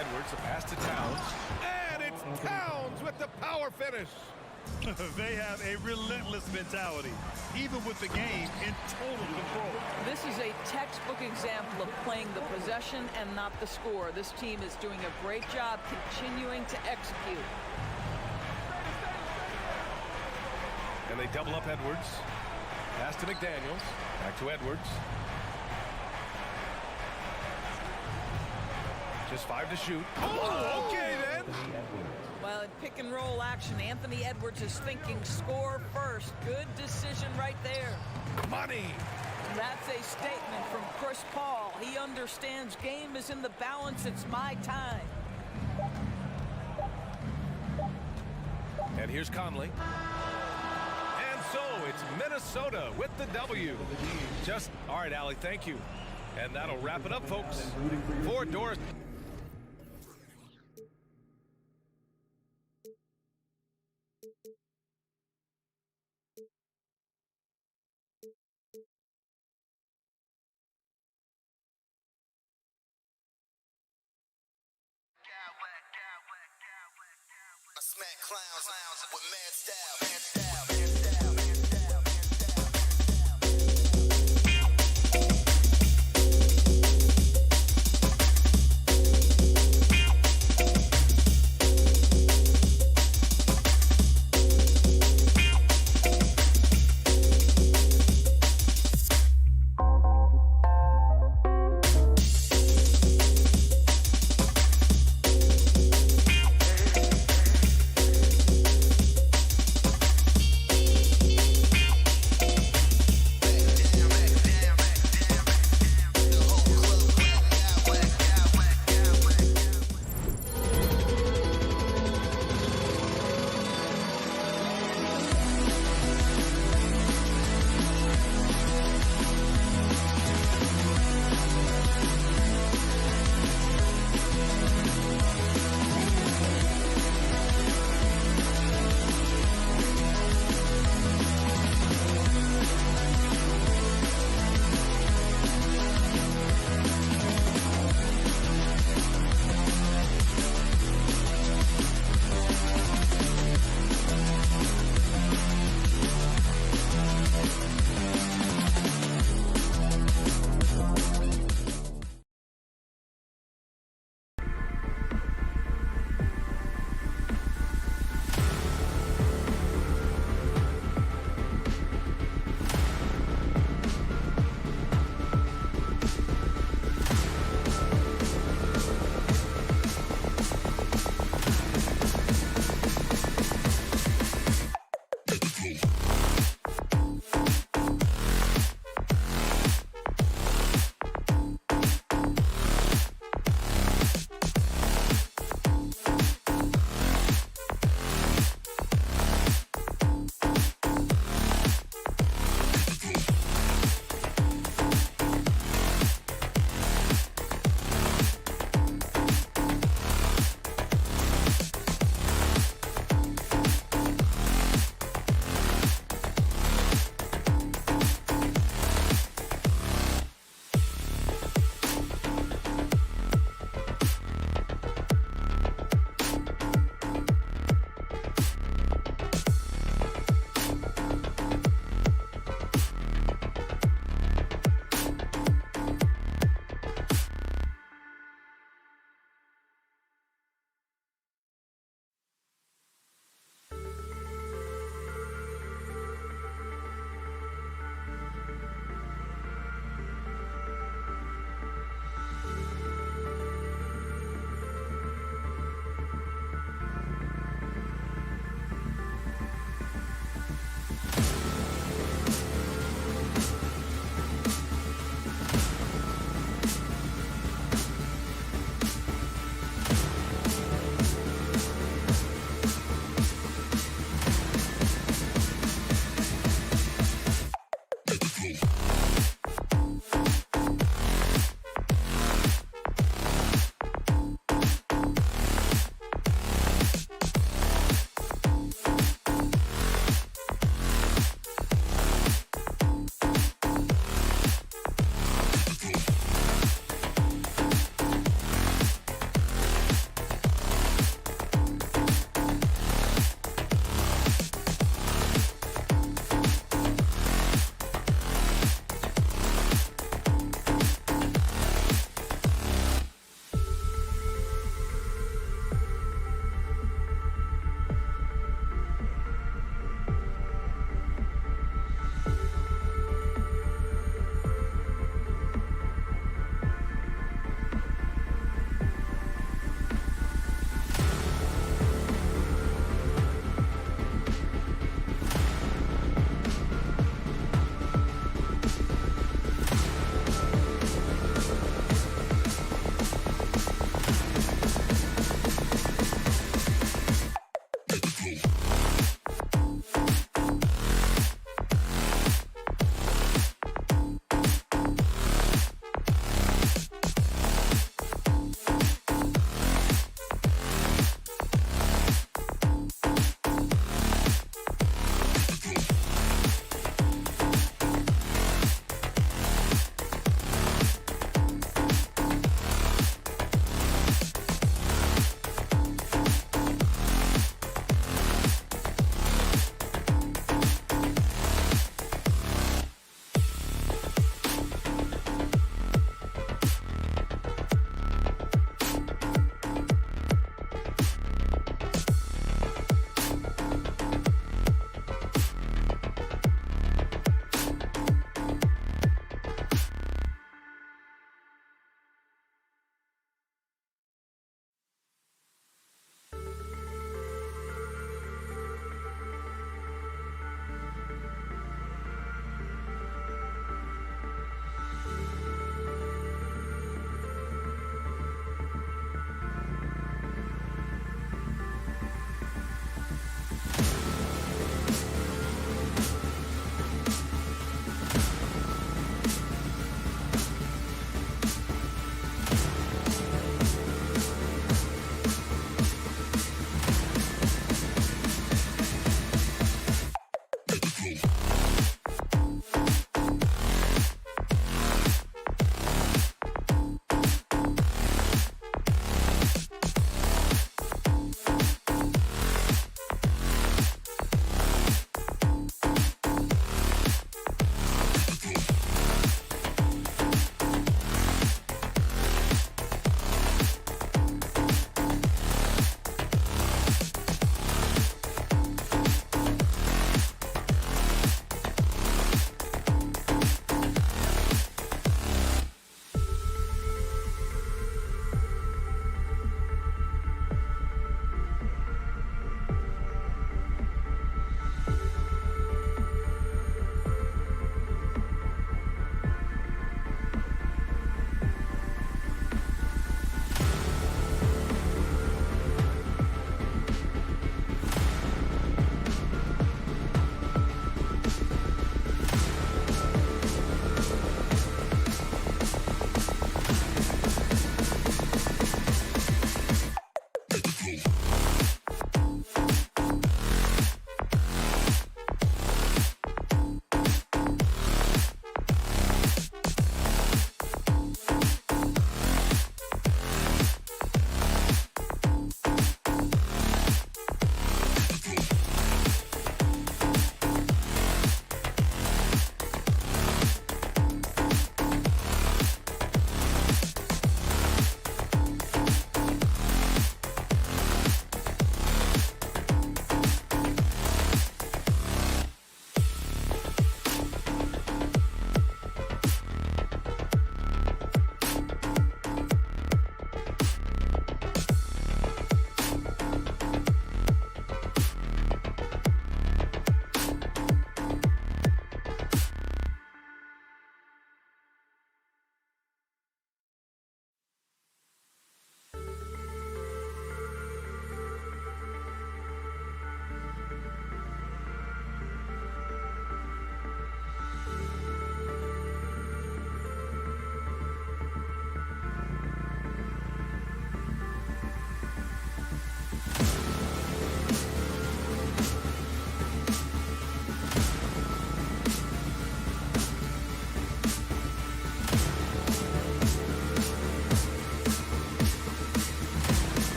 Edwards, a pass to Towns. And it's Towns with the power finish. They have a relentless mentality, even with the game in total control. This is a textbook example of playing the possession and not the score. This team is doing a great job continuing to execute. And they double up Edwards. Pass to McDaniels. Back to Edwards. Just 5 to shoot. Oh, okay then. Well, in pick and roll action, Anthony Edwards is thinking score first. Good decision right there. Money. That's a statement from Chris Paul. He understands game is in the balance. It's my time. And here's Conley. And so it's Minnesota with the W. Just, all right, Allie, thank you. And that'll wrap it up, folks. For Doris. I smack clowns with mad style.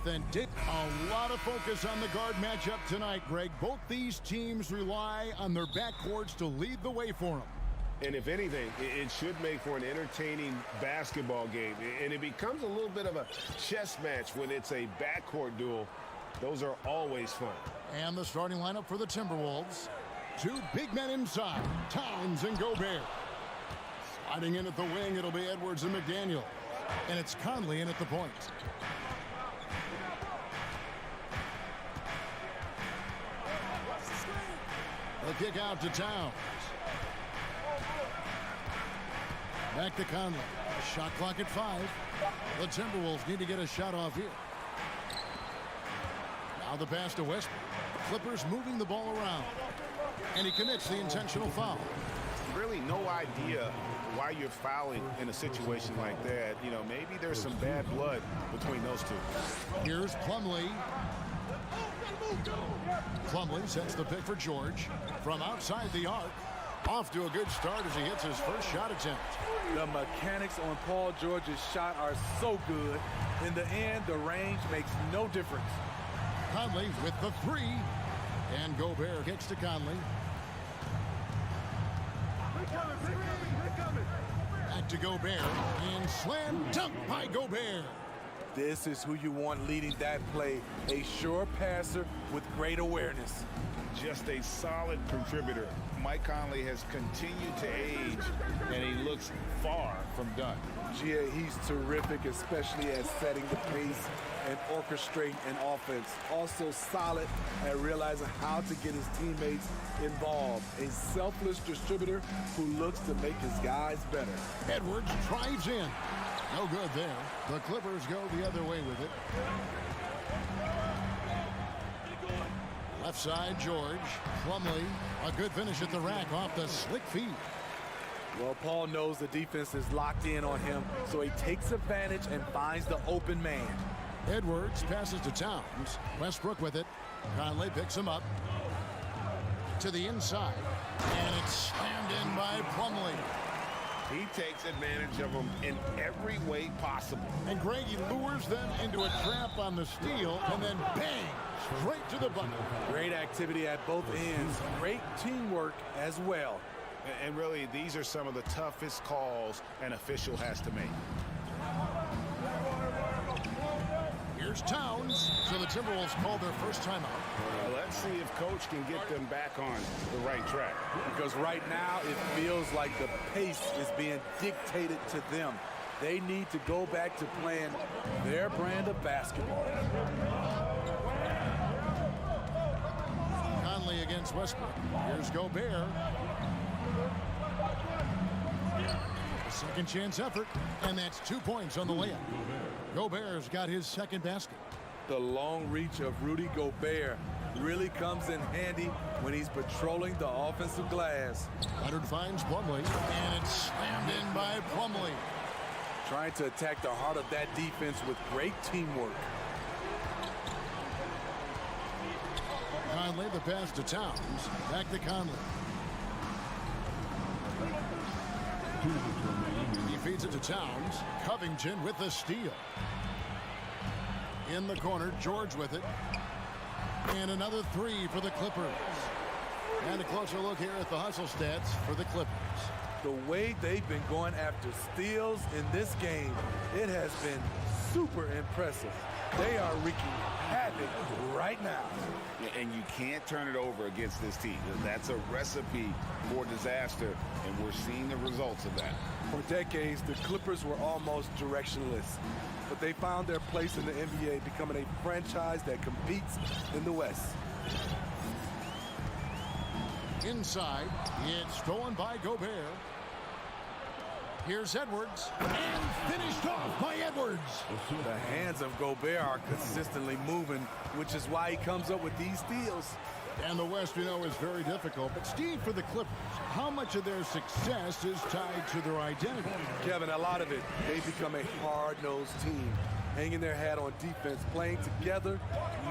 authentic. A lot of focus on the guard matchup tonight, Greg. Both these teams rely on their backcourts to lead the way for them. And if anything, it should make for an entertaining basketball game. And it becomes a little bit of a chess match when it's a backcourt duel. Those are always fun. And the starting lineup for the Timberwolves. Two big men inside, Towns and Gobert. Sliding in at the wing, it'll be Edwards and McDaniel. And it's Conley in at the point. The kick out to Towns. Back to Conley. Shot clock at 5. The Timberwolves need to get a shot off here. Now the pass to Westbrook. Clippers moving the ball around. And he commits the intentional foul. Really no idea why you're fouling in a situation like that. You know, maybe there's some bad blood between those two. Here's Plumlee. Plumlee sets the pick for George. From outside the arc. Off to a good start as he hits his first shot attempt. The mechanics on Paul George's shot are so good. In the end, the range makes no difference. Conley with the 3. And Gobert kicks to Conley. Back to Gobert. And slam dunk by Gobert. This is who you want leading that play. A sure passer with great awareness. Just a solid contributor. Mike Conley has continued to age, and he looks far from done. Yeah, he's terrific, especially at setting the pace and orchestrating an offense. Also solid at realizing how to get his teammates involved. A selfless distributor who looks to make his guys better. Edwards drives in. No good there. The Clippers go the other way with it. Left side, George. Plumlee, a good finish at the rack off the slick feed. Well, Paul knows the defense is locked in on him, so he takes advantage and finds the open man. Edwards passes to Towns. Westbrook with it. Conley picks him up. To the inside. And it's slammed in by Plumlee. He takes advantage of them in every way possible. And Greg, he lures them into a trap on the steal, and then bang, straight to the bucket. Great activity at both ends. Great teamwork as well. And really, these are some of the toughest calls an official has to make. Here's Towns. So the Timberwolves call their first timeout. Let's see if Coach can get them back on the right track. Because right now, it feels like the pace is being dictated to them. They need to go back to playing their brand of basketball. Conley against Westbrook. Here's Gobert. A second chance effort, and that's 2 points on the layup. Gobert's got his second basket. The long reach of Rudy Gobert really comes in handy when he's patrolling the offensive glass. Leonard finds Plumlee, and it's slammed in by Plumlee. Trying to attack the heart of that defense with great teamwork. Conley, the pass to Towns. Back to Conley. He feeds it to Towns. Covington with the steal. In the corner, George with it. And another 3 for the Clippers. And a closer look here at the hustle stats for the Clippers. The way they've been going after steals in this game, it has been super impressive. They are wreaking havoc right now. And you can't turn it over against this team. That's a recipe for disaster, and we're seeing the results of that. For decades, the Clippers were almost directionless, but they found their place in the NBA, becoming a franchise that competes in the West. Inside, it's stolen by Gobert. Here's Edwards, and finished off by Edwards. The hands of Gobert are consistently moving, which is why he comes up with these steals. And the West, we know, is very difficult. But, Steve, for the Clippers, how much of their success is tied to their identity? Kevin, a lot of it. They've become a hard-nosed team, hanging their hat on defense, playing together,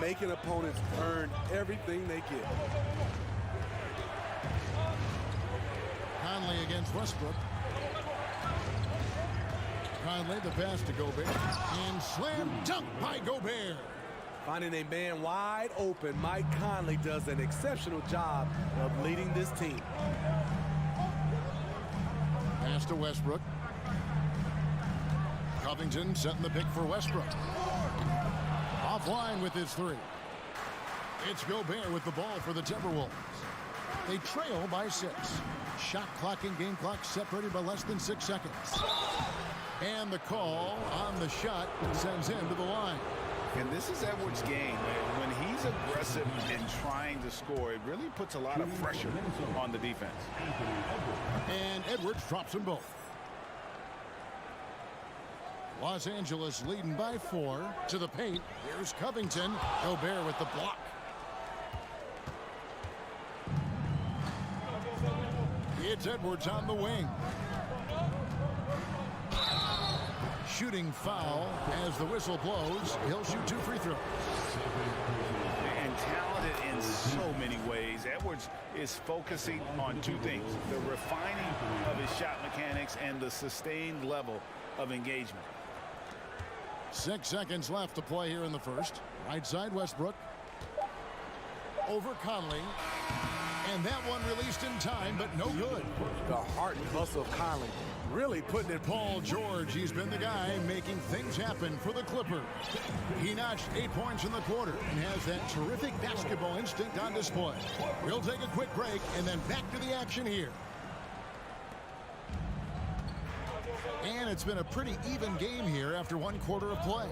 making opponents earn everything they get. Conley against Westbrook. Conley, the pass to Gobert. And slam dunk by Gobert. Finding a man wide open, Mike Conley does an exceptional job of leading this team. Pass to Westbrook. Covington setting the pick for Westbrook. Offline with his three. It's Gobert with the ball for the Timberwolves. They trail by 6. Shot clock and game clock separated by less than 6 seconds. And the call on the shot sends him to the line. And this is Edwards' game. When he's aggressive and trying to score, it really puts a lot of pressure on the defense. And Edwards drops them both. Los Angeles leading by 4 to the paint. Here's Covington. Gobert with the block. It's Edwards on the wing. Shooting foul as the whistle blows. He'll shoot 2 free throws. And talented in so many ways. Edwards is focusing on 2 things: the refining of his shot mechanics and the sustained level of engagement. 6 seconds left to play here in the first. Right side, Westbrook. Over Conley. And that one released in time, but no good. The heart and hustle of Conley really putting it. Paul George, he's been the guy making things happen for the Clippers. He notched 8 points in the quarter and has that terrific basketball instinct on display. We'll take a quick break and then back to the action here. And it's been a pretty even game here after 1 quarter of play.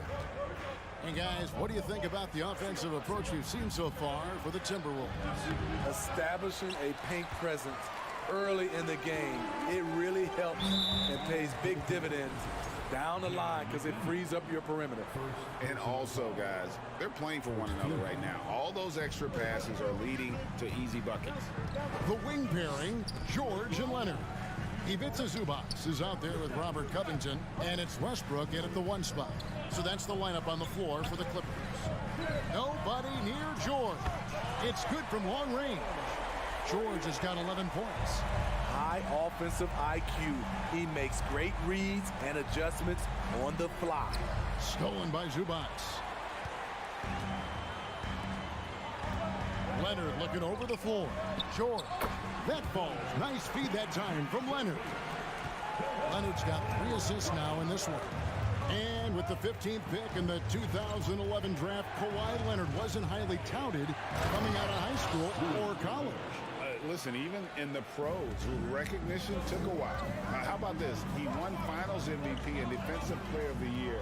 And guys, what do you think about the offensive approach we've seen so far for the Timberwolves? Establishing a paint presence early in the game, it really helps and pays big dividends down the line because it frees up your perimeter. And also, guys, they're playing for one another right now. All those extra passes are leading to easy buckets. The wing pairing, George and Leonard. Ivica Zubac is out there with Robert Covington, and it's Westbrook in at the 1 spot. So that's the lineup on the floor for the Clippers. Nobody near George. It's good from long range. George has got 11 points. High offensive IQ. He makes great reads and adjustments on the fly. Stolen by Zubac. Leonard looking over the floor. George. That falls. Nice feed that time from Leonard. Leonard's got 3 assists now in this one. And with the 15th pick in the 2011 draft, Kawhi Leonard wasn't highly touted coming out of high school or college. Listen, even in the pros, recognition took a while. How about this? He won Finals MVP and Defensive Player of the Year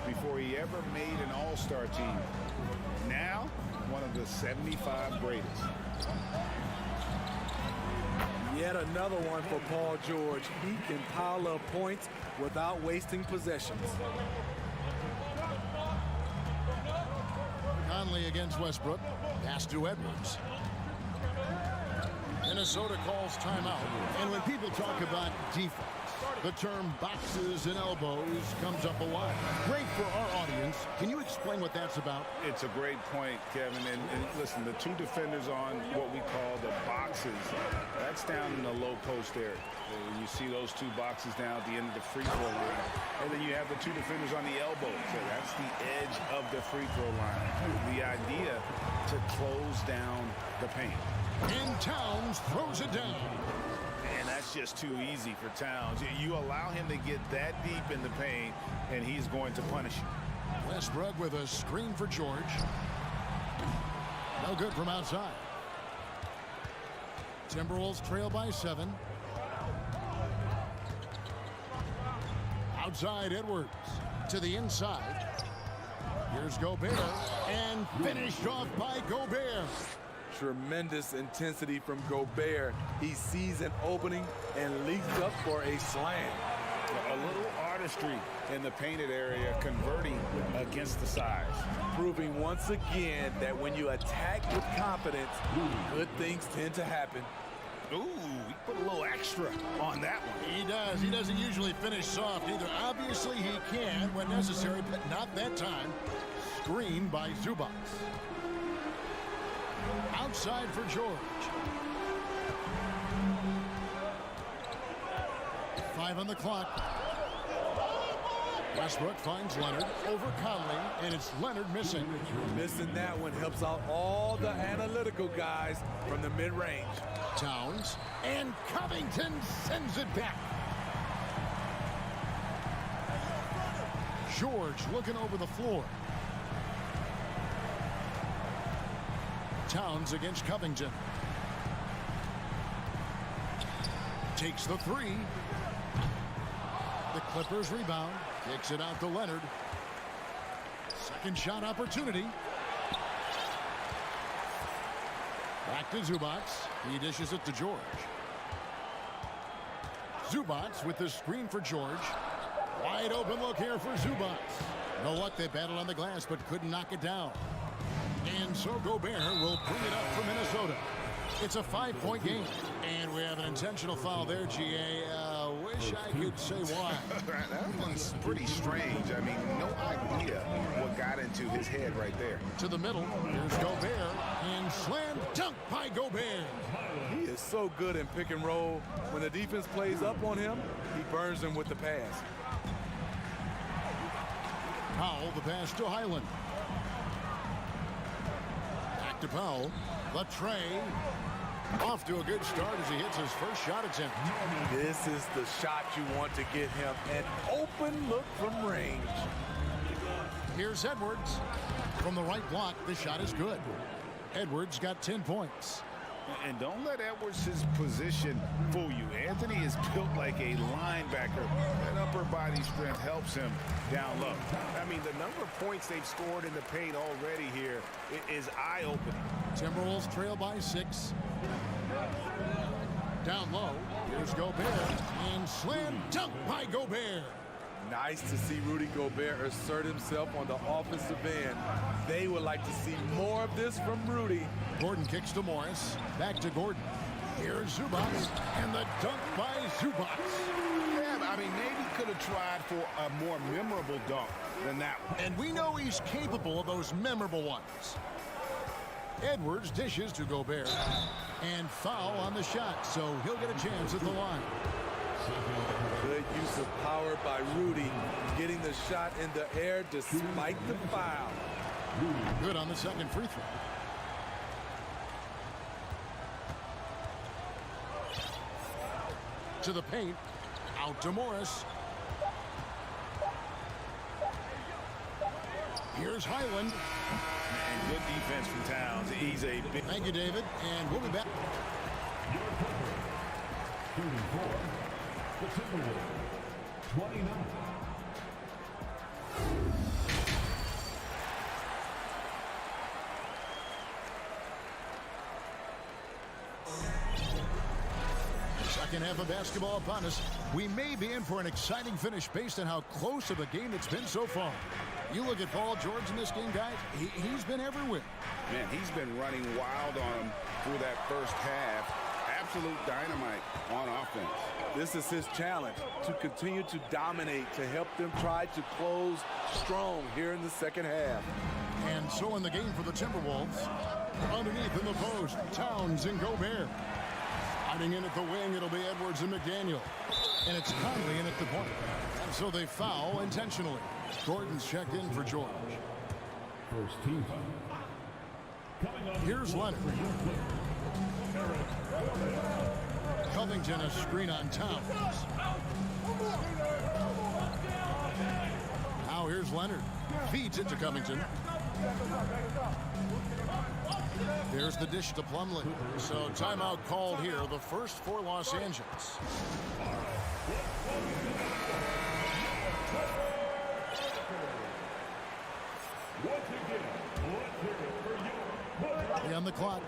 before he ever made an All-Star team. Now, one of the 75 greatest. Yet another one for Paul George. He can pile up points without wasting possessions. Conley against Westbrook. Pass to Edwards. Minnesota calls timeout. And when people talk about defense, the term boxes and elbows comes up a lot. Great for our audience. Can you explain what that's about? It's a great point, Kevin. And listen, the 2 defenders on what we call the boxes, that's down in the low post area. You see those 2 boxes down at the end of the free throw line. And then you have the 2 defenders on the elbows. So that's the edge of the free throw line. The idea to close down the paint. And Towns throws it down. And that's just too easy for Towns. You allow him to get that deep in the paint, and he's going to punish you. Westbrook with a screen for George. No good from outside. Timberwolves trail by 7. Outside Edwards to the inside. Here's Gobert, and finished off by Gobert. Tremendous intensity from Gobert. He sees an opening and leaps up for a slam. A little artistry in the painted area, converting against the size. Proving once again that when you attack with confidence, good things tend to happen. Ooh, he put a little extra on that one. He does. He doesn't usually finish soft either. Obviously, he can when necessary, but not that time. Screened by Zubac. Outside for George. 5 on the clock. Westbrook finds Leonard over Conley, and it's Leonard missing. Missing that one helps out all the analytical guys from the mid-range. Towns, and Covington sends it back. George looking over the floor. Towns against Covington. Takes the three. The Clippers rebound. Kicks it out to Leonard. Second shot opportunity. Back to Zubac. He dishes it to George. Zubac with the screen for George. Wide open look here for Zubac. No luck, they battled on the glass but couldn't knock it down. And so Gobert will bring it up for Minnesota. It's a 5-point game. And we have an intentional foul there, GA. Wish I could say why. That one's pretty strange. I mean, no idea what got into his head right there. To the middle. Here's Gobert. And slam dunk by Gobert. He is so good in pick and roll. When the defense plays up on him, he burns them with the pass. Powell, the pass to Highland. Back to Powell. The tray. Off to a good start as he hits his first shot attempt. This is the shot you want to get him. An open look from range. Here's Edwards. From the right block, the shot is good. Edwards got 10 points. And don't let Edwards' position fool you. Anthony is built like a linebacker. That upper body strength helps him down low. I mean, the number of points they've scored in the paint already here is eye-opening. Timberwolves trail by 6. Down low. Here's Gobert. And slam dunk by Gobert. Nice to see Rudy Gobert assert himself on the offensive end. They would like to see more of this from Rudy. Gordon kicks to Morris. Back to Gordon. Here's Zubac. And the dunk by Zubac. Yeah, I mean, maybe could have tried for a more memorable dunk than that one. And we know he's capable of those memorable ones. Edwards dishes to Gobert. And foul on the shot, so he'll get a chance at the line. Good use of power by Rudy, getting the shot in the air despite the foul. Good on the second free throw. To the paint, out to Morris. Here's Highland. And good defense from Towns. He's a big... Thank you, David, and we'll be back. The Timberwolves, 29. Second half of basketball upon us. We may be in for an exciting finish based on how close of a game it's been so far. You look at Paul George in this game, guys, he's been everywhere. Man, he's been running wild on him through that first half. Absolute dynamite on offense. This is his challenge, to continue to dominate, to help them try to close strong here in the second half. And so in the game for the Timberwolves, underneath in the post, Towns and Gobert. Hiding in at the wing, it'll be Edwards and McDaniel. And it's Conley in at the point. And so they foul intentionally. Gordon's checked in for George. First team. Here's Leonard. Covington a screen on Towns. Now here's Leonard. Feeds it to Covington. There's the dish to Plumlee. So timeout called here. The first for Los Angeles. On the clock.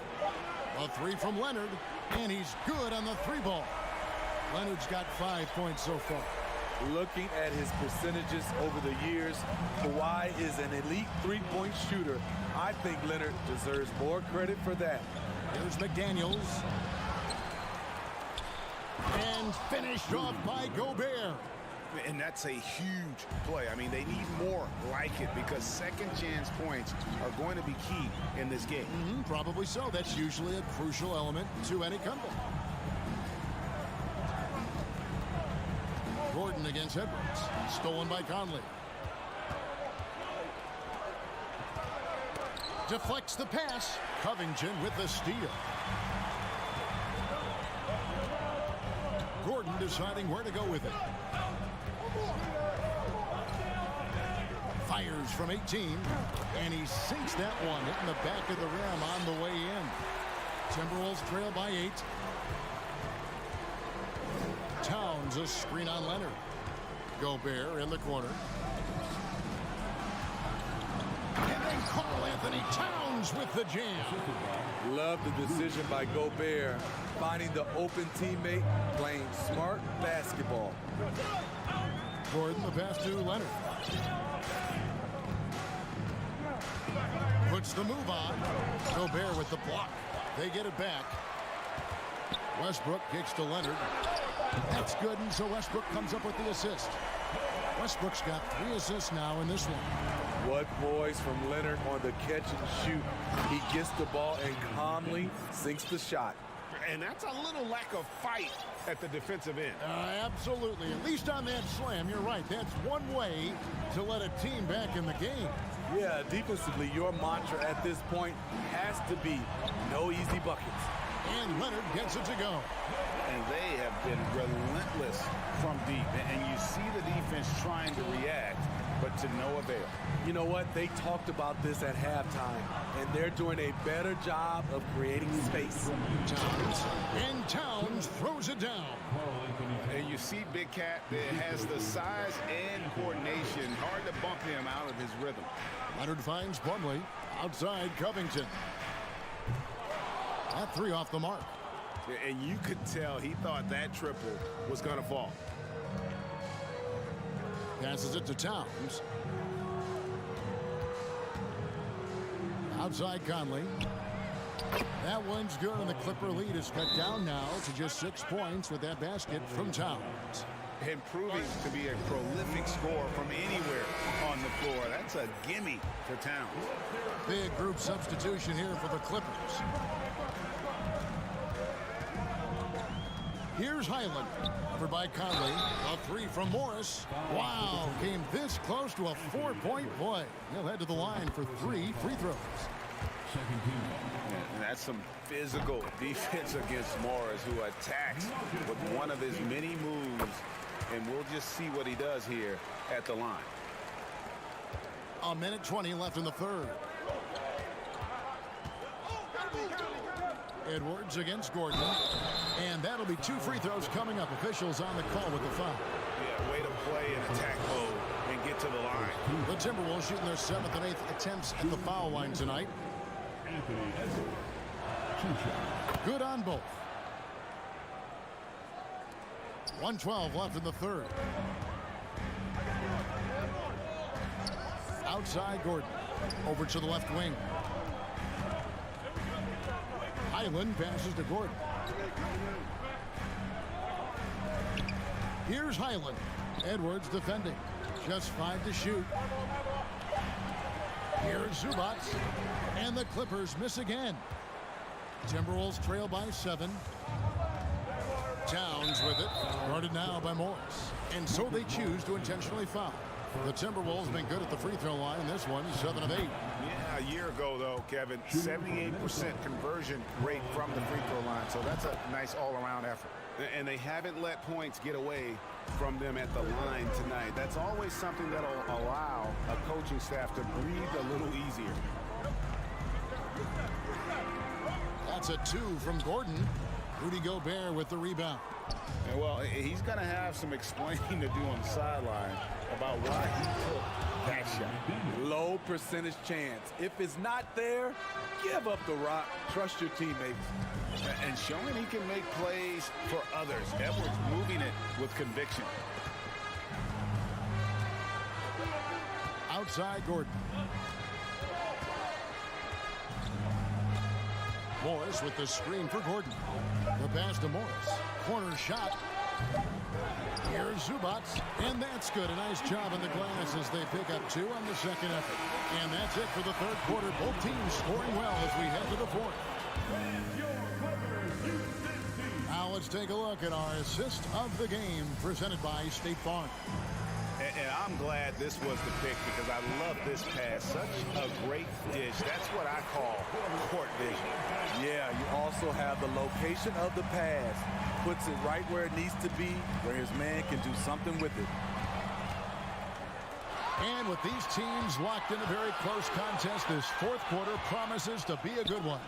A three from Leonard. And he's good on the three ball. Leonard's got 5 points so far. Looking at his percentages over the years, Kawhi is an elite three-point shooter. I think Leonard deserves more credit for that. Here's McDaniels. And finished off by Gobert. And that's a huge play. I mean, they need more like it because second chance points are going to be key in this game. Probably so. That's usually a crucial element to any comeback. Gordon against Edwards. Stolen by Conley. Deflects the pass. Covington with the steal. Gordon deciding where to go with it. Fires from 18, and he sinks that one, hitting the back of the rim on the way in. Timberwolves trail by 8. Towns a screen on Leonard. Gobert in the corner. And then Karl Anthony Towns with the jam. Love the decision by Gobert, finding the open teammate, playing smart basketball. Gordon the pass to Leonard. Puts the move on. Gobert with the block. They get it back. Westbrook kicks to Leonard. That's good, and so Westbrook comes up with the assist. Westbrook's got 3 assists now in this one. What poise from Leonard on the catch and shoot. He gets the ball and calmly sinks the shot. And that's a little lack of fight at the defensive end. Absolutely. At least on that slam, you're right. That's one way to let a team back in the game. Yeah, defensively, your mantra at this point has to be no easy buckets. And Leonard gets it to go. And they have been relentless from deep. And you see the defense trying to react, but to no avail. You know what? They talked about this at halftime, and they're doing a better job of creating space. Towns throws it down. And you see Big Cat that has the size and coordination. Hard to bump him out of his rhythm. Leonard finds Plumlee. Outside Covington. That 3 off the mark. And you could tell he thought that triple was going to fall. Passes it to Towns. Outside Conley. That one's good, and the Clipper lead is cut down now to just 6 points with that basket from Towns. And proving to be a prolific scorer from anywhere on the floor. That's a gimme for Towns. Big group substitution here for the Clippers. Here's Highland. Covered by Conley. A 3 from Morris. Wow, came this close to a 4-point play. He'll head to the line for 3 free throws. And that's some physical defense against Morris, who attacks with one of his many moves. And we'll just see what he does here at the line. A minute 20 left in the third. Edwards against Gordon. And that'll be 2 free throws coming up. Officials on the call with the foul. Yeah, way to play in attack mode and get to the line. The Timberwolves shooting their 7th and 8th attempts at the foul line tonight. Good on both. 1:12 left in the third. Outside Gordon. Over to the left wing. Highland passes to Gordon. Here's Highland. Edwards defending. Just 5 to shoot. Here's Zubac. And the Clippers miss again. Timberwolves trail by 7. Towns with it. Guarded now by Morris. And so they choose to intentionally foul. The Timberwolves been good at the free throw line. This one, 7 of 8. Yeah, a year ago, though, Kevin, 78% conversion rate from the free throw line. So that's a nice all-around effort. And they haven't let points get away from them at the line tonight. That's always something that'll allow a coaching staff to breathe a little easier. That's a 2 from Gordon. Rudy Gobert with the rebound. And well, he's going to have some explaining to do on the sideline about why he took that shot. Low percentage chance. If it's not there, give up the rock. Trust your teammates. And showing he can make plays for others. Edwards moving it with conviction. Outside Gordon. Morris with the screen for Gordon. The pass to Morris. Corner shot. Here's Zubac. And that's good. A nice job on the glass as they pick up 2 on the second effort. And that's it for the third quarter. Both teams scoring well as we head to the fourth. Now let's take a look at our assist of the game presented by State Farm. And I'm glad this was the pick because I love this pass. Such a great dish. That's what I call court vision. Yeah, you also have the location of the pass. Puts it right where it needs to be, where his man can do something with it. And with these teams locked in a very close contest, this fourth quarter promises to be a good one.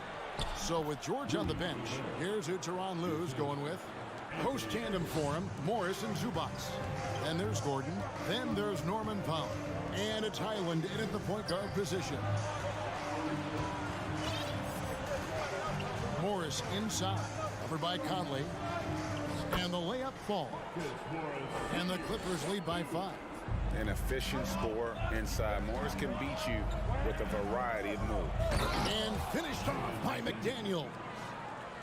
So with George on the bench, here's who Tyronn Lue's going with. Post tandem for him, Morris and Zubats. Then there's Gordon. Then there's Norman Powell. And it's Highland in at the point guard position. Morris inside, covered by Conley. And the layup falls. And the Clippers lead by 5. An efficient score inside. Morris can beat you with a variety of moves. And finished off by McDaniel.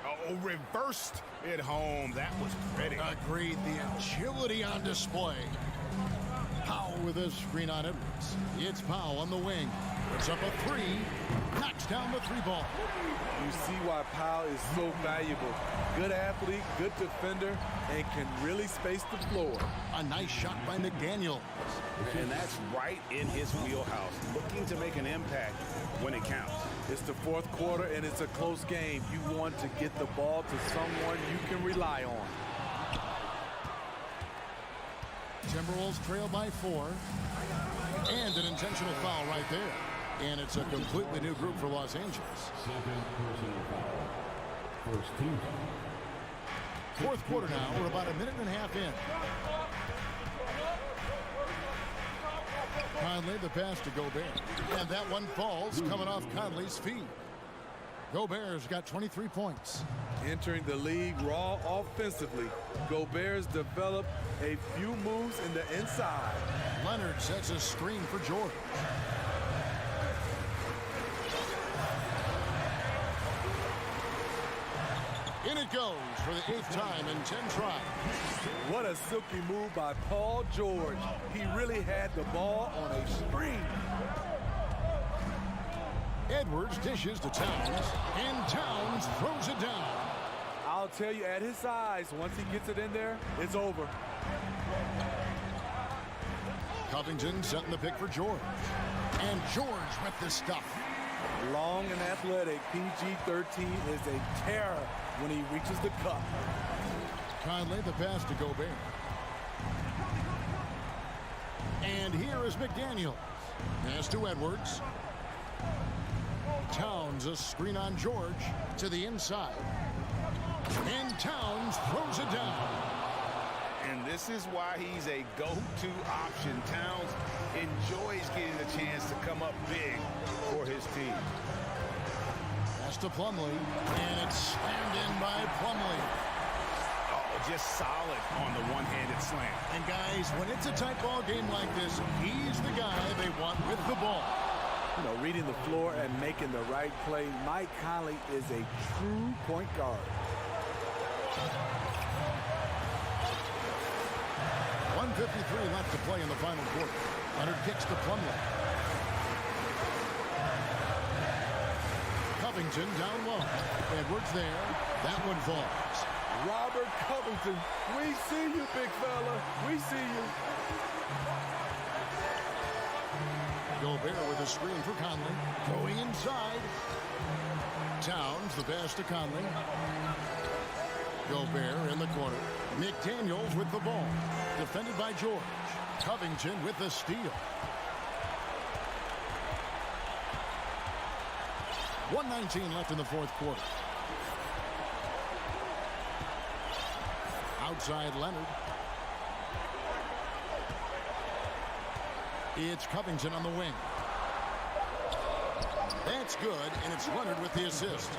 Oh, reversed it home. That was pretty. Agreed. The agility on display. Powell with a screen on Edwards. It's Powell on the wing. Puts up a 3. Knocks down the 3-ball. You see why Powell is so valuable. Good athlete, good defender, and can really space the floor. A nice shot by McDaniel. And that's right in his wheelhouse. Looking to make an impact when it counts. It's the fourth quarter, and it's a close game. You want to get the ball to someone you can rely on. Timberwolves trail by 4. And an intentional foul right there. And it's a completely new group for Los Angeles. Second personal foul. First team. Fourth quarter now. We're about a minute and a half in. Conley, the pass to Gobert. And that one falls coming off Conley's feet. Gobert's got 23 points. Entering the league raw offensively, Gobert's developed a few moves in the inside. Leonard sets a screen for George. In it goes for the 8th time in 10 tries. What a silky move by Paul George. He really had the ball on a string. Edwards dishes to Towns, and Towns throws it down. I'll tell you, at his size, once he gets it in there, it's over. Covington setting the pick for George. And George with the stuff. Long and athletic, PG-13 is a terror when he reaches the cup. Conley, the pass to Gobert. And here is McDaniel. Pass to Edwards. Towns, a screen on George to the inside. And Towns throws it down. And this is why he's a go-to option. Towns enjoys getting the chance to come up big for his team. Pass to Plumlee, and it's slammed in by Plumlee. Oh, just solid on the one-handed slam. And guys, when it's a tight ball game like this, he's the guy they want with the ball. You know, reading the floor and making the right play. Mike Conley is a true point guard. 1:53 left to play in the final quarter. Leonard kicks to Plumlee. Covington down low. Edwards there. That one falls. Robert Covington, we see you, big fella. We see you. Gobert with a screen for Conley. Going inside. Towns, the pass to Conley. Gobert in the corner. McDaniels with the ball. Defended by George. Covington with the steal. 1:19 left in the fourth quarter. Outside Leonard. It's Covington on the wing. That's good, and it's Leonard with the assist.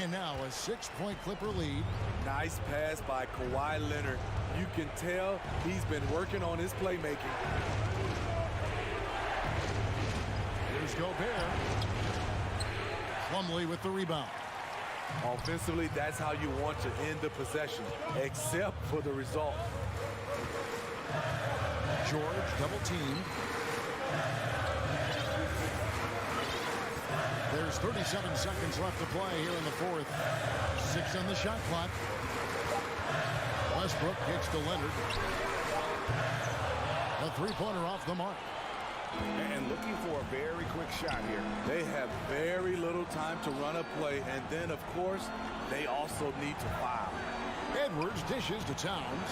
And now a 6-point Clipper lead. Nice pass by Kawhi Leonard. You can tell he's been working on his playmaking. Here's Gobert. Plumlee with the rebound. Offensively, that's how you want to end the possession, except for the result. George double teamed. There's 37 seconds left to play here in the fourth. 6 on the shot clock. Westbrook kicks to Leonard. A three-pointer off the mark. And looking for a very quick shot here. They have very little time to run a play, and then, of course, they also need to foul. Edwards dishes to Towns.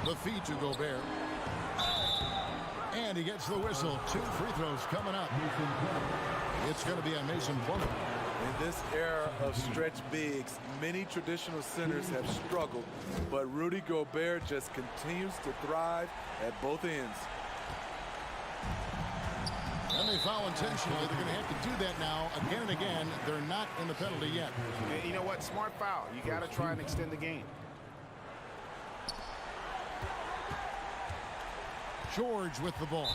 The feed to Gobert. And he gets the whistle. 2 free throws coming up. It's going to be on Mason Plumlee. In this era of stretch bigs, many traditional centers have struggled, but Rudy Gobert just continues to thrive at both ends. And they foul intentionally. They're going to have to do that now again and again. They're not in the penalty yet. And you know what? Smart foul. You got to try and extend the game. George with the ball.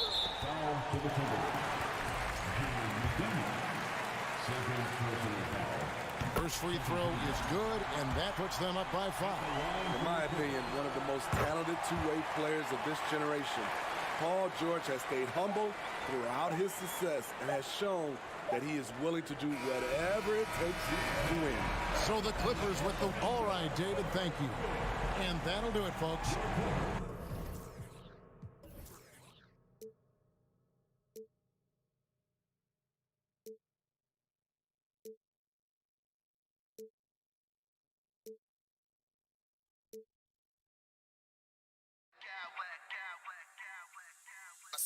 First free throw is good, and that puts them up by 5. In my opinion, one of the most talented two-way players of this generation. Paul George has stayed humble throughout his success and has shown that he is willing to do whatever it takes to win. So the Clippers with the... All right, David, thank you. And that'll do it, folks.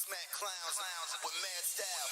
Smack clowns with mad style.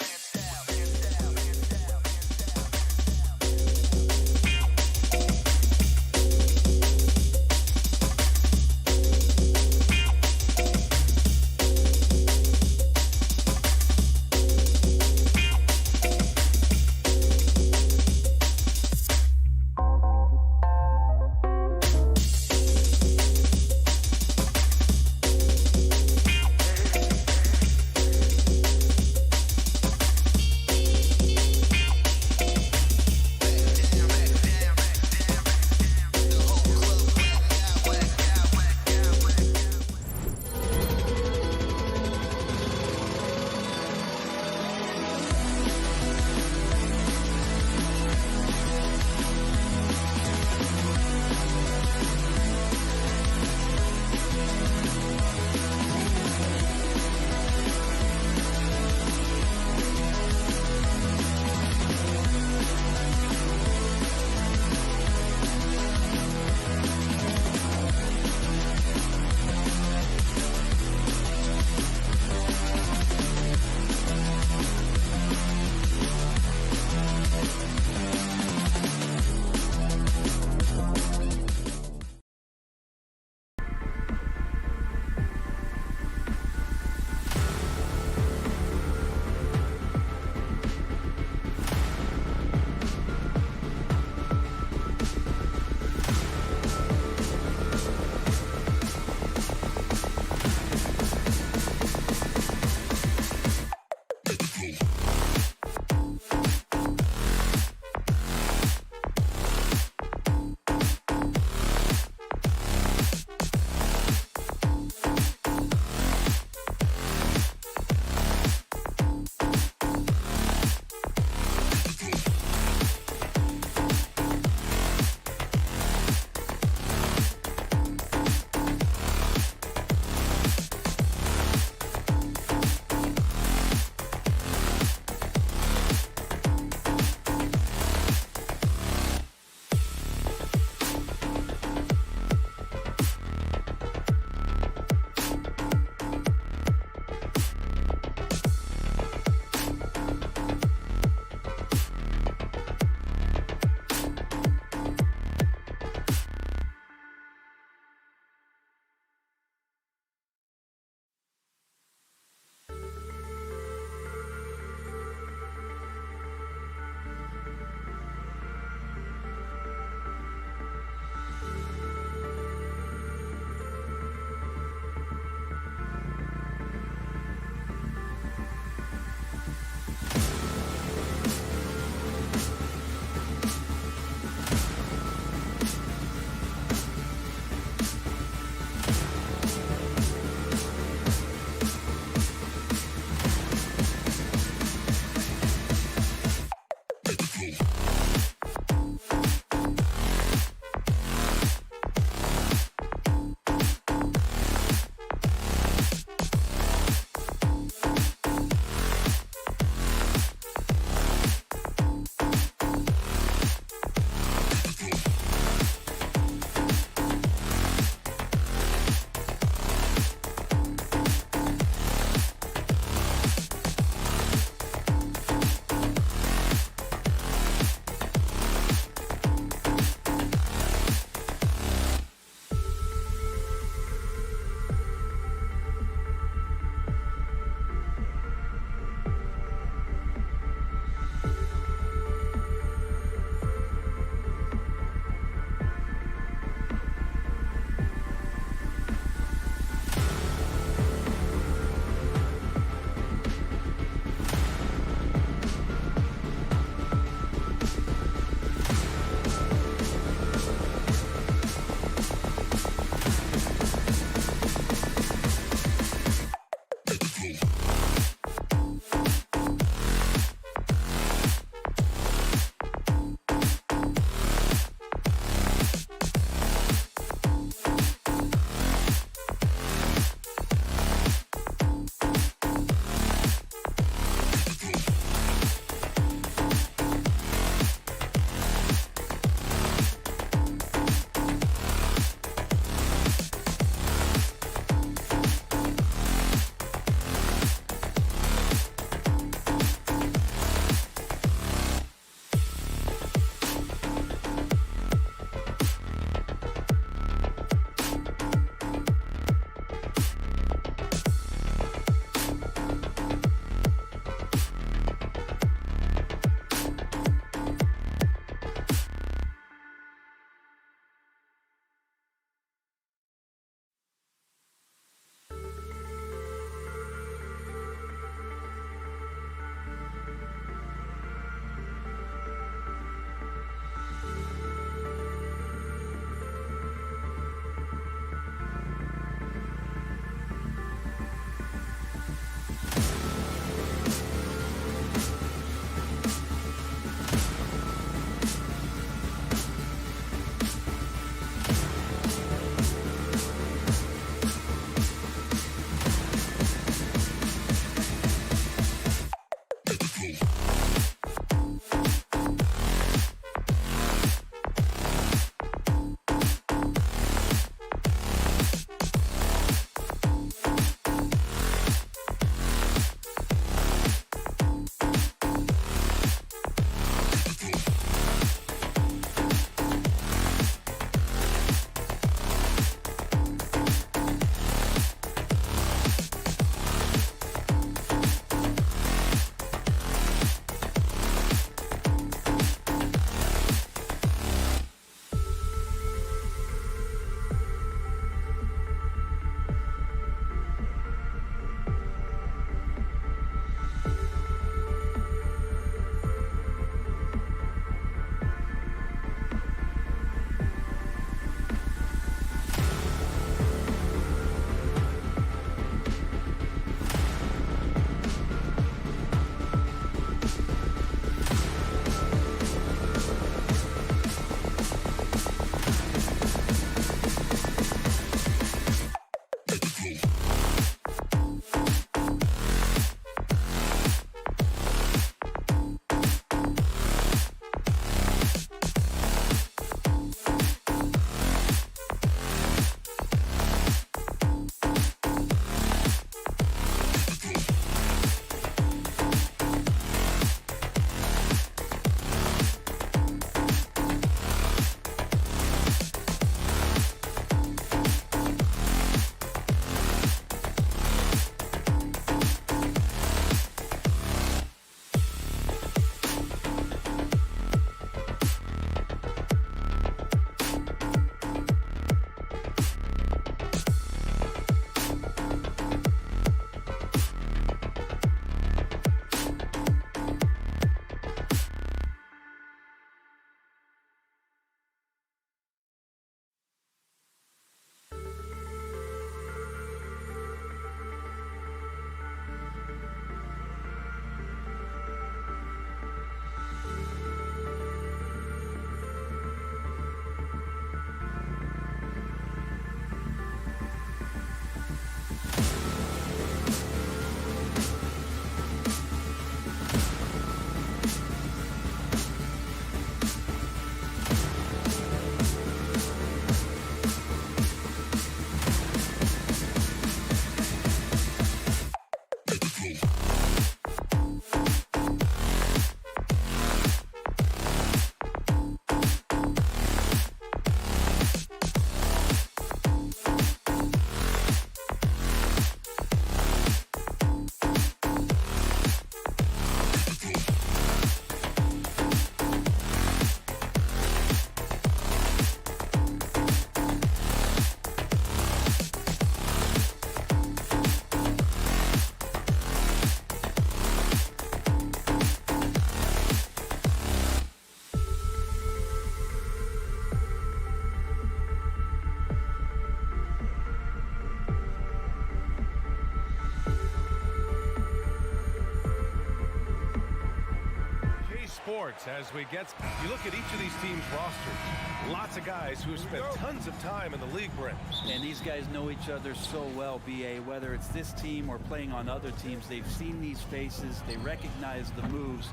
sports as we get. You look at each of these teams' rosters. Lots of guys who have spent tons of time in the league, Brent. And these guys know each other so well, B.A. Whether it's this team or playing on other teams, they've seen these faces. They recognize the moves.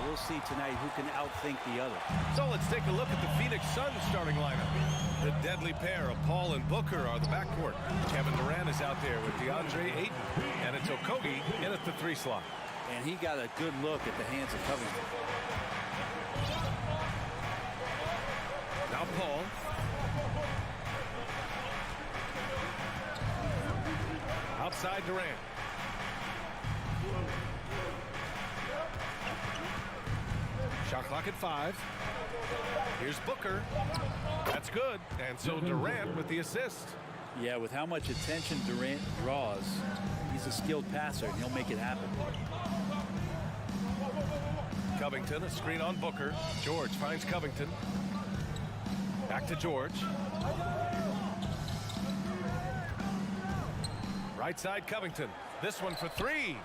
We'll see tonight who can outthink the other. So let's take a look at the Phoenix Suns starting lineup. The deadly pair of Paul and Booker are the backcourt. Kevin Durant is out there with DeAndre Ayton. And it's Octopi in at the 3 slot. And he got a good look at the hands of Covington. Now Paul. Outside Durant. Shot clock at 5. Here's Booker. That's good. And so Durant with the assist. Yeah, with how much attention Durant draws, he's a skilled passer, and he'll make it happen. Covington, a screen on Booker. George finds Covington. Back to George. Right side Covington. This one for 3.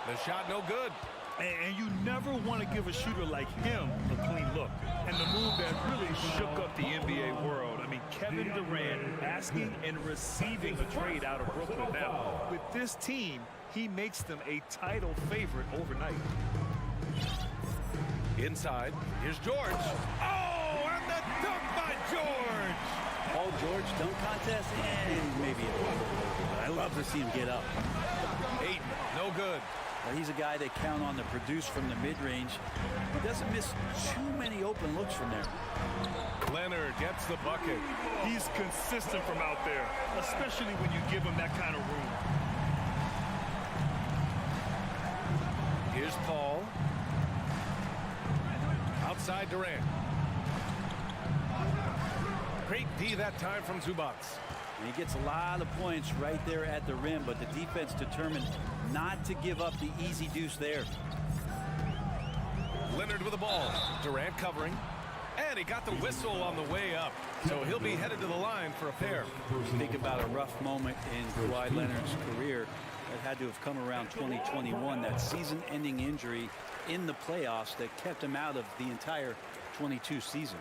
The shot no good. And you never want to give a shooter like him a clean look. And the move that really shook up the NBA world. I mean, Kevin Durant asking and receiving a trade out of Brooklyn. Now, with this team, he makes them a title favorite overnight. Inside, here's George. Oh, and the dunk by George! Paul George dunk contest, and maybe a little bit, but I love to see him get up. Ayton, no good. Well, he's a guy they count on to produce from the mid-range. He doesn't miss too many open looks from there. Leonard gets the bucket. He's consistent from out there, especially when you give him that kind of room. Here's Paul. Outside Durant. Great D that time from Zubac. And he gets a lot of points right there at the rim, but the defense determined not to give up the easy deuce there. Leonard with the ball. Durant covering. And he got the whistle on the way up. So he'll be headed to the line for a pair. Think about a rough moment in Kawhi Leonard's career that had to have come around 2021, that season-ending injury in the playoffs that kept him out of the entire 22 season.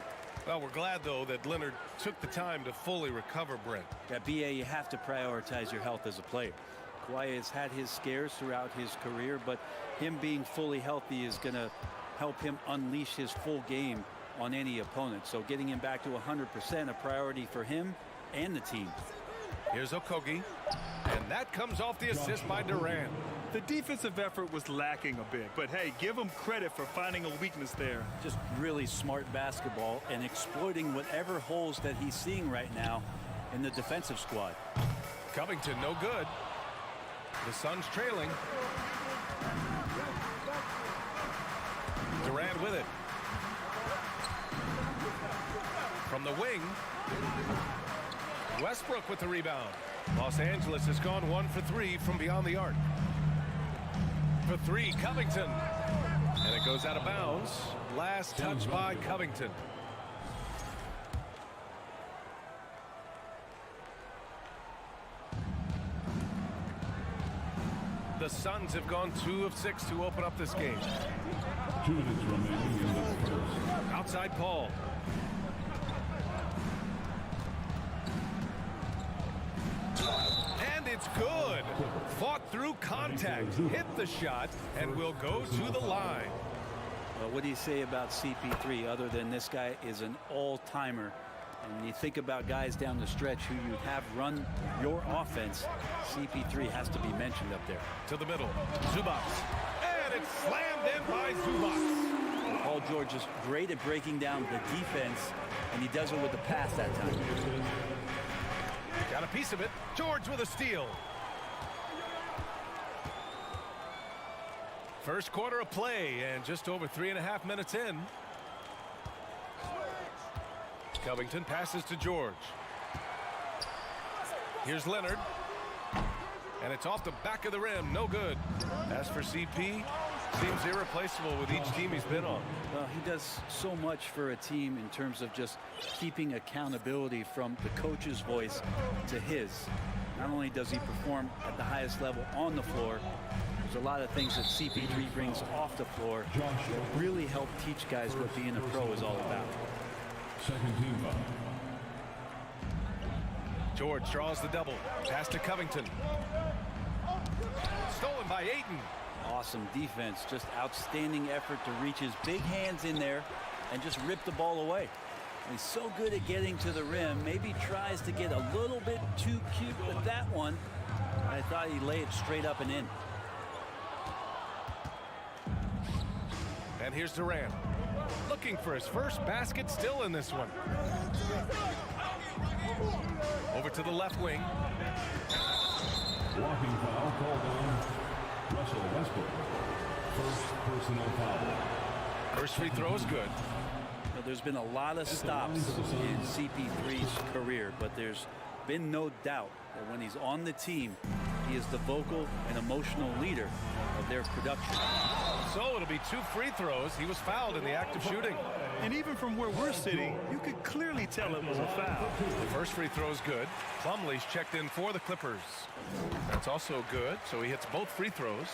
Well, we're glad, though, that Leonard took the time to fully recover, Brent. At BA, you have to prioritize your health as a player. Kawhi has had his scares throughout his career, but him being fully healthy is going to help him unleash his full game on any opponent. So getting him back to 100% a priority for him and the team. Here's Okogie, and that comes off the assist by Durant. The defensive effort was lacking a bit, but hey, give him credit for finding a weakness there. Just really smart basketball and exploiting whatever holes that he's seeing right now in the defensive squad. Covington, no good. The Suns trailing. Durant with it. From the wing. Westbrook with the rebound. Los Angeles has gone 1 for 3 from beyond the arc. For 3, Covington. And it goes out of bounds. Last touch by Covington. The Suns have gone 2 of 6 to open up this game. 2 minutes remaining in the first. Outside Paul. And it's good. Fought through contact, hit the shot, and will go to the line. Well, what do you say about CP3 other than this guy is an all-timer? And when you think about guys down the stretch who you have run your offense, CP3 has to be mentioned up there. To the middle, Zubac. And it's slammed in by Zubac. Paul George is great at breaking down the defense, and he does it with the pass that time. Got a piece of it. George with a steal. First quarter of play, and just over 3.5 minutes in. Covington passes to George. Here's Leonard. And it's off the back of the rim. No good. As for CP, seems irreplaceable with each team he's been on. Well, he does so much for a team in terms of just keeping accountability from the coach's voice to his. Not only does he perform at the highest level on the floor, There's a lot of things that CP3 brings off the floor that really help teach guys what being a pro is all about. Second team foul. George draws the double. Pass to Covington. Stolen by Ayton. Awesome defense. Just outstanding effort to reach his big hands in there and just rip the ball away. And he's so good at getting to the rim. Maybe tries to get a little bit too cute with that one. I thought he'd lay it straight up and in. And here's Durant. Looking for his first basket, still in this one. Over to the left wing. Walking foul called on Russell Westbrook. First personal foul. First free throw is good. Now, there's been a lot of stops in CP3's career, but there's been no doubt that when he's on the team, he is the vocal and emotional leader of their production. So it'll be 2 free throws. He was fouled in the act of shooting. And even from where we're sitting, you could clearly tell it was a foul. The first free throw is good. Plumlee's checked in for the Clippers. That's also good, so he hits both free throws.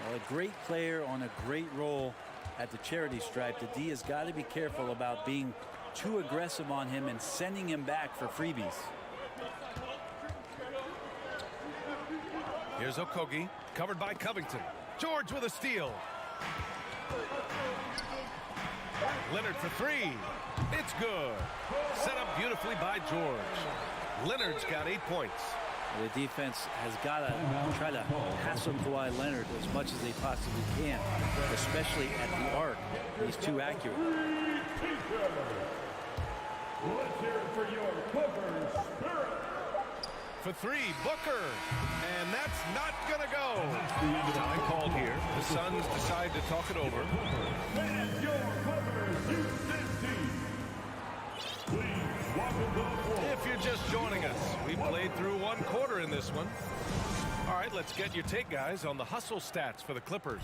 Well, a great player on a great role at the charity stripe. The D has got to be careful about being too aggressive on him and sending him back for freebies. Here's Okogie, covered by Covington. George with a steal. Leonard for 3. It's good. Set up beautifully by George. Leonard's got 8 points. The defense has got to try to hassle Kawhi Leonard as much as they possibly can, especially at the arc. He's too accurate. Let's hear it for your Clippers Spirit. For 3, Booker. And that's not going to go. Time called here. The Suns decide to talk it over. And your Clippers Houston team. Please welcome the floor. If you're just joining us, we played through 1 quarter in this one. All right, let's get your take, guys, on the hustle stats for the Clippers.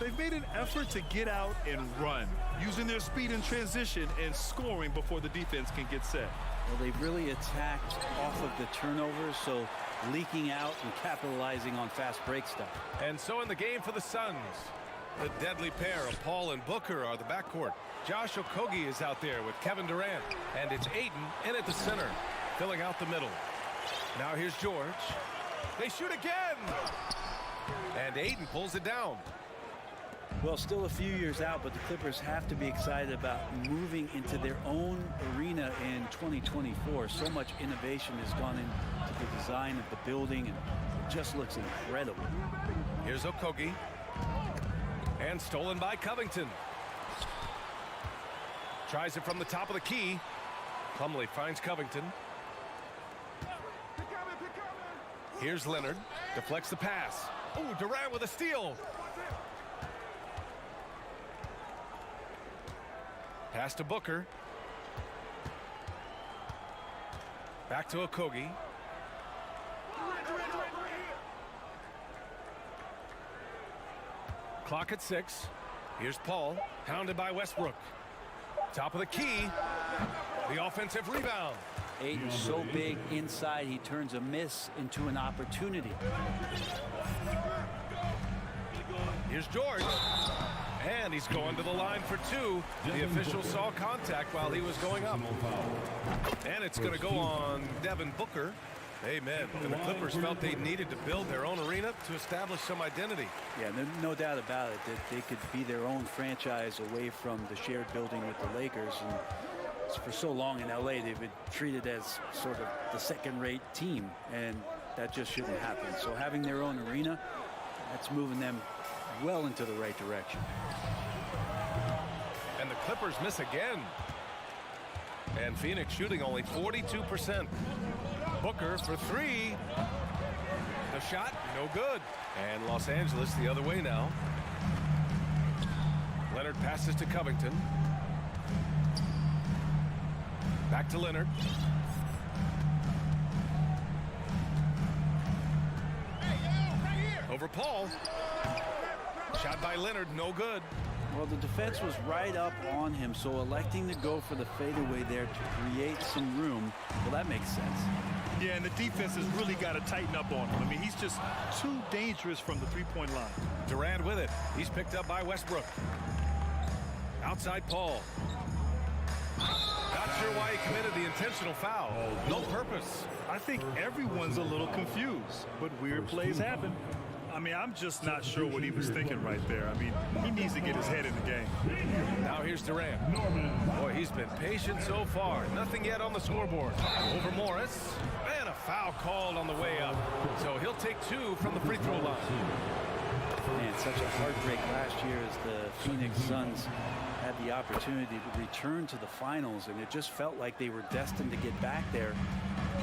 They've made an effort to get out and run, using their speed in transition and scoring before the defense can get set. Well, they've really attacked off of the turnovers, so leaking out and capitalizing on fast break stuff. And so in the game for the Suns, the deadly pair of Paul and Booker are the backcourt. Josh Okogie is out there with Kevin Durant, and it's Ayton in at the center, filling out the middle. Now here's George. They shoot again! And Ayton pulls it down. Well, still a few years out, but the Clippers have to be excited about moving into their own arena in 2024. So much innovation has gone into the design of the building, and it just looks incredible. Here's Okogie. And stolen by Covington. Tries it from the top of the key. Plumlee finds Covington. Here's Leonard. Deflects the pass. Oh, Durant with a steal. Pass to Booker. Back to Okogie. Clock at 6. Here's Paul, hounded by Westbrook. Top of the key. The offensive rebound. Ayton's so big inside, he turns a miss into an opportunity. Here's George. And he's going to the line for 2. The official saw contact while he was going up. And it's going to go on Devin Booker. Amen. And the Clippers felt they needed to build their own arena to establish some identity. Yeah, no doubt about it that they could be their own franchise away from the shared building with the Lakers. And for so long in LA, they've been treated as sort of the second-rate team, and that just shouldn't happen. So having their own arena, that's moving them well into the right direction. And the Clippers miss again. And Phoenix shooting only 42%. Booker for 3. The shot, no good. And Los Angeles the other way now. Leonard passes to Covington. Back to Leonard. Over Paul. Shot by Leonard, no good. Well, the defense was right up on him, so electing to go for the fadeaway there to create some room, well, that makes sense. Yeah, and the defense has really got got to tighten up on him. I mean, he's just too dangerous from the three-point line. Durant with it. He's picked up by Westbrook. Outside Paul. Not sure why he committed the intentional foul. No purpose. I think everyone's a little confused, but weird plays happen. I mean, I'm just not sure what he was thinking right there. I mean, he needs to get his head in the game. Now here's Durant. Boy, he's been patient so far. Nothing yet on the scoreboard. Over Morris. And a foul called on the way up. So he'll take 2 from the free throw line. Man, such a heartbreak last year as the Phoenix Suns had the opportunity to return to the finals, and it just felt like they were destined to get back there.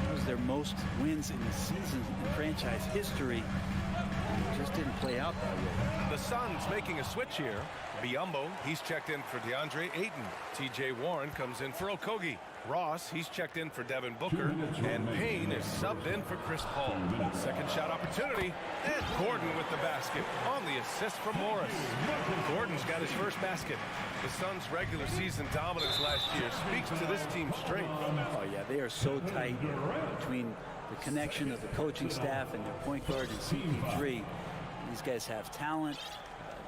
It was their most wins in the season in franchise history. It just didn't play out that way. The Suns making a switch here. Biyombo, he's checked in for DeAndre Ayton. T.J. Warren comes in for Okogie. Ross, he's checked in for Devin Booker. And Payne is subbed in for Chris Paul. Second shot opportunity. And Gordon with the basket on the assist from Morris. Gordon's got his first basket. The Suns' regular season dominance last year speaks to this team's strength. Oh, yeah, they are so tight between the connection of the coaching staff and their point guard and CP3. These guys have talent.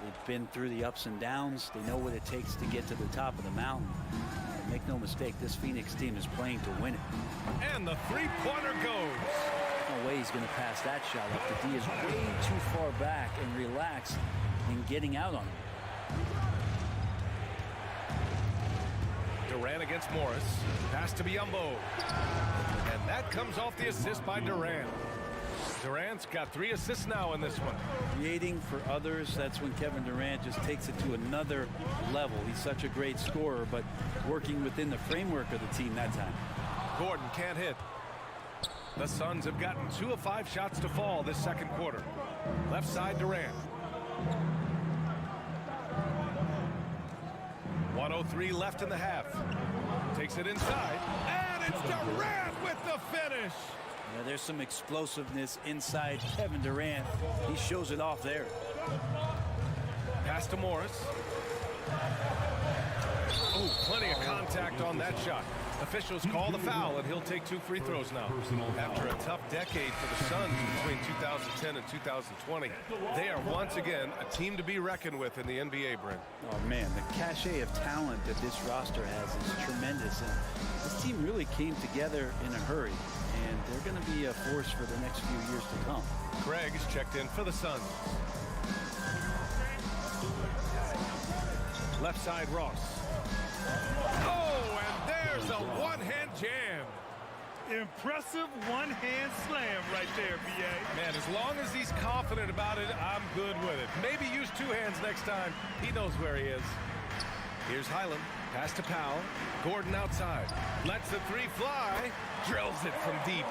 They've been through the ups and downs. They know what it takes to get to the top of the mountain. Make no mistake, this Phoenix team is playing to win it. And the three-pointer goes. No way he's going to pass that shot up. The D is way too far back and relaxed in getting out on it. Durant against Morris. Pass to Biyombo. And that comes off the assist by Durant. Durant's got 3 assists now in this one. Creating for others, that's when Kevin Durant just takes it to another level. He's such a great scorer, but working within the framework of the team that time. Gordon can't hit. The Suns have gotten 2 of 5 shots to fall this second quarter. Left side Durant. 1:03 left in the half. Takes it inside, and it's Durant with the finish. Yeah, there's some explosiveness inside Kevin Durant. He shows it off there. Pass to Morris. Oh, plenty of contact on that shot. Officials call the foul, and he'll take 2 free throws now. After a tough decade for the Suns between 2010 and 2020, they are once again a team to be reckoned with in the NBA, Brent. Oh, man, the cachet of talent that this roster has is tremendous. And this team really came together in a hurry, and they're going to be a force for the next few years to come. Craig is checked in for the Suns. Left side, Ross. Oh, and there's a one-hand jam. Impressive one-hand slam right there, B.A. Man, as long as he's confident about it, I'm good with it. Maybe use 2 hands next time. He knows where he is. Here's Hyland. Pass to Powell. Gordon outside. Lets the 3 fly. Drills it from deep.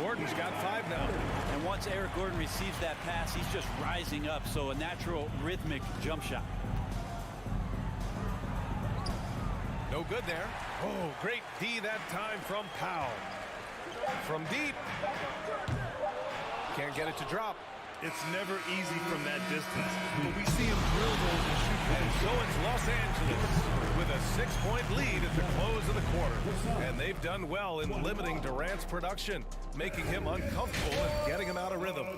Gordon's got 5 now. And once Eric Gordon receives that pass, he's just rising up. So a natural rhythmic jump shot. No good there. Oh, great D that time from Powell. From deep. Can't get it to drop. It's never easy from that distance, but we see him drill those and shoot those. And so it's Los Angeles with a 6-point lead at the close of the quarter. And they've done well in limiting Durant's production, making him uncomfortable and getting him out of rhythm.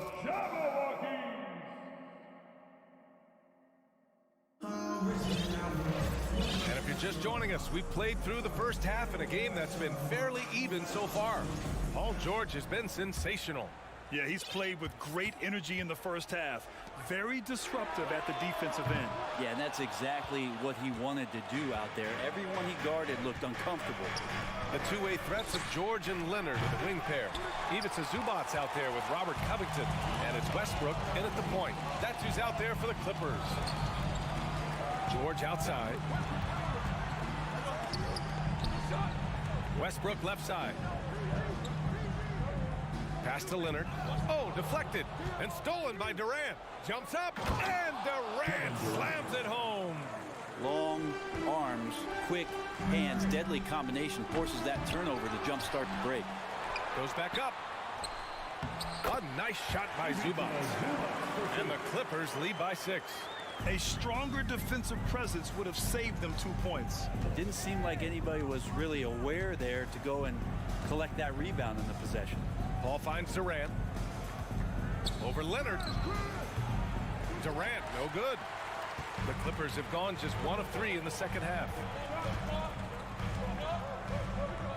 And if you're just joining us, we've played through the first half in a game that's been fairly even so far. Paul George has been sensational. Yeah, he's played with great energy in the first half. Very disruptive at the defensive end. Yeah, and that's exactly what he wanted to do out there. Everyone he guarded looked uncomfortable. The two-way threats of George and Leonard with the wing pair. Ivica Zubac's out there with Robert Covington. And it's Westbrook in at the point. That's who's out there for the Clippers. George outside. Westbrook left side. Pass to Leonard. Oh, deflected and stolen by Durant. Jumps up, and Durant slams it home. Long arms, quick hands, deadly combination forces that turnover to jumpstart the break. Goes back up. A nice shot by Zubac. And the Clippers lead by 6. A stronger defensive presence would have saved them 2 points. It didn't seem like anybody was really aware there to go and collect that rebound in the possession. Ball finds Durant. Over Leonard. Durant, no good. The Clippers have gone just 1 of 3 in the second half.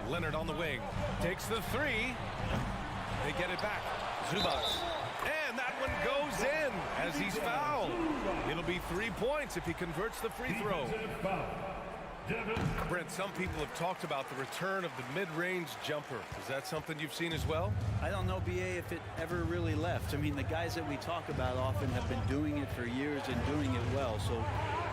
Leonard on the wing. Takes the 3. They get it back. Zubac. And that one goes in as he's fouled. It'll be 3 points if he converts the free throw. Brent, some people have talked about the return of the mid-range jumper. Is that something you've seen as well? I don't know, BA, if it ever really left. I mean, the guys that we talk about often have been doing it for years and doing it well. So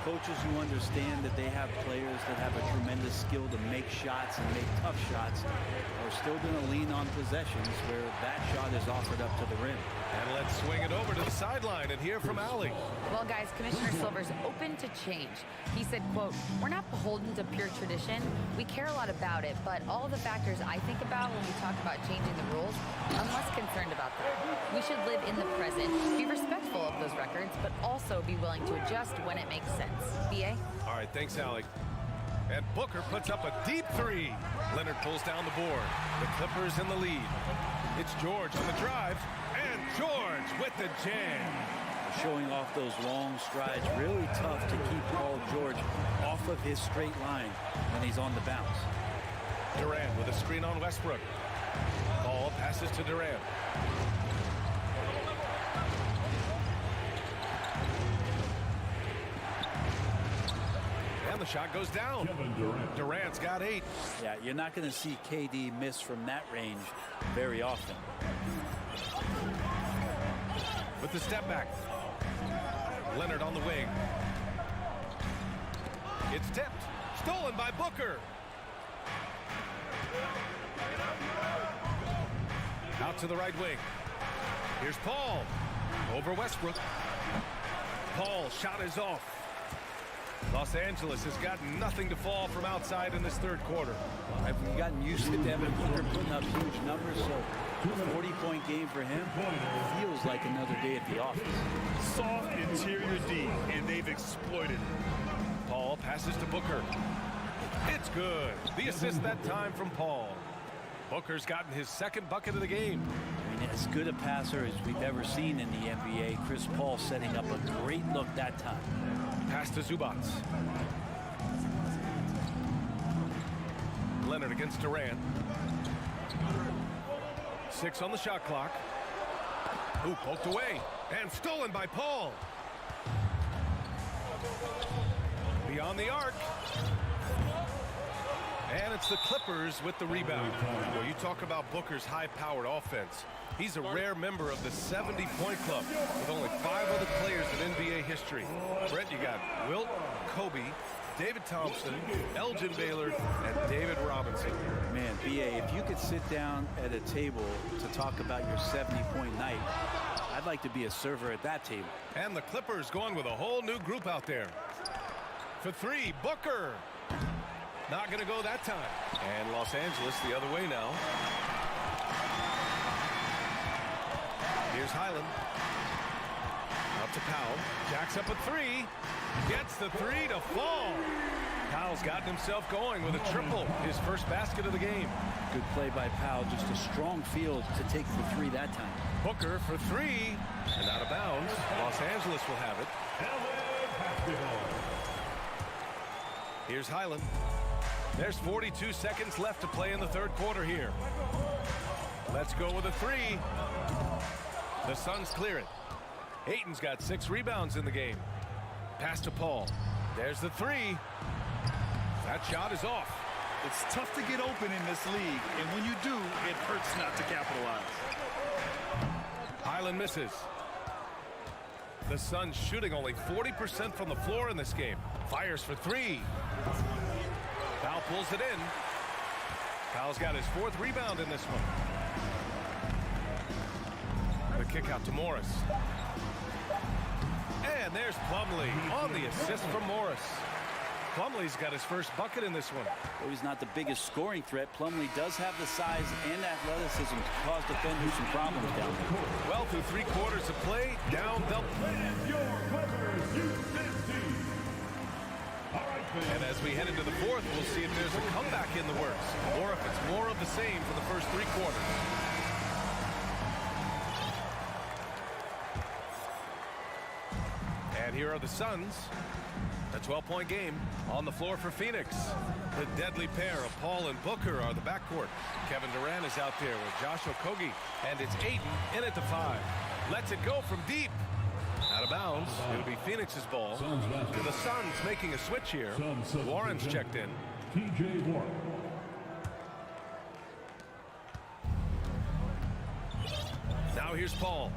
coaches who understand that they have players that have a tremendous skill to make shots and make tough shots are still going to lean on possessions where that shot is offered up to the rim. And let's swing it over to the sideline and hear from Allie. Well, guys, Commissioner Silver's open to change. He said, quote, "We're not beholden to pure tradition. We care a lot about it, but all the factors I think about when we talk about changing the rules, I'm less concerned about that. We should live in the present, be respectful of those records, but also be willing to adjust when it makes sense." BA? All right, thanks, Allie. And Booker puts up a deep 3. Leonard pulls down the board. The Clippers in the lead. It's George on the drive, and George with the jam. Showing off those long strides, really tough to keep Paul George off of his straight line when he's on the bounce. Durant with a screen on Westbrook. Ball passes to Durant. And the shot goes down. Durant's got 8. Yeah, you're not going to see KD miss from that range very often. With the step back. Leonard on the wing. It's tipped. Stolen by Booker. Out to the right wing. Here's Paul. Over Westbrook. Paul, shot is off. Los Angeles has got nothing to fall from outside in this third quarter. I've gotten used to Devin Booker putting up huge numbers, so a 40-point game for him feels like another day at the office. Soft interior D, and they've exploited it. Paul passes to Booker. It's good. The assist that time from Paul. Booker's gotten his second bucket of the game. I mean, as good a passer as we've ever seen in the NBA. Chris Paul setting up a great look that time. Pass to Zubac. Leonard against Durant. 6 on the shot clock. Ooh, poked away. And stolen by Paul. Beyond the arc. And it's the Clippers with the rebound. Well, you talk about Booker's high-powered offense. He's a rare member of the 70-point club with only 5 other players in NBA history. Brett, you got Wilt, Kobe, David Thompson, Elgin Baylor, and David Robinson. Man, BA, if you could sit down at a table to talk about your 70-point night, I'd like to be a server at that table. And the Clippers going with a whole new group out there. For 3, Booker. Not going to go that time. And Los Angeles the other way now. Here's Highland. Out to Powell. Jacks up a 3. Gets the 3 to fall. Powell's gotten himself going with a triple. His first basket of the game. Good play by Powell. Just a strong field to take the 3 that time. Booker for 3. And out of bounds. Los Angeles will have it. Here's Highland. There's 42 seconds left to play in the third quarter here. Let's go with a 3. The Suns clear it. Ayton's got 6 rebounds in the game. Pass to Paul. There's the 3. That shot is off. It's tough to get open in this league, and when you do, it hurts not to capitalize. Highland misses. The Suns shooting only 40% from the floor in this game. Fires for 3. Powell pulls it in. Powell's got his 4th rebound in this one. The kick out to Morris. And there's Plumlee on the assist from Morris. Plumlee's got his first bucket in this one. Though he's not the biggest scoring threat, Plumlee does have the size and athleticism to cause defenders some problems down there. Well, through 3 quarters of play, down the... And as we head into the 4th, we'll see if there's a comeback in the works or if it's more of the same for the first 3 quarters. here are the Suns. A 12-point game on the floor for Phoenix. The deadly pair of Paul and Booker are the backcourt. Kevin Durant is out there with Josh Octopi, and it's Ayton in at the 5. Lets it go from deep. Out of bounds. It'll be Phoenix's ball. The Suns making a switch here. Warren's checked in. T.J. Warren. Now here's Paul.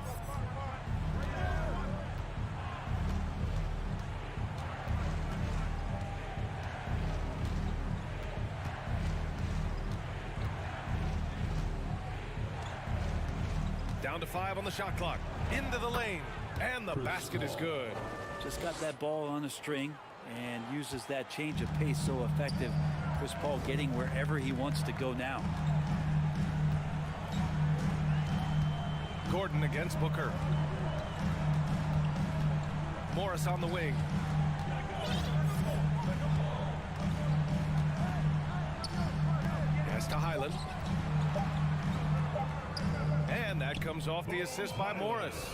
Down to 5 on the shot clock. Into the lane. And the basket is good. Just got that ball on a string and uses that change of pace so effective. Chris Paul getting wherever he wants to go now. Gordon against Booker. Morris on the wing. Pass to Highland. And that comes off the assist by Morris.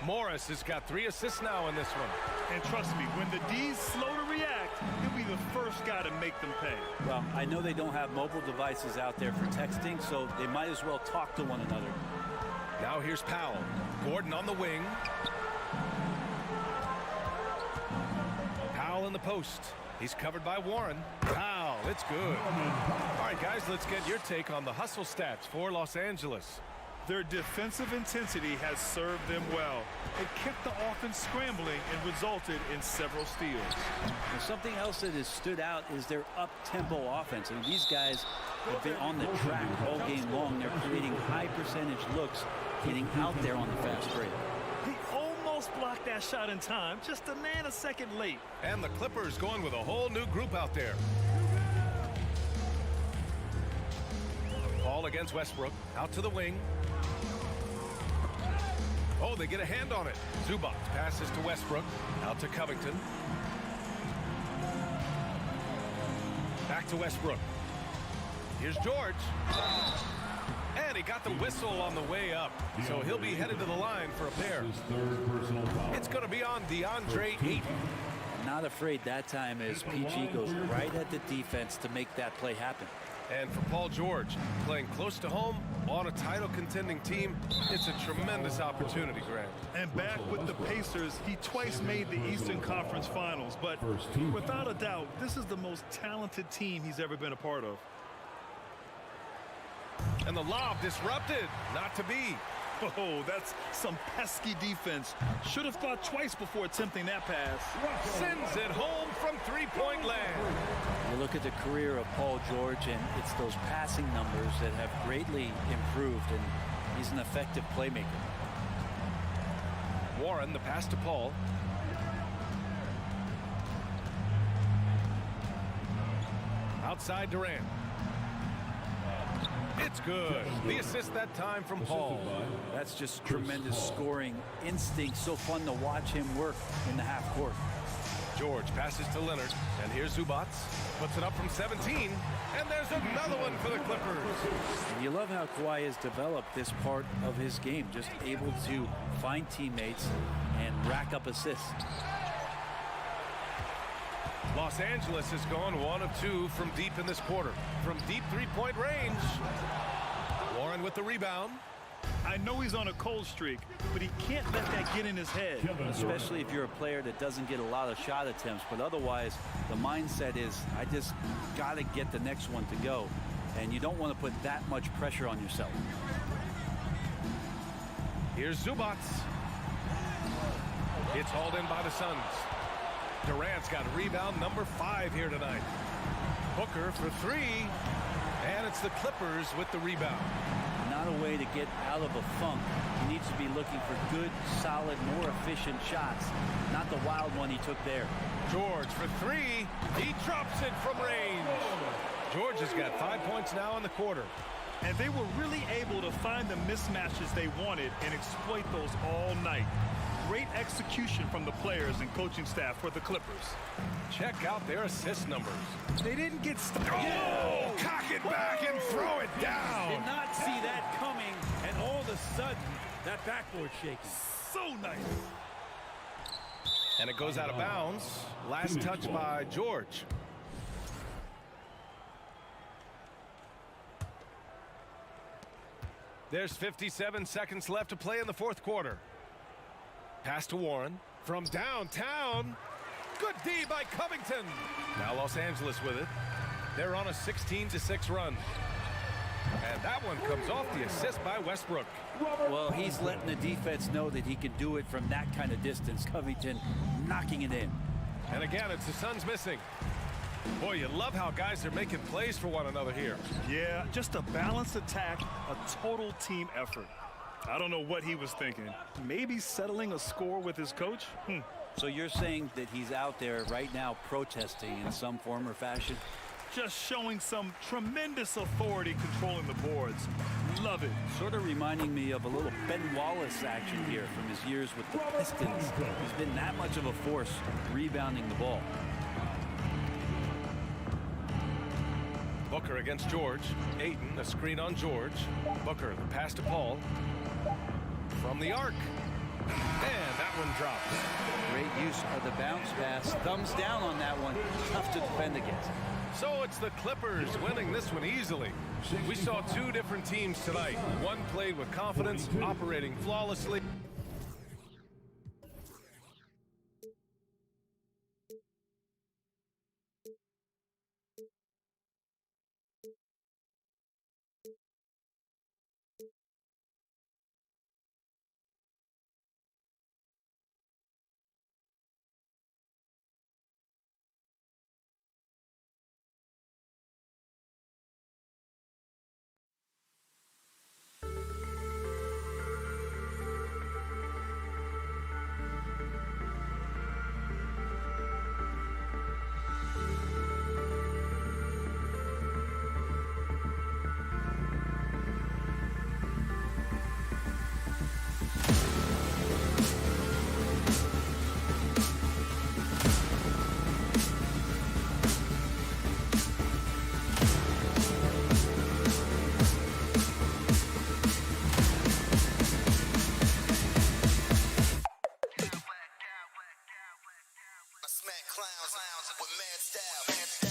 Morris has got 3 assists now in this one. And trust me, when the D's slow to react, he'll be the first guy to make them pay. Well, I know they don't have mobile devices out there for texting, so they might as well talk to one another. Now here's Powell. Gordon on the wing. Powell in the post. He's covered by Warren. Powell, it's good. All right, guys, let's get your take on the hustle stats for Los Angeles. Their defensive intensity has served them well. It kept the offense scrambling and resulted in several steals. And something else that has stood out is their up-tempo offense. I mean, these guys have been on the track all game long. They're creating high-percentage looks, getting out there on the fast break. He almost blocked that shot in time, just a nanosecond late. And the Clippers going with a whole new group out there. Paul against Westbrook. Out to the wing. Oh, they get a hand on it. Zubac passes to Westbrook. Out to Covington. Back to Westbrook. Here's George. And he got the whistle on the way up. So he'll be headed to the line for a pair. It's going to be on DeAndre Ayton. Not afraid that time as PG goes right at the defense to make that play happen. And for Paul George, playing close to home on a title contending team, it's a tremendous opportunity, Grant. And back with the Pacers, he twice made the Eastern Conference Finals. But without a doubt, this is the most talented team he's ever been a part of. And the lob disrupted. Not to be. Oh, that's some pesky defense. Should have thought twice before attempting that pass. Sends it home from three-point land. You look at the career of Paul George, and it's those passing numbers that have greatly improved, and he's an effective playmaker. Warren, the pass to Paul. Outside Durant. It's good. The assist that time from Paul. That's just tremendous scoring instinct. So fun to watch him work in the half court. George passes to Leonard. And here's Zubac. Puts it up from 17. And there's another one for the Clippers. And you love how Kawhi has developed this part of his game. Just able to find teammates and rack up assists. Los Angeles has gone 1 of 2 from deep in this quarter. From deep three-point range. Warren with the rebound. I know he's on a cold streak, but he can't let that get in his head. Especially if you're a player that doesn't get a lot of shot attempts. But otherwise, the mindset is, I just got to get the next one to go. And you don't want to put that much pressure on yourself. Here's Zubac. It's hauled in by the Suns. Durant's got rebound number 5 here tonight. Booker for 3. And it's the Clippers with the rebound. Not a way to get out of a funk. He needs to be looking for good, solid, more efficient shots. Not the wild one he took there. George for 3. He drops it from range. George has got 5 points now in the quarter. And they were really able to find the mismatches they wanted and exploit those all night. Great execution from the players and coaching staff for the Clippers. Check out their assist numbers. They didn't get stuck. Oh, cock it back and throw it down. Did not see that coming, and all of a sudden, that backboard shaking. So nice. And it goes out of bounds. Last touch by George. There's 57 seconds left to play in the fourth quarter. Pass to Warren from downtown. Good D by Covington. Now Los Angeles with it. They're on a 16-6 run. And that one comes off the assist by Westbrook. Well, he's letting the defense know that he can do it from that kind of distance. Covington knocking it in. And again, it's the Suns missing. Boy, you love how guys are making plays for one another here. Yeah, just a balanced attack, a total team effort. I don't know what he was thinking. Maybe settling a score with his coach? So you're saying that he's out there right now protesting in some form or fashion? Just showing some tremendous authority controlling the boards. Love it. Sort of reminding me of a little Ben Wallace action here from his years with the Pistons. He's been that much of a force rebounding the ball. Booker against George. Ayton, a screen on George. Booker, the pass to Paul. From the arc. And that one drops. Great use of the bounce pass. Thumbs down on that one. Tough to defend against. So it's the Clippers winning this one easily. We saw two different teams tonight. One played with confidence, operating flawlessly. Smack clowns with mad style.